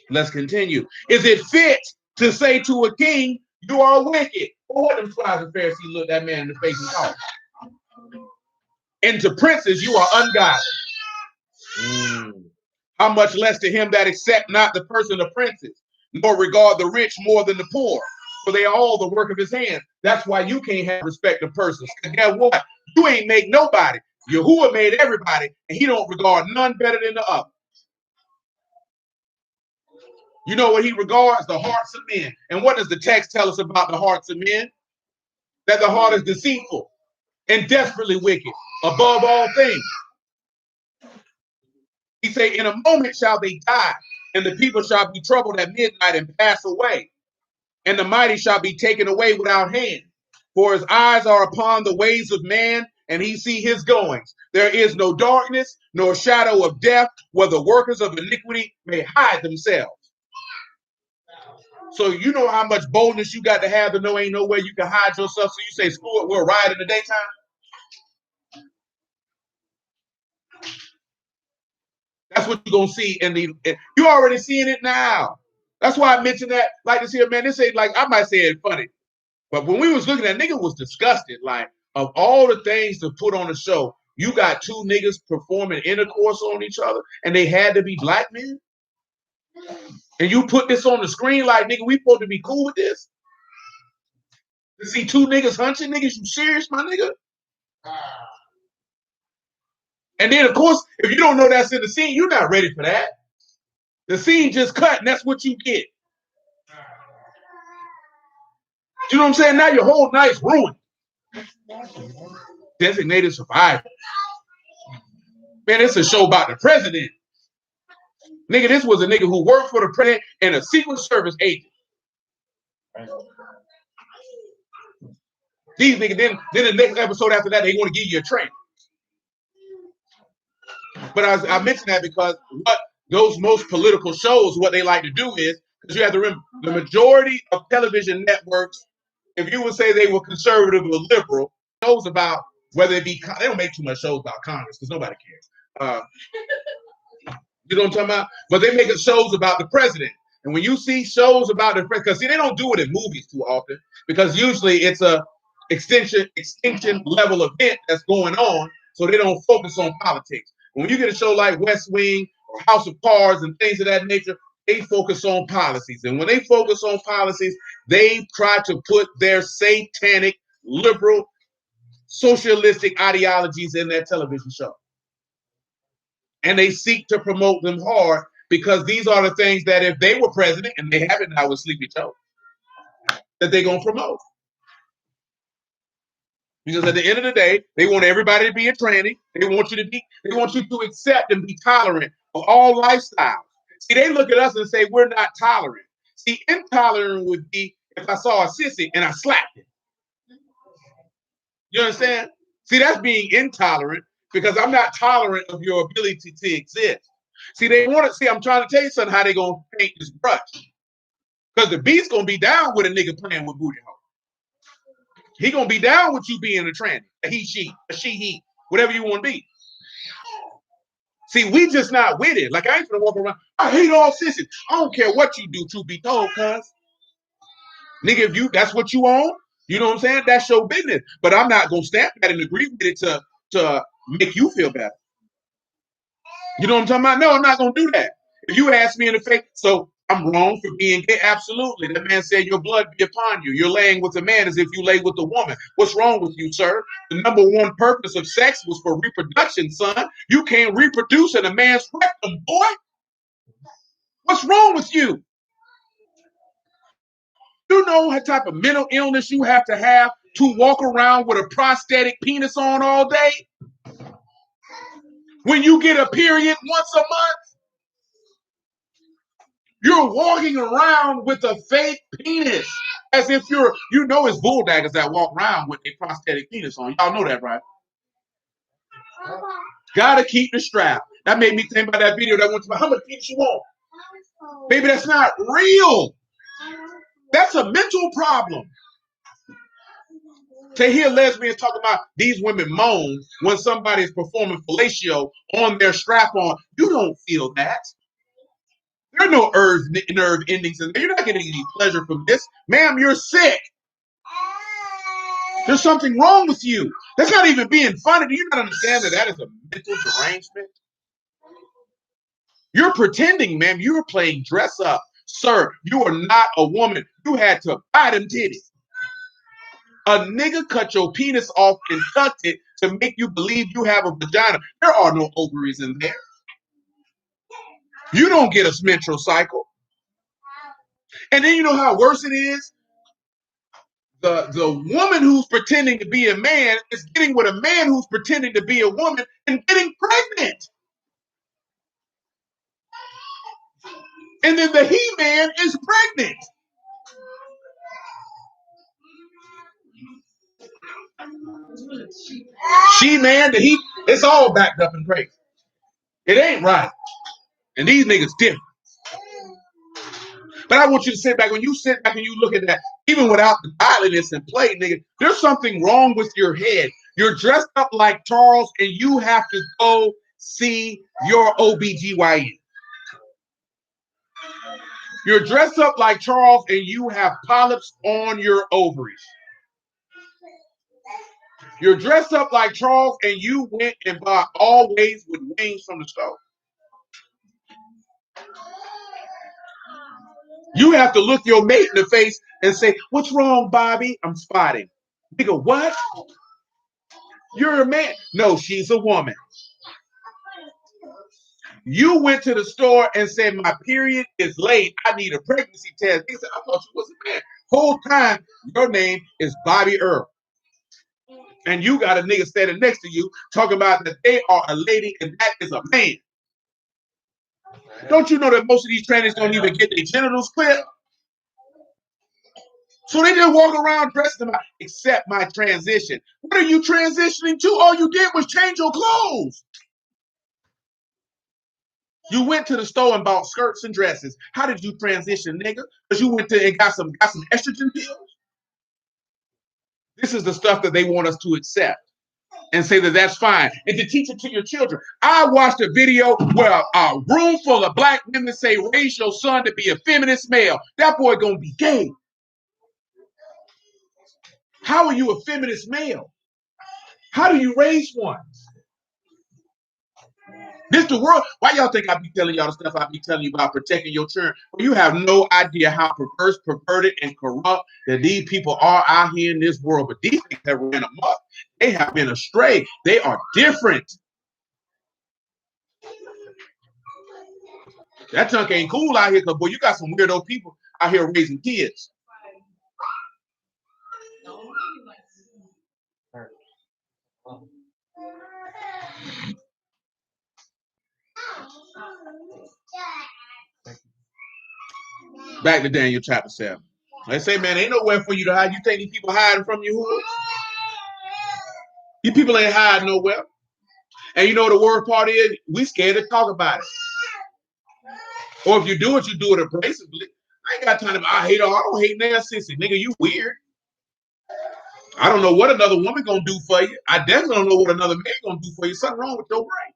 [SPEAKER 1] Let's continue. Is it fit to say to a king, you are wicked? Well, what them scribes and Pharisees looked that man in the face and called? And to princes, you are ungodly. How much less to him that accept not the person of princes, nor regard the rich more than the poor, for they are all the work of his hands. That's why you can't have respect of persons. Because guess what? You ain't make nobody. Yahuwah made everybody, and he don't regard none better than the other. You know what he regards? The hearts of men. And what does the text tell us about the hearts of men? That the heart is deceitful and desperately wicked, above all things. He say, in a moment shall they die, and the people shall be troubled at midnight and pass away. And the mighty shall be taken away without hand. For his eyes are upon the ways of man, and he see his goings. There is no darkness, nor shadow of death, where the workers of iniquity may hide themselves. So you know how much boldness you got to have to know ain't no way you can hide yourself. So you say, screw it, we'll ride in the daytime. That's what you're going to see. You're already seeing it now. That's why I mentioned that. Like this here, man, this ain't like, I might say it funny. But when we was looking at, nigga was disgusted. Like, of all the things to put on the show, you got two niggas performing intercourse on each other, and they had to be black men? And you put this on the screen like, nigga, we supposed to be cool with this? To see two niggas hunching, niggas, you serious, my nigga? And then, of course, if you don't know that's in the scene, you're not ready for that. The scene just cut, and that's what you get. You know what I'm saying? Now your whole night's ruined. Designated survivor. Man, it's a show about the president. Nigga, this was a nigga who worked for the president and a Secret Service agent. These niggas, then the next episode after that, they want to give you a training. But I mentioned that because what those most political shows, what they like to do is, because you have to remember, the majority of television networks, if you would say they were conservative or liberal, shows about whether it be, they don't make too much shows about Congress because nobody cares. You know what I'm talking about? But they make shows about the president. And when you see shows about the president, because see, they don't do it in movies too often, because usually it's a extinction level event that's going on, so they don't focus on politics. When you get a show like West Wing or House of Cards and things of that nature, they focus on policies. And when they focus on policies, they try to put their satanic, liberal, socialistic ideologies in their television show. And they seek to promote them hard because these are the things that if they were president, and they have it now with Sleepy Joe, that they're going to promote. Because at the end of the day, they want everybody to be a tranny. They want you to accept and be tolerant of all lifestyles. See, they look at us and say, we're not tolerant. See, intolerant would be if I saw a sissy and I slapped it. You understand? See, that's being intolerant because I'm not tolerant of your ability to exist. See, they want to see, I'm trying to tell you something, how they going to paint this brush. Because the beast going to be down with a nigga playing with booty hole. He going to be down with you being a tranny, a he, she, a she, he, whatever you want to be. See, we just not with it. Like, I ain't gonna walk around, I hate all sissies. I don't care what you do, truth be told, cuz. Nigga, if that's what you own, you know what I'm saying? That's your business. But I'm not gonna stamp that and agree with it to make you feel better. You know what I'm talking about? No, I'm not gonna do that. If you ask me in the face, so I'm wrong for being gay? Absolutely. That man said your blood be upon you. You're laying with a man as if you lay with a woman. What's wrong with you, sir? The number one purpose of sex was for reproduction, son. You can't reproduce in a man's rectum, boy. What's wrong with you? You know what type of mental illness you have to walk around with a prosthetic penis on all day? When you get a period once a month, you're walking around with a fake penis as if it's bulldaggers that walk around with a prosthetic penis on. Y'all know that, right? Gotta keep the strap. That made me think about that video that went to how much penis you want? Baby, that's not real. That's a mental problem. To hear lesbians talk about these women moan when somebody is performing fellatio on their strap on, you don't feel that. There are no nerve endings in there. You're not getting any pleasure from this. Ma'am, you're sick. There's something wrong with you. That's not even being funny. Do you not understand that is a mental derangement? You're pretending, ma'am. You're playing dress up. Sir, you are not a woman. You had to buy them titties. A nigga cut your penis off and tucked it to make you believe you have a vagina. There are no ovaries in there. You don't get a menstrual cycle. And then you know how worse it is? The woman who's pretending to be a man is getting with a man who's pretending to be a woman and getting pregnant. And then the he-man is pregnant. She-man, the he, it's all backed up and crazy. It ain't right. And these niggas different. But I want you to sit back. When you sit back and you look at that, even without the godliness in play, nigga, there's something wrong with your head. You're dressed up like Charles and you have to go see your OBGYN. You're dressed up like Charles and you have polyps on your ovaries. You're dressed up like Charles and you went and bought Always with wings from the store. You have to look your mate in the face and say, "What's wrong, Bobby? I'm spotting." Nigga, what? You're a man. No, she's a woman. You went to the store and said, "My period is late. I need a pregnancy test." He said, "I thought you was a man." Whole time, your name is Bobby Earl. And you got a nigga standing next to you talking about that they are a lady and that is a man. Don't you know that most of these trannies don't even get their genitals clipped? So they just walk around dressed them out, except my transition. What are you transitioning to? All you did was change your clothes. You went to the store and bought skirts and dresses. How did you transition, nigga? Because you went to and got some estrogen pills. This is the stuff that they want us to accept and say that that's fine, and to teach it to your children. I watched a video where a room full of black women say, "Raise your son to be a feminist male." That boy gonna be gay. How are you a feminist male? How do you raise one? This the world. Why y'all think I be telling y'all the stuff I be telling you about protecting your children? Well, you have no idea how perverse, perverted, and corrupt that these people are out here in this world. But these things have ran amok. They have been astray. They are different. That junk ain't cool out here, because boy, you got some weirdo people out here raising kids. Back to Daniel chapter 7. They say, man, ain't nowhere for you to hide. You think these people hiding from you? Who? You people ain't hiding nowhere. And you know the worst part is, we scared to talk about it. Or if you do it, you do it abrasively. I ain't got time to, I don't hate that sissy. Nigga, you weird. I don't know what another woman gonna do for you. I definitely don't know what another man gonna do for you. Something wrong with your brain.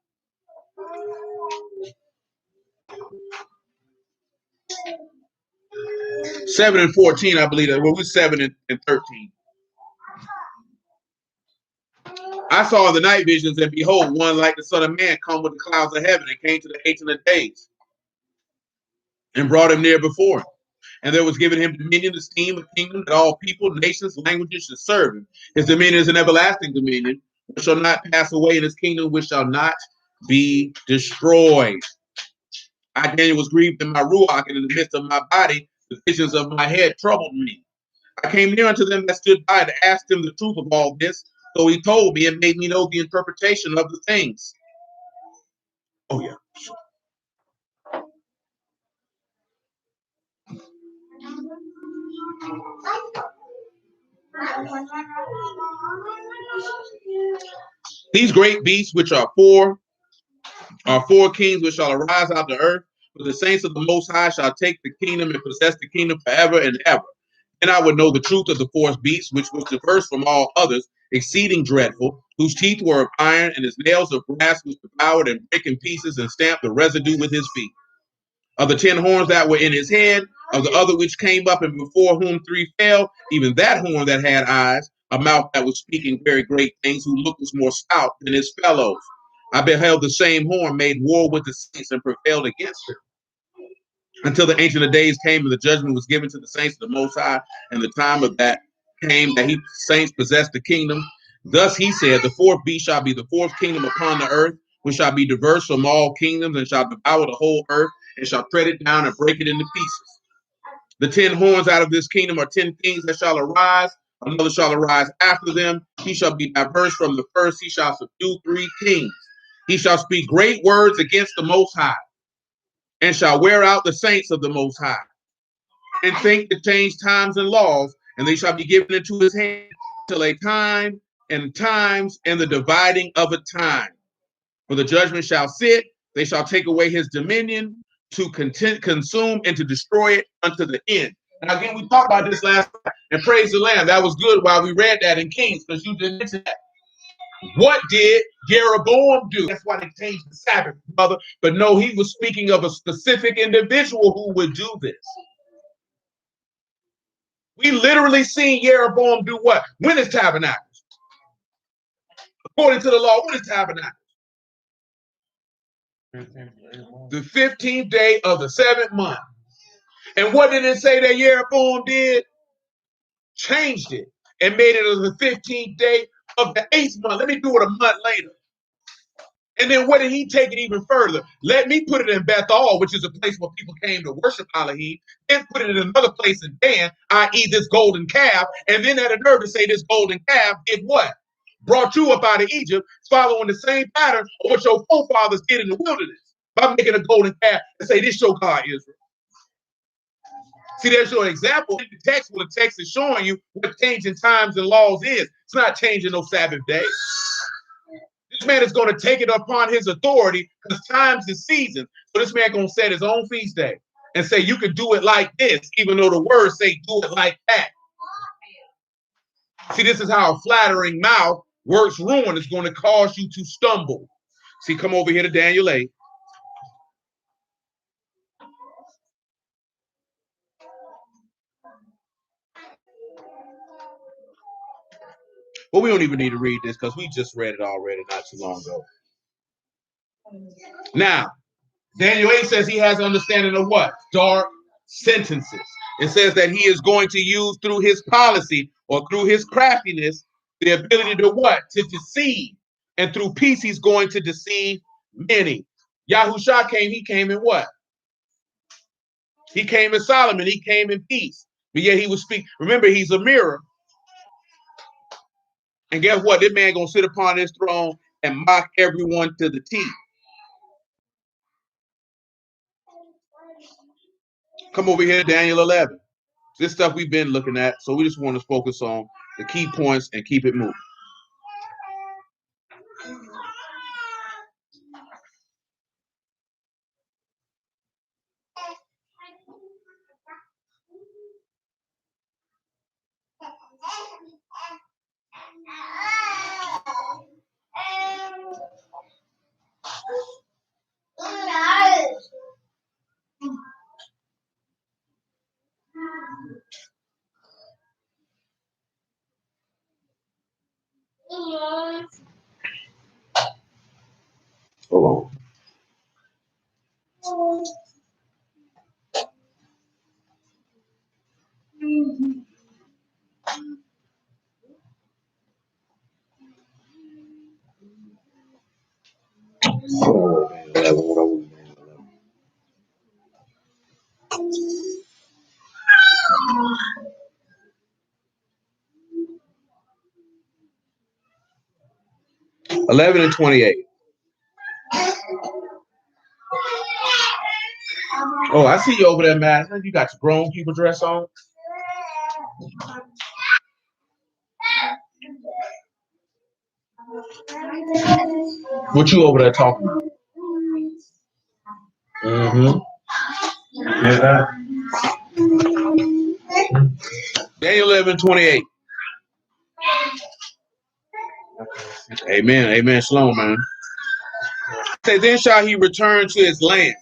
[SPEAKER 1] 7 and 14, I believe that. Well, we're 7 and 13. I saw in the night visions, and behold, one like the Son of Man come with the clouds of heaven, and came to the Ancient of Days, and brought him near before him. And there was given him dominion, esteem, a kingdom, that all people, nations, languages should serve him. His dominion is an everlasting dominion, which shall not pass away, in his kingdom which shall not be destroyed. I, Daniel, was grieved in my ruach, and in the midst of my body, the visions of my head troubled me. I came near unto them that stood by to ask them the truth of all this. So he told me and made me know the interpretation of the things. Oh, yeah. These great beasts, which are four kings which shall arise out of the earth, but the saints of the Most High shall take the kingdom and possess the kingdom forever and ever. And I would know the truth of the fourth beast, which was diverse from all others, exceeding dreadful, whose teeth were of iron, and his nails of brass, which devoured and brake in pieces, and stamped the residue with his feet. Of the 10 horns that were in his head, of the other which came up, and before whom 3 fell, even that horn that had eyes, a mouth that was speaking very great things, who looked was more stout than his fellows. I beheld the same horn made war with the saints and prevailed against them, until the Ancient of Days came and the judgment was given to the saints of the Most High, and the time of that came that he saints possessed the kingdom. Thus he said, the fourth beast shall be the fourth kingdom upon the earth, which shall be diverse from all kingdoms, and shall devour the whole earth, and shall tread it down and break it into pieces. The 10 horns out of this kingdom are 10 kings that shall arise. Another shall arise after them. He shall be diverse from the first. He shall subdue 3 kings. He shall speak great words against the Most High, and shall wear out the saints of the Most High, and think to change times and laws, and they shall be given into his hand till a time and times and the dividing of a time. For the judgment shall sit, they shall take away his dominion, to consume and to destroy it unto the end. And again, we talked about this last time, and praise the Lamb. That was good while we read that in Kings, because you didn't mention that. What did Jeroboam do? That's why they changed the Sabbath, brother. But no, he was speaking of a specific individual who would do this. We literally seen Jeroboam do what? When is tabernacles? According to the law, when is tabernacles? The 15th day of the 7th month. And what did it say that Jeroboam did? Changed it and made it on the 15th day of the 8th month. Let me do it a month later. And then what did he take it even further? Let me put it in Bethel, which is a place where people came to worship Elohim, and put it in another place in Dan, i.e. this golden calf, and then had a nerve to say this golden calf did what? Brought you up out of Egypt, following the same pattern of what your forefathers did in the wilderness, by making a golden calf and say, this your God, Israel. See, there's your example in the text where the text is showing you what changing times and laws is. It's not changing no Sabbath day. This man is going to take it upon his authority because times and seasons. So this man going to set his own feast day and say, you could do it like this, even though the words say do it like that. See, this is how a flattering mouth works ruin. It's going to cause you to stumble. See, come over here to Daniel 8. Well, we don't even need to read this because we just read it already not too long ago. Now, Daniel 8 says he has understanding of what? Dark sentences. It says that he is going to use through his policy or through his craftiness the ability to what? To deceive. And through peace, he's going to deceive many. Yahushua came, he came in what? He came in Solomon, he came in peace. But yet he would speak. Remember, he's a mirror. And guess what? This man gonna sit upon his throne and mock everyone to the teeth. Come over here, Daniel 11. This stuff we've been looking at, so we just want to focus on the key points and keep it moving. Hold on. 11 and 28. Oh, I see you over there, Madison. You got your grown people dress on. What you over there talking about? Mm-hmm. Yeah. Daniel 11:28. Amen. Amen. Shalom, man. Say, then shall he return to his land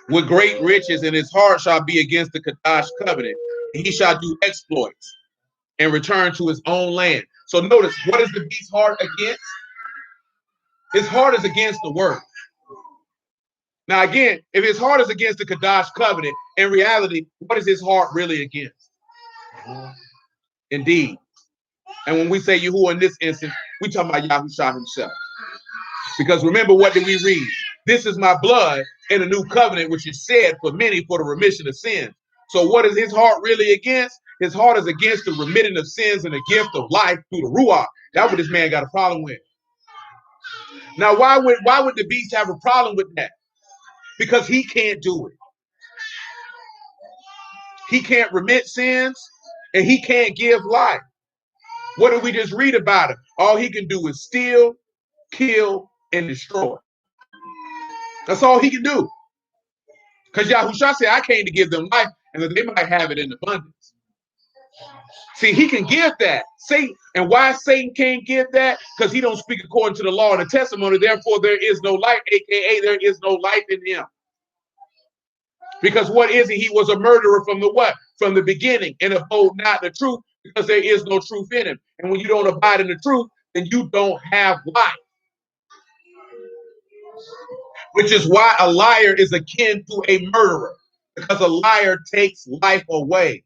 [SPEAKER 1] with great riches, and his heart shall be against the Kadash covenant. And he shall do exploits and return to his own land. So notice, what is the beast's heart against? His heart is against the word. Now, again, if his heart is against the Kadash covenant, in reality, what is his heart really against? Indeed. And when we say Yahuwah in this instance, we talking about Yahushua himself. Because remember, what did we read? This is my blood in a new covenant, which is shed for many for the remission of sins. So what is his heart really against? His heart is against the remitting of sins and the gift of life through the Ruach. That's what this man got a problem with. Now, why would the beast have a problem with that? Because he can't do it. He can't remit sins and he can't give life. What did we just read about him? All he can do is steal, kill, and destroy. That's all he can do. Because Yahushua said, I came to give them life and that they might have it in abundance. See, he can give that. Satan, and why Satan can't give that? Because he don't speak according to the law and the testimony. Therefore, there is no light, aka there is no life in him. Because what is he? He was a murderer from the what? From the beginning, and uphold not the truth, because there is no truth in him. And when you don't abide in the truth, then you don't have life. Which is why a liar is akin to a murderer, because a liar takes life away.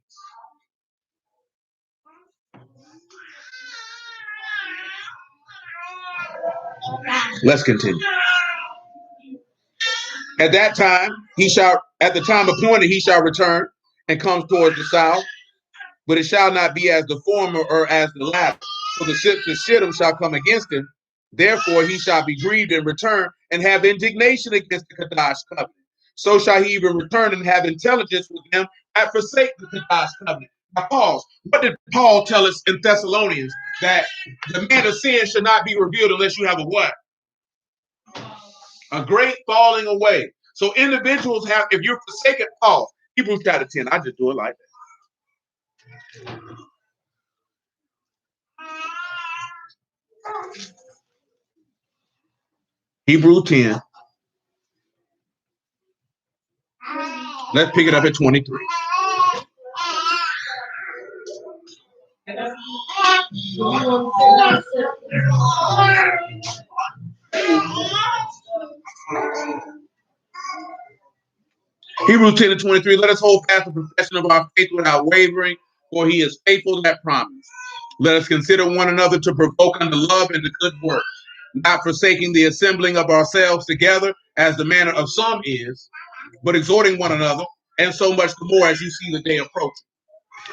[SPEAKER 1] Let's continue. At that time, at the time appointed, he shall return and come towards the south, but it shall not be as the former or as the latter. For the Shittim shall come against him. Therefore, he shall be grieved and return and have indignation against the Kadash covenant. So shall he even return and have intelligence with them and forsake the Kadash covenant. Now, pause. What did Paul tell us in Thessalonians? That the man of sin should not be revealed unless you have a what? A great falling away. So individuals have, if you're forsaken, pause. Hebrews chapter 10. I just do it like that. Hebrews 10. Let's pick it up at 23. Hebrews 10 and 23. Let us hold fast the profession of our faith without wavering, for he is faithful that promise. Let us consider one another to provoke unto love and to good work, not forsaking the assembling of ourselves together, as the manner of some is, but exhorting one another, and so much the more as you see the day approaching.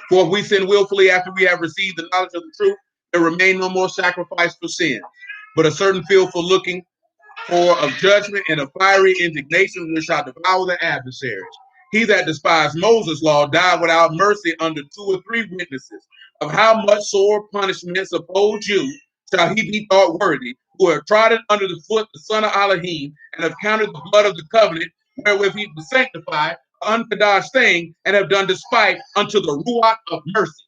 [SPEAKER 1] For if we sin willfully after we have received the knowledge of the truth, there remain no more sacrifice for sin, but a certain fearful looking for of judgment and of fiery indignation which shall devour the adversaries. He that despised Moses' law died without mercy under 2 or 3 witnesses. Of how much sore punishment suppose you shall he be thought worthy, who have trodden under the foot the son of Elohim, and have counted the blood of the covenant wherewith he was sanctified, an unkadash thing, and have done despite unto the ruach of mercy.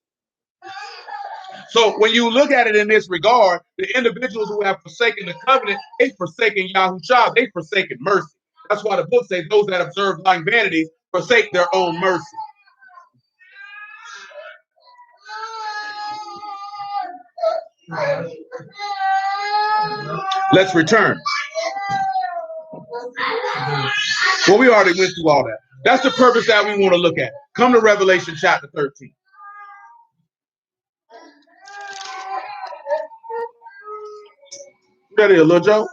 [SPEAKER 1] So when you look at it in this regard, the individuals who have forsaken the covenant, they've forsaken Yahushua, they've forsaken mercy. That's why the book says those that observe lying vanities forsake their own mercy. Let's return. Well, we already went through all that. That's the purpose that we want to look at. Come to Revelation chapter 13. Ready, little Joe?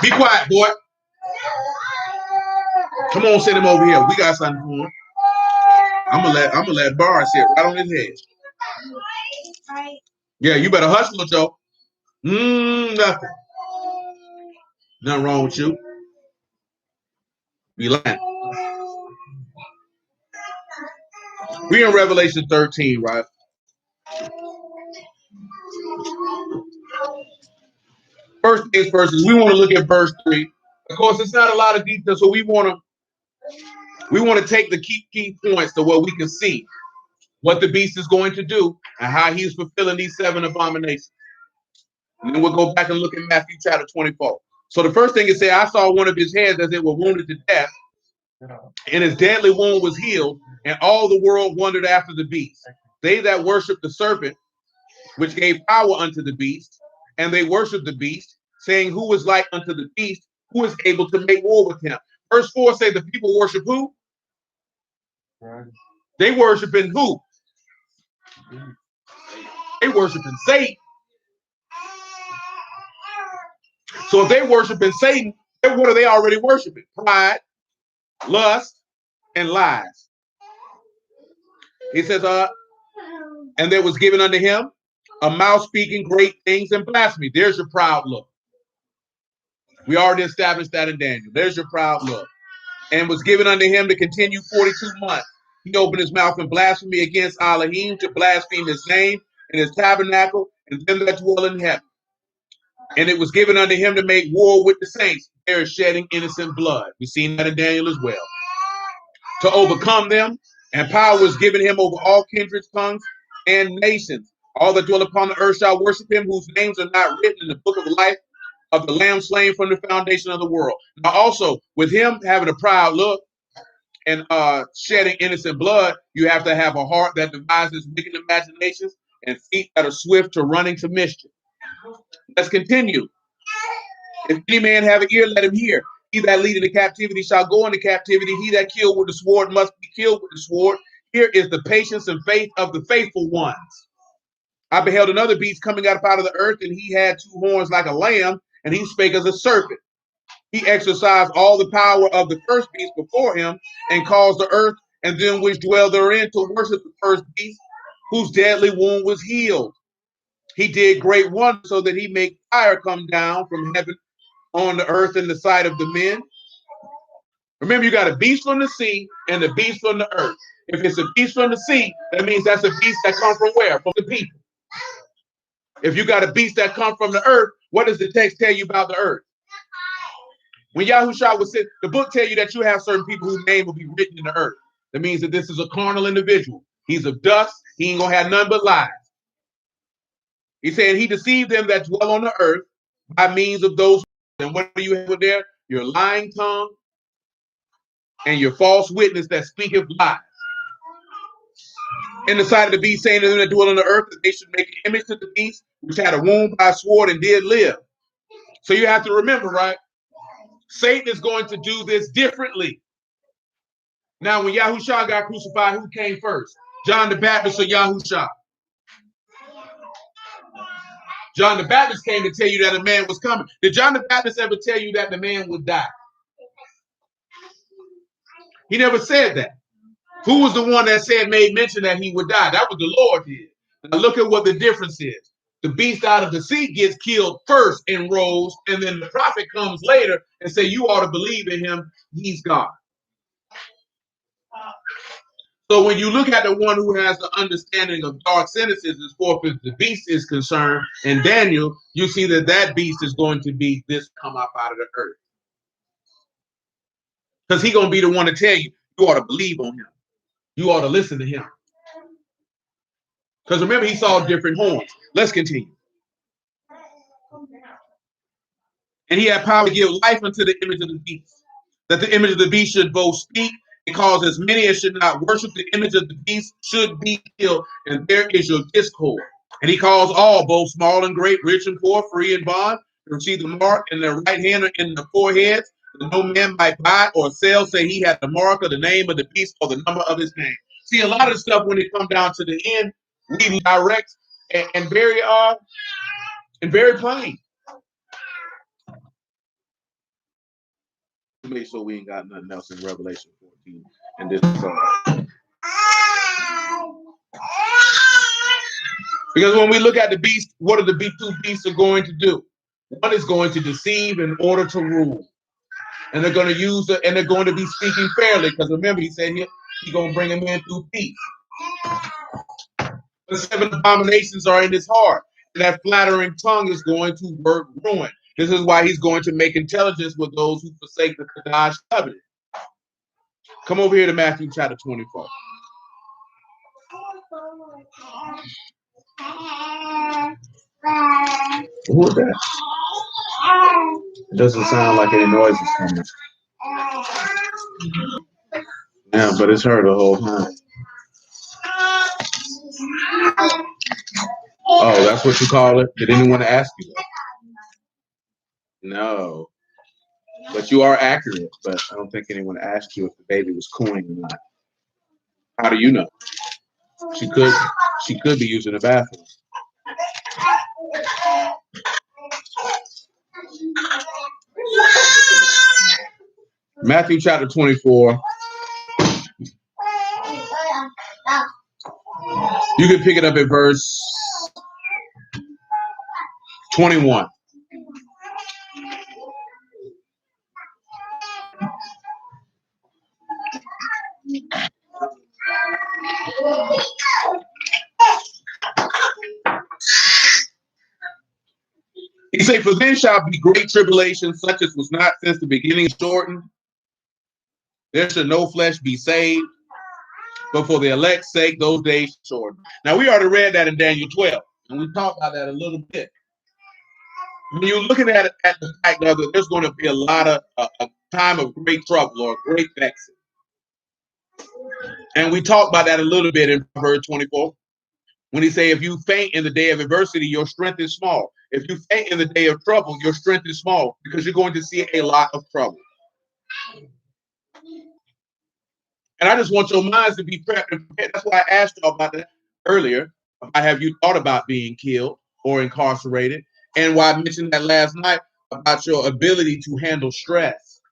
[SPEAKER 1] Be quiet, boy. Come on, send him over here. We got something for him. I'm gonna let Bar sit right on his head. Yeah, you better hustle, Joe. Nothing. Nothing wrong with you. Be lying. We in Revelation 13, right? First things first is we want to look at verse 3. Of course, it's not a lot of detail, so we want to take the key points to what we can see what the beast is going to do and how he's fulfilling these 7 abominations. And then we'll go back and look at Matthew chapter 24. So the first thing is say, I saw one of his heads as it were wounded to death, and his deadly wound was healed, and all the world wondered after the beast. They that worship the serpent, which gave power unto the beast, and they worship the beast, saying, who is like unto the beast, who is able to make war with him? Verse 4 say the people worship who? They worship in who? They worship in Satan. So if they worship in Satan, what are they already worshiping? Pride, lust, and lies. He says, and there was given unto him a mouth speaking great things and blasphemy. There's your proud look. We already established that in Daniel. There's your proud look. And was given unto him to continue 42 months. He opened his mouth in blasphemy against Elohim, to blaspheme his name and his tabernacle and them that dwell in heaven. And it was given unto him to make war with the saints. There is shedding innocent blood. We've seen that in Daniel as well. To overcome them, and power was given him over all kindreds, tongues, and nations. All that dwell upon the earth shall worship him, whose names are not written in the book of life of the Lamb slain from the foundation of the world. Now also, with him having a proud look and shedding innocent blood, you have to have a heart that devises wicked imaginations and feet that are swift to running to mischief. Let's continue. If any man have an ear, let him hear. He that lead into captivity shall go into captivity. He that killed with the sword must be killed with the sword. Here is the patience and faith of the faithful ones. I beheld another beast coming out of the earth, and he had 2 horns like a lamb, and he spake as a serpent. He exercised all the power of the first beast before him, and caused the earth and them which dwell therein to worship the first beast, whose deadly wound was healed. He did great wonders, so that he made fire come down from heaven on the earth in the sight of the men. Remember, you got a beast from the sea and a beast from the earth. If it's a beast from the sea, that means that's a beast that comes from where? From the people. If you got a beast that comes from the earth, what does the text tell you about the earth? When Yahushua was said, the book tell you that you have certain people whose name will be written in the earth. That means that this is a carnal individual. He's of dust. He ain't gonna have none but lies. He said he deceived them that dwell on the earth by means of those. And what do you have there? Your lying tongue and your false witness that speaketh lies. In the sight of the beast, saying to them that dwell on the earth, that they should make an image to the beast, which had a wound by a sword and did live. So you have to remember, right? Satan is going to do this differently. Now, when Yahushua got crucified, who came first? John the Baptist or Yahushua? John the Baptist came to tell you that a man was coming. Did John the Baptist ever tell you that the man would die? He never said that. Who was the one that made mention that he would die? That was the Lord did. Now look at what the difference is. The beast out of the sea gets killed first and rose, and then the prophet comes later and say, you ought to believe in him. He's God. So when you look at the one who has the understanding of dark sentences as far as the beast is concerned, in Daniel, you see that that beast is going to be this come up out of the earth. Because he's going to be the one to tell you, you ought to believe on him. You ought to listen to him. Because remember, he saw different horns. Let's continue. And he had power to give life unto the image of the beast, that the image of the beast should both speak and cause as many as should not worship the image of the beast should be killed. And there is your discord. And he calls all, both small and great, rich and poor, free and bond, to receive the mark in their right hand or in the foreheads, that no man might buy or sell, say he had the mark of the name of the beast or the number of his name. See, a lot of stuff when it comes down to the end, we direct and very plain. to make sure we ain't got nothing else in Revelation 14 and this. Because when we look at the beast, what are the two beasts are going to do? One is going to deceive in order to rule. And they're going to use it, and they're going to be speaking fairly. Because remember, he said he's going to bring them in through peace. The 7 abominations are in his heart. And that flattering tongue is going to work ruin. This is why he's going to make intelligence with those who forsake the Kadash covenant. Come over here to Matthew chapter 24. Who is that? It doesn't sound like any noise is coming. Yeah, but it's her the whole time. Oh, that's what you call it? Did anyone ask you that? No. But you are accurate, but I don't think anyone asked you if the baby was cooing or not. How do you know? She could be using the bathroom. Matthew chapter 24. You can pick it up at verse 21. He said, for then shall be great tribulation, such as was not since the beginning of Jordan. There shall no flesh be saved, but for the elect's sake, those days shorten. Now, we already read that in Daniel 12, and we talked about that a little bit. When you're looking at it, at the fact that there's going to be a lot of a time of great trouble or great vexing. And we talked about that a little bit in verse 24. When he say, if you faint in the day of adversity, your strength is small. If you faint in the day of trouble, your strength is small because you're going to see a lot of trouble. And I just want your minds to be prepped and prepared. That's why I asked you about that earlier. Have you thought about being killed or incarcerated? And why I mentioned that last night about your ability to handle stress.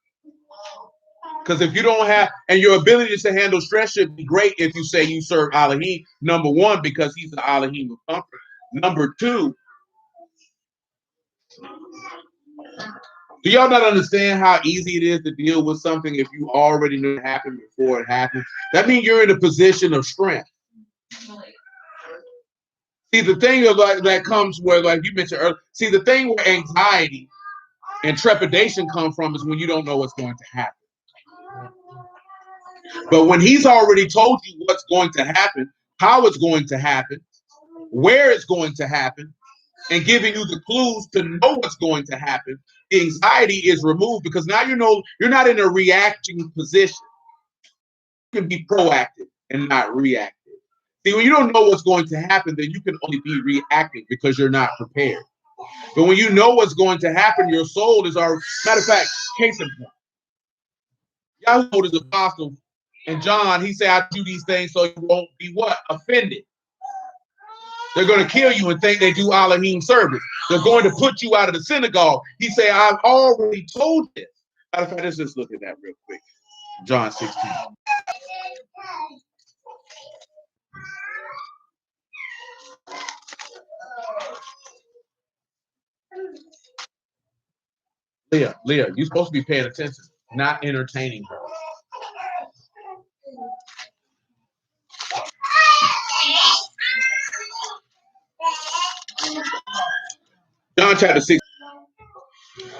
[SPEAKER 1] Because if you don't have, and your ability to handle stress should be great if you say you serve Elohim, number one, because he's the Elohim of comfort. Number two, do y'all not understand how easy it is to deal with something if you already knew it happened before it happened? That means you're in a position of strength. See, the thing of that comes where, like you mentioned earlier, see, the thing where anxiety and trepidation come from is when you don't know what's going to happen. But when he's already told you what's going to happen, how it's going to happen, where it's going to happen, and giving you the clues to know what's going to happen, the anxiety is removed because now you're not in a reacting position. You can be proactive and not reactive. See, when you don't know what's going to happen, then you can only be reactive because you're not prepared. But when you know what's going to happen, your soul is our matter of fact, case in point. Yahweh told his apostles, and John, he said, I do these things so you won't be what? Offended. They're going to kill you and think they do Elohim service. They're going to put you out of the synagogue. He said, I've already told this. Matter of fact, let's just look at that real quick. John 16. Leah, you're supposed to be paying attention, not entertaining her. John chapter 6.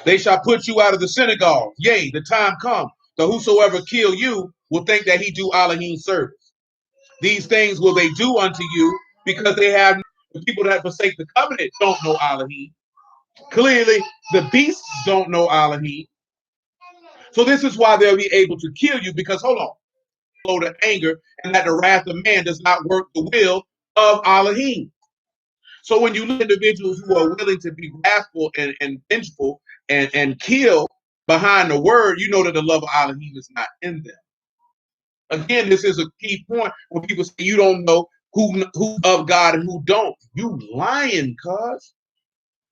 [SPEAKER 1] They shall put you out of the synagogue. Yea, the time come, that whosoever kill you will think that he do Elohim service. These things will they do unto you because they have the people that forsake the covenant don't know Elohim. Clearly, the beasts don't know Elohim. So this is why they'll be able to kill you because, hold on, flow to anger and that the wrath of man does not work the will of Elohim. So when you look at individuals who are willing to be wrathful and vengeful and kill behind the word, you know that the love of Elohim is not in them. Again, this is a key point when people say you don't know who of God and who don't. You lying, cuz.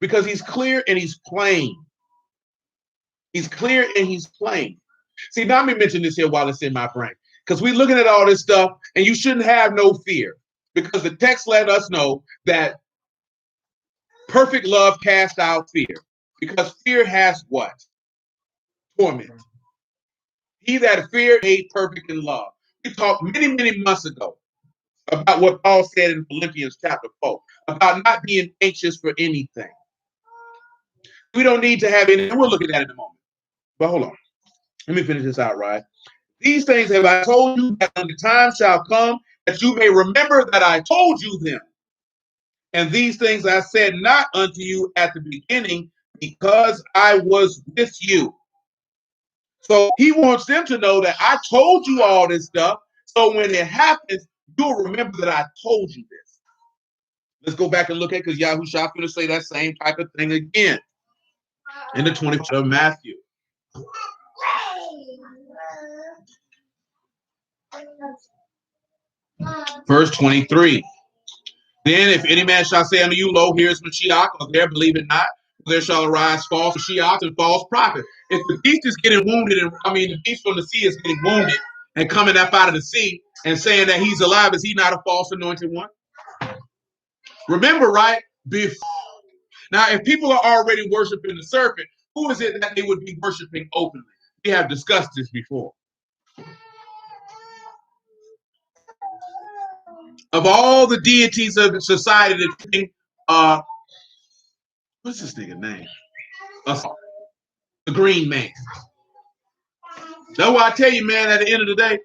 [SPEAKER 1] Because he's clear and he's plain. He's clear and he's plain. See, now let me mention this here while it's in my brain. Because we're looking at all this stuff, and you shouldn't have no fear. Because the text let us know that perfect love casts out fear. Because fear has what? Torment. He that fear made perfect in love. We talked many, many months ago about what Paul said in Philippians chapter 4, about not being anxious for anything. We don't need to have any, and we'll look at that in a moment. But hold on. Let me finish this out, right? These things have I told you, that when the time shall come, that you may remember that I told you them. And these things I said not unto you at the beginning, because I was with you. So he wants them to know that I told you all this stuff. So when it happens, you'll remember that I told you this. Let's go back and look at it, because Yahushua is going to say that same type of thing again in the 20th of Matthew. Verse 23. Then if any man shall say unto you, lo, here is Mashiach, or there believe it not, there shall arise false Mashiach and false prophet. If the beast is getting wounded, the beast from the sea is getting wounded and coming up out of the sea and saying that he's alive, is he not a false anointed one? Remember, right? Now, if people are already worshiping the serpent, who is it that they would be worshiping openly? We have discussed this before. Of all the deities of society, what's this nigga name? The Green Man. That's why I tell you, man, at the end of the day,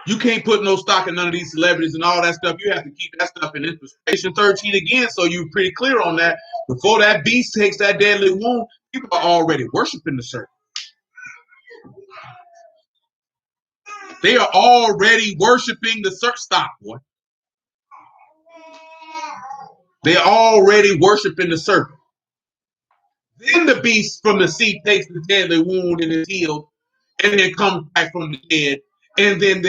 [SPEAKER 1] you can't put no stock in none of these celebrities and all that stuff. You have to keep that stuff in Inspiration 13 again, so you're pretty clear on that. Before that beast takes that deadly wound, people are already worshiping the serpent. They are already worshiping the serpent. Stop, boy. They're already worshiping the serpent. Then the beast from the sea takes the deadly wound and is healed, and then comes back from the dead. And then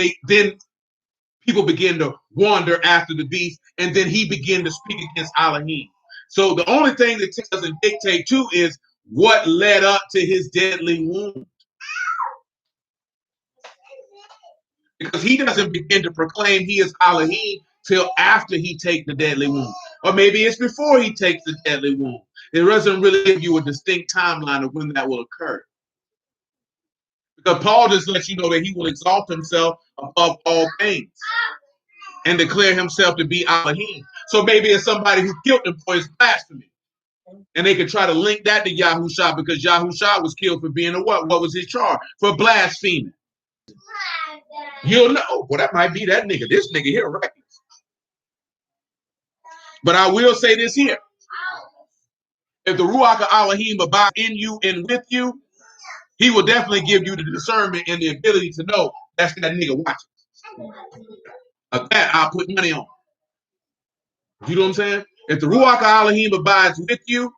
[SPEAKER 1] people begin to wander after the beast, and then he began to speak against Elohim. So the only thing that text doesn't dictate to is what led up to his deadly wound. Because he doesn't begin to proclaim he is Elohim till after he takes the deadly wound. Or maybe it's before he takes the deadly wound. It doesn't really give you a distinct timeline of when that will occur. Because Paul just lets you know that he will exalt himself above all things and declare himself to be Elohim. So maybe it's somebody who killed him for his blasphemy. And they could try to link that to Yahushua, because Yahushua was killed for being a what? What was his charge? For blaspheming. You'll know. Well, that might be that nigga. This nigga here reckless. But I will say this here. If the Ruach of Elohim abides in you and with you, he will definitely give you the discernment and the ability to know that's that nigga watching. Of that, I'll put money on. You know what I'm saying? If the Ruach of Elohim abides with you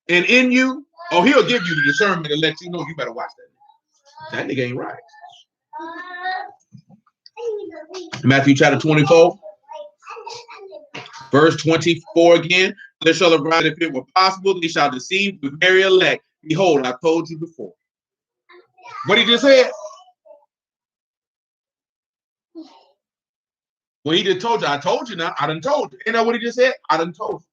[SPEAKER 1] and in you, he'll give you the discernment and let you know you better watch that. That nigga ain't right. Matthew chapter 24, verse 24 again. There shall arise, if it were possible, they shall deceive the very elect. Behold, I told you before. What he just said? Well, he just told you. I told you now. I done told you. You know what he just said? I done told you.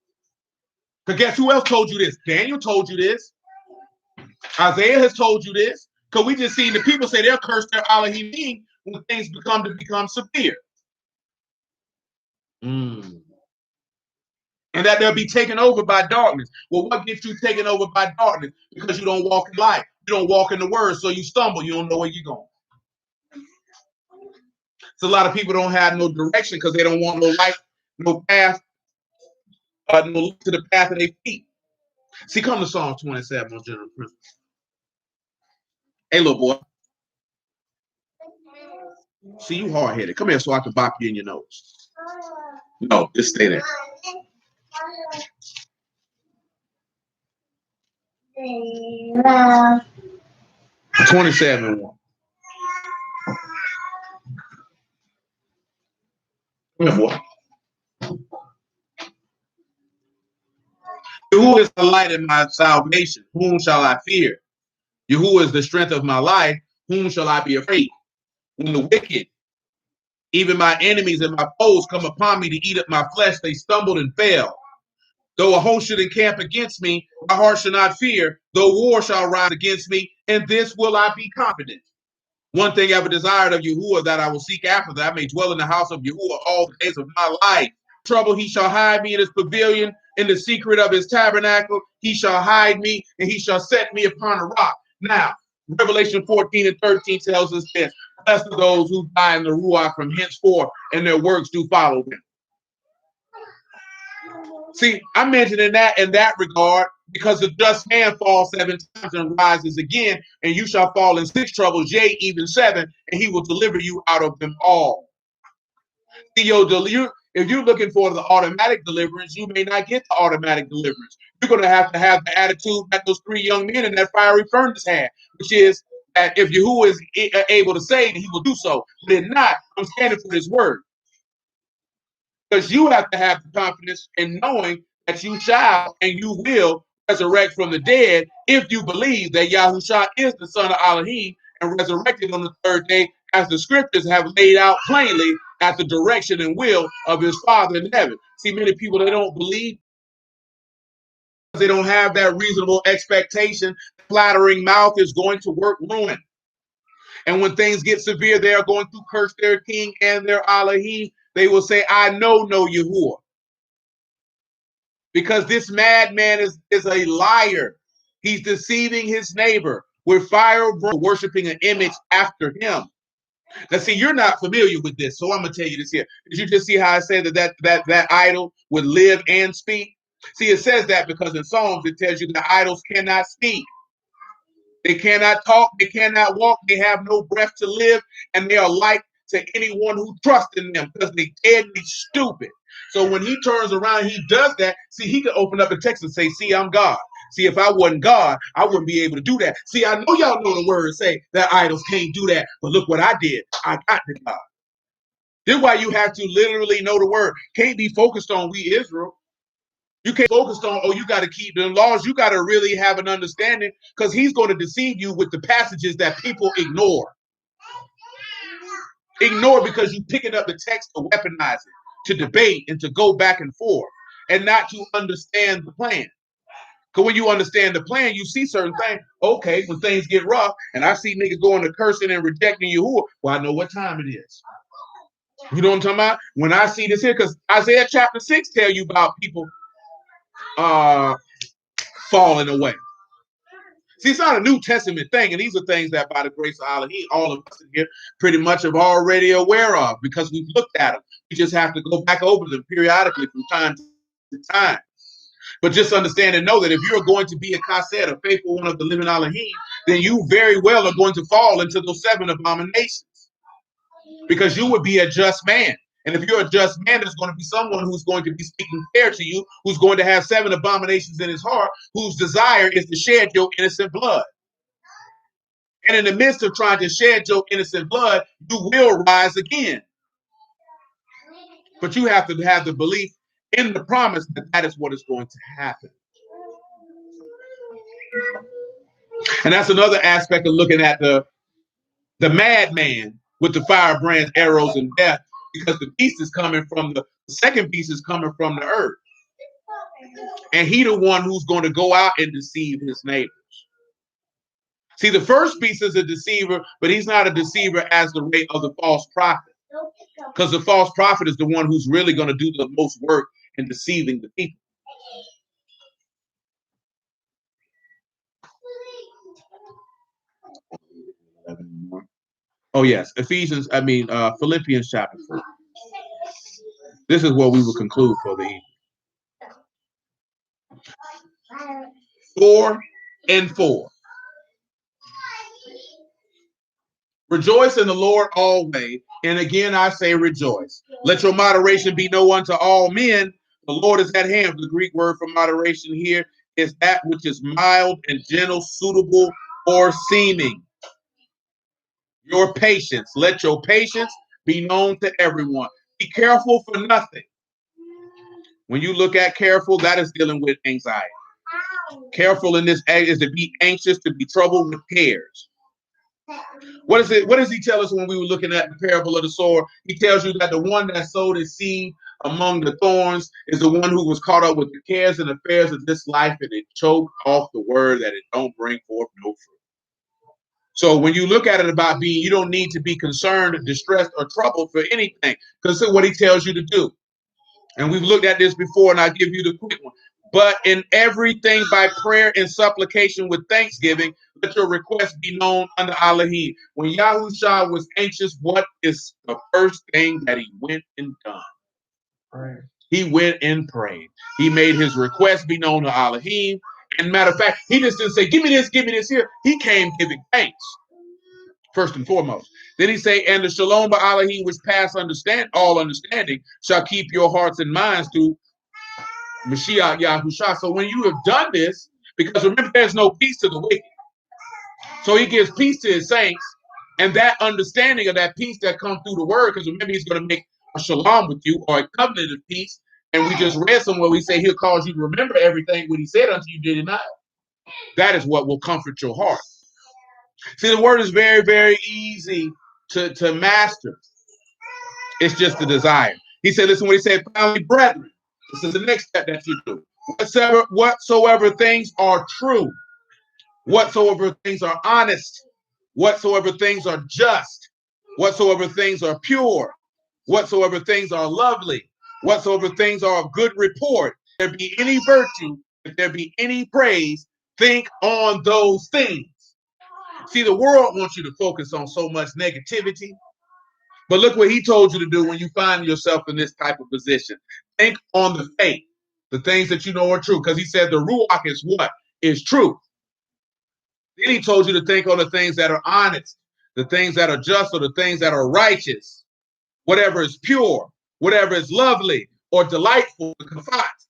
[SPEAKER 1] Because guess who else told you this? Daniel told you this. Isaiah has told you this. Because we just seen the people say they'll curse their Elohim when things become severe. And that they'll be taken over by darkness. Well, what gets you taken over by darkness? Because you don't walk in light. You don't walk in the word, so you stumble. You don't know where you're going. So a lot of people don't have no direction because they don't want no light, no path, no to the path of their feet. See, come to Psalm 27 on general principle. Hey, little boy. See, you hard-headed. Come here so I can bop you in your nose. No, just stay there. 27:1. Come here, boy. Who is the light in my salvation? Whom shall I fear? Yahuwah is the strength of my life. Whom shall I be afraid? When the wicked, even my enemies and my foes, come upon me to eat up my flesh, they stumbled and fell. Though a host should encamp against me, my heart shall not fear. Though war shall rise against me, in this will I be confident. One thing I have desired of Yahuwah, that I will seek after, that I may dwell in the house of Yahuwah all the days of my life. Trouble, he shall hide me in his pavilion, in the secret of his tabernacle. He shall hide me, and he shall set me upon a rock. Now, Revelation 14 and 13 tells us this: blessed are those who die in the Ruach from henceforth, and their works do follow them. See, I'm mentioning that in that regard because the just man falls 7 times and rises again, and you shall fall in 6 troubles, yea, even 7, and he will deliver you out of them all. See, if you're looking for the automatic deliverance, you may not get the automatic deliverance. You're going to have the attitude that those 3 young men in that fiery furnace had, which is that if Yahuwah is able to save, he will do so. But if not, I'm standing for his word. Because you have to have the confidence in knowing that you shall and you will resurrect from the dead if you believe that Yahushua is the son of Elohim and resurrected on the 3rd day, as the scriptures have laid out plainly at the direction and will of his Father in heaven. See, many people, they don't believe. They don't have that reasonable expectation. Flattering mouth is going to work ruin. And when things get severe, they are going to curse their king and their Elohim. They will say, I know no Yahuwah. Because this madman is a liar. He's deceiving his neighbor with fire, worshiping an image after him. Now, see, you're not familiar with this, so I'm going to tell you this here. Did you just see how I said that idol would live and speak? See, it says that because in Psalms, it tells you that idols cannot speak. They cannot talk, they cannot walk, they have no breath to live, and they are like to anyone who trusts in them because they dead and they stupid. So when he turns around, he does that. See, he could open up the text and say, see, I'm God. See, if I wasn't God, I wouldn't be able to do that. See, I know y'all know the word say that idols can't do that, but look what I did. I got to God. This is why you have to literally know the word. Can't be focused on we Israel. You can't focus on, oh, you got to keep the laws. You got to really have an understanding because he's going to deceive you with the passages that people ignore. Ignore because you picking up the text to weaponize it, to debate, and to go back and forth, and not to understand the plan. Because when you understand the plan, you see certain things. Okay, when things get rough, and I see niggas going to cursing and rejecting Yahuwah, well, I know what time it is. You know what I'm talking about? When I see this here, because Isaiah chapter 6 tell you about people falling away. See, it's not a New Testament thing, and these are things that by the grace of Allah, all of us in here pretty much are already aware of because we've looked at them. We just have to go back over them periodically from time to time. But just understand and know that if you're going to be a kased, a faithful one of the living Elohim, then you very well are going to fall into those 7 abominations because you would be a just man. And if you're a just man, there's going to be someone who's going to be speaking fair to you, who's going to have 7 abominations in his heart, whose desire is to shed your innocent blood. And in the midst of trying to shed your innocent blood, you will rise again. But you have to have the belief in the promise that that is what is going to happen. And that's another aspect of looking at the madman with the firebrands, arrows, and death, because the beast is coming from the second beast is coming from the earth. And he the one who's going to go out and deceive his neighbors. See, the first beast is a deceiver, but he's not a deceiver as the rate of the false prophet. Because the false prophet is the one who's really going to do the most work in deceiving the people. Oh, yes. Philippians chapter 4. This is what we will conclude for the evening. 4 and 4. Rejoice in the Lord always. And again, I say rejoice. Let your moderation be known unto all men. The Lord is at hand. The Greek word for moderation here is that which is mild and gentle, suitable or seeming. Your patience. Let your patience be known to everyone. Be careful for nothing. When you look at careful, that is dealing with anxiety. Careful in this act is to be anxious, to be troubled with cares. What is it? What does he tell us when we were looking at the parable of the sower? He tells you that the one that sowed his seed among the thorns is the one who was caught up with the cares and affairs of this life, and it choked off the word that it don't bring forth no fruit. So when you look at it about being, you don't need to be concerned, distressed, or troubled for anything. Consider what he tells you to do. And we've looked at this before, and I'll give you the quick one. But in everything by prayer and supplication with thanksgiving, let your requests be known unto Elohim. When Yahushua was anxious, what is the first thing that he went and done?
[SPEAKER 2] Right.
[SPEAKER 1] He went and prayed. He made his request be known to Elohim. And matter of fact, he just didn't say, give me this here. He came giving thanks, first and foremost. Then he say, and the shalom by Elohim, which pass all understanding, shall keep your hearts and minds through Mashiach Yahushua. So when you have done this, because remember, there's no peace to the wicked. So he gives peace to his saints, and that understanding of that peace that comes through the word, because remember, he's going to make a shalom with you, or a covenant of peace. And we just read somewhere we say he'll cause you to remember everything what he said unto you did it not. That is what will comfort your heart. See, the word is very, very easy to master. It's just the desire. He said, listen, what he said, finally, brethren, this is the next step that you do. Whatsoever things are true, whatsoever things are honest, whatsoever things are just, whatsoever things are pure, whatsoever things are lovely, whatsoever things are of good report, if there be any virtue, if there be any praise, think on those things. See, the world wants you to focus on so much negativity. But look what he told you to do when you find yourself in this type of position. Think on the faith, the things that you know are true. Because he said the Ruach is what? Is truth. Then he told you to think on the things that are honest, the things that are just, or the things that are righteous, whatever is pure, whatever is lovely or delightful,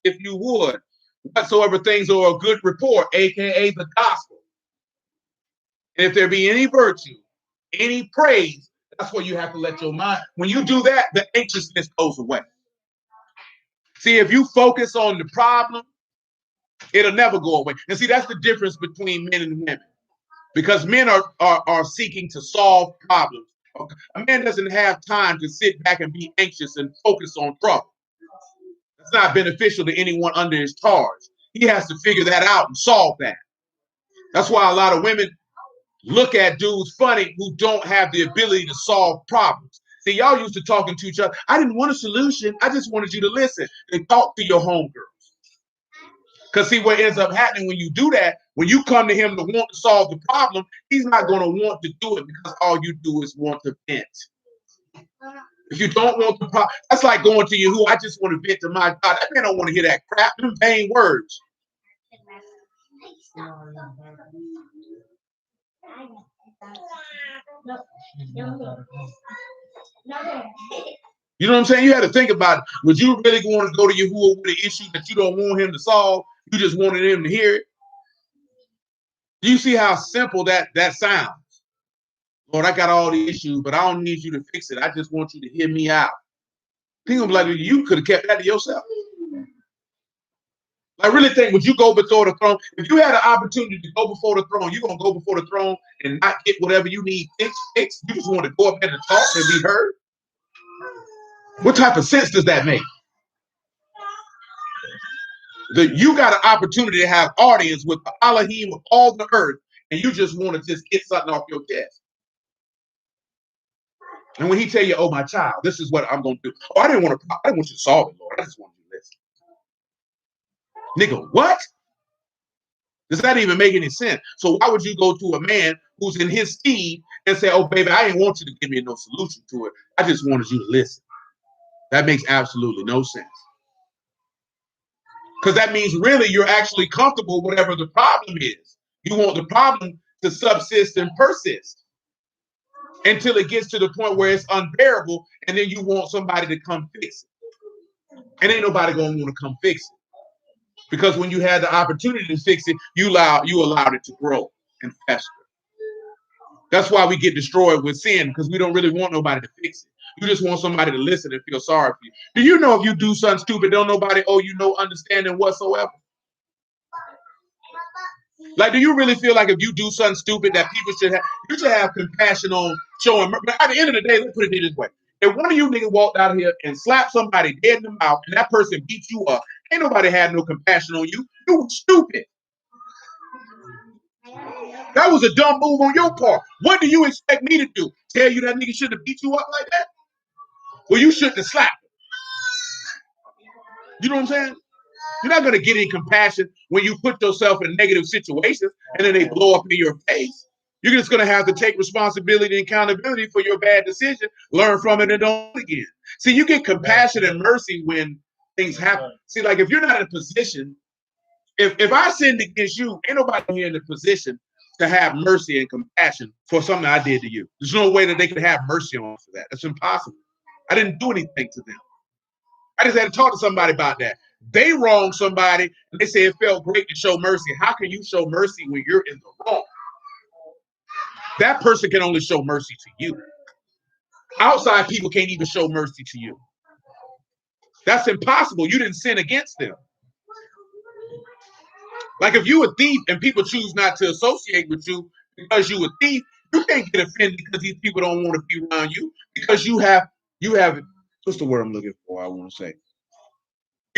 [SPEAKER 1] if you would, whatsoever things are of good report, aka the gospel. And if there be any virtue, any praise, that's where you have to let your mind. When you do that, the anxiousness goes away. See, if you focus on the problem, it'll never go away. And see, that's the difference between men and women. Because men are seeking to solve problems. A man doesn't have time to sit back and be anxious and focus on trouble. That's not beneficial to anyone under his charge. He has to figure that out and solve that. That's why a lot of women look at dudes funny who don't have the ability to solve problems. See, y'all used to talking to each other. I didn't want a solution. I just wanted you to listen and talk to your homegirls. Because see, what ends up happening when you do that, when you come to him to want to solve the problem, he's not going to want to do it because all you do is want to vent. If you don't want the problem, that's like going to you who I just want to vent to my God. That man don't want to hear that crap, them vain words. You know what I'm saying? You had to think about it. Would you really want to go to Yahuwah with an issue that you don't want him to solve? You just wanted him to hear it. Do you see how simple that sounds? Lord, I got all the issues, but I don't need you to fix it. I just want you to hear me out. Think of like you could have kept that to yourself. I really think, would you go before the throne? If you had an opportunity to go before the throne, you're going to go before the throne and not get whatever you need fixed. You just want to go up there and talk and be heard. What type of sense does that make? That you got an opportunity to have audience with the Elohim of all the earth, and you just want to just get something off your chest. And when he tell you, oh, my child, this is what I'm going to do. Oh, I didn't want you to solve it, Lord. I just want you to listen. Nigga, what? Does that even make any sense? So why would you go to a man who's in his steed and say, oh, baby, I didn't want you to give me no solution to it. I just wanted you to listen. That makes absolutely no sense. Because that means really you're actually comfortable whatever the problem is. You want the problem to subsist and persist until it gets to the point where it's unbearable, and then you want somebody to come fix it. And ain't nobody going to want to come fix it. Because when you had the opportunity to fix it, you allowed it to grow and fester. That's why we get destroyed with sin, because we don't really want nobody to fix it. You just want somebody to listen and feel sorry for you. Do you know if you do something stupid, don't nobody owe you no understanding whatsoever? Like, do you really feel like if you do something stupid that people should have, you should have compassion on showing? But at the end of the day, let's put it this way. If one of you niggas walked out here and slapped somebody dead in the mouth and that person beat you up, ain't nobody had no compassion on you. You were stupid. That was a dumb move on your part. What do you expect me to do? Tell you that nigga should have beat you up like that? Well, you shouldn't have slapped him. You know what I'm saying? You're not going to get any compassion when you put yourself in negative situations and then they blow up in your face. You're just going to have to take responsibility and accountability for your bad decision, learn from it, and don't do it again. See, you get compassion and mercy when things happen. See, like if you're not in a position, if I sinned against you, ain't nobody here in the position to have mercy and compassion for something I did to you. There's no way that they could have mercy on us for that. That's impossible. I didn't do anything to them. I just had to talk to somebody about that. They wronged somebody, and they say it felt great to show mercy. How can you show mercy when you're in the wrong? That person can only show mercy to you. Outside people can't even show mercy to you. That's impossible. You didn't sin against them. Like if you a thief and people choose not to associate with you because you a thief, you can't get offended because these people don't want to be around you because you have, what's the word I'm looking for? I want to say.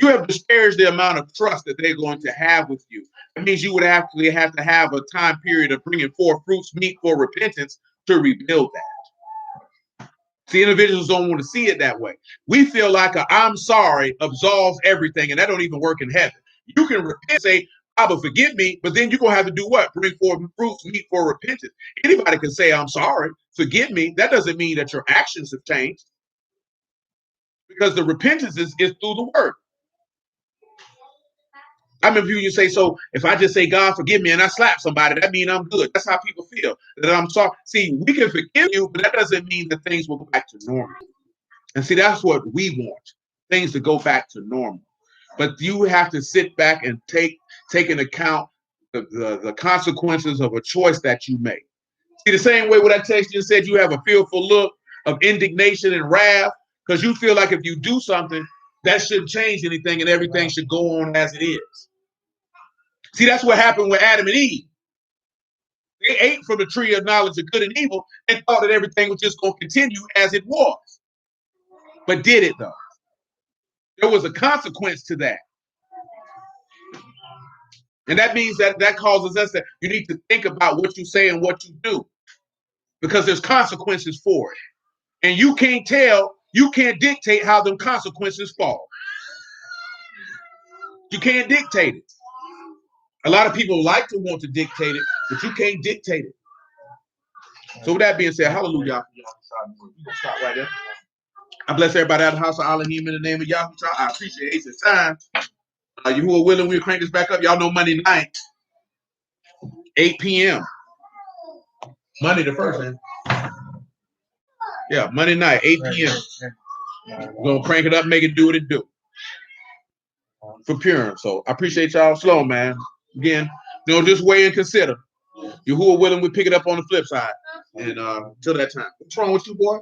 [SPEAKER 1] You have disparaged the amount of trust that they're going to have with you. It means you would actually have to have a time period of bringing forth fruits meet for repentance to rebuild that. See, individuals don't want to see it that way. We feel like a I'm sorry absolves everything, and that don't even work in heaven. You can repent, say, Abba, forgive me, but then you're going to have to do what? Bring forth fruits meet for repentance. Anybody can say, I'm sorry, forgive me. That doesn't mean that your actions have changed because the repentance is through the word. I remember you say, so if I just say, God, forgive me, and I slap somebody, that means I'm good. That's how people feel, that I'm sorry. See, we can forgive you, but that doesn't mean that things will go back to normal. And see, that's what we want, things to go back to normal. But you have to sit back and take into account the consequences of a choice that you make. See, the same way when I texted you and said you have a fearful look of indignation and wrath, because you feel like if you do something, that shouldn't change anything and everything should go on as it is. See, that's what happened with Adam and Eve. They ate from the tree of knowledge of good and evil and thought that everything was just going to continue as it was. But did it, though? There was a consequence to that. And that means that causes us that you need to think about what you say and what you do because there's consequences for it. And you can't dictate how them consequences fall. You can't dictate it. A lot of people like to want to dictate it, but you can't dictate it. So with that being said, hallelujah. You can stop right there. I bless everybody out of the house of Elohim in the name of Yahweh. I appreciate this time. You who are willing, we'll crank this back up. Y'all know Monday night, 8 p.m. Monday the first, man. Yeah, Monday night, 8 p.m. We're going to crank it up, make it do what it do. For Purim. So I appreciate y'all. Slow, man. Again, just weigh and consider. You who are willing, we pick it up on the flip side. And till that time. What's wrong with you, boy?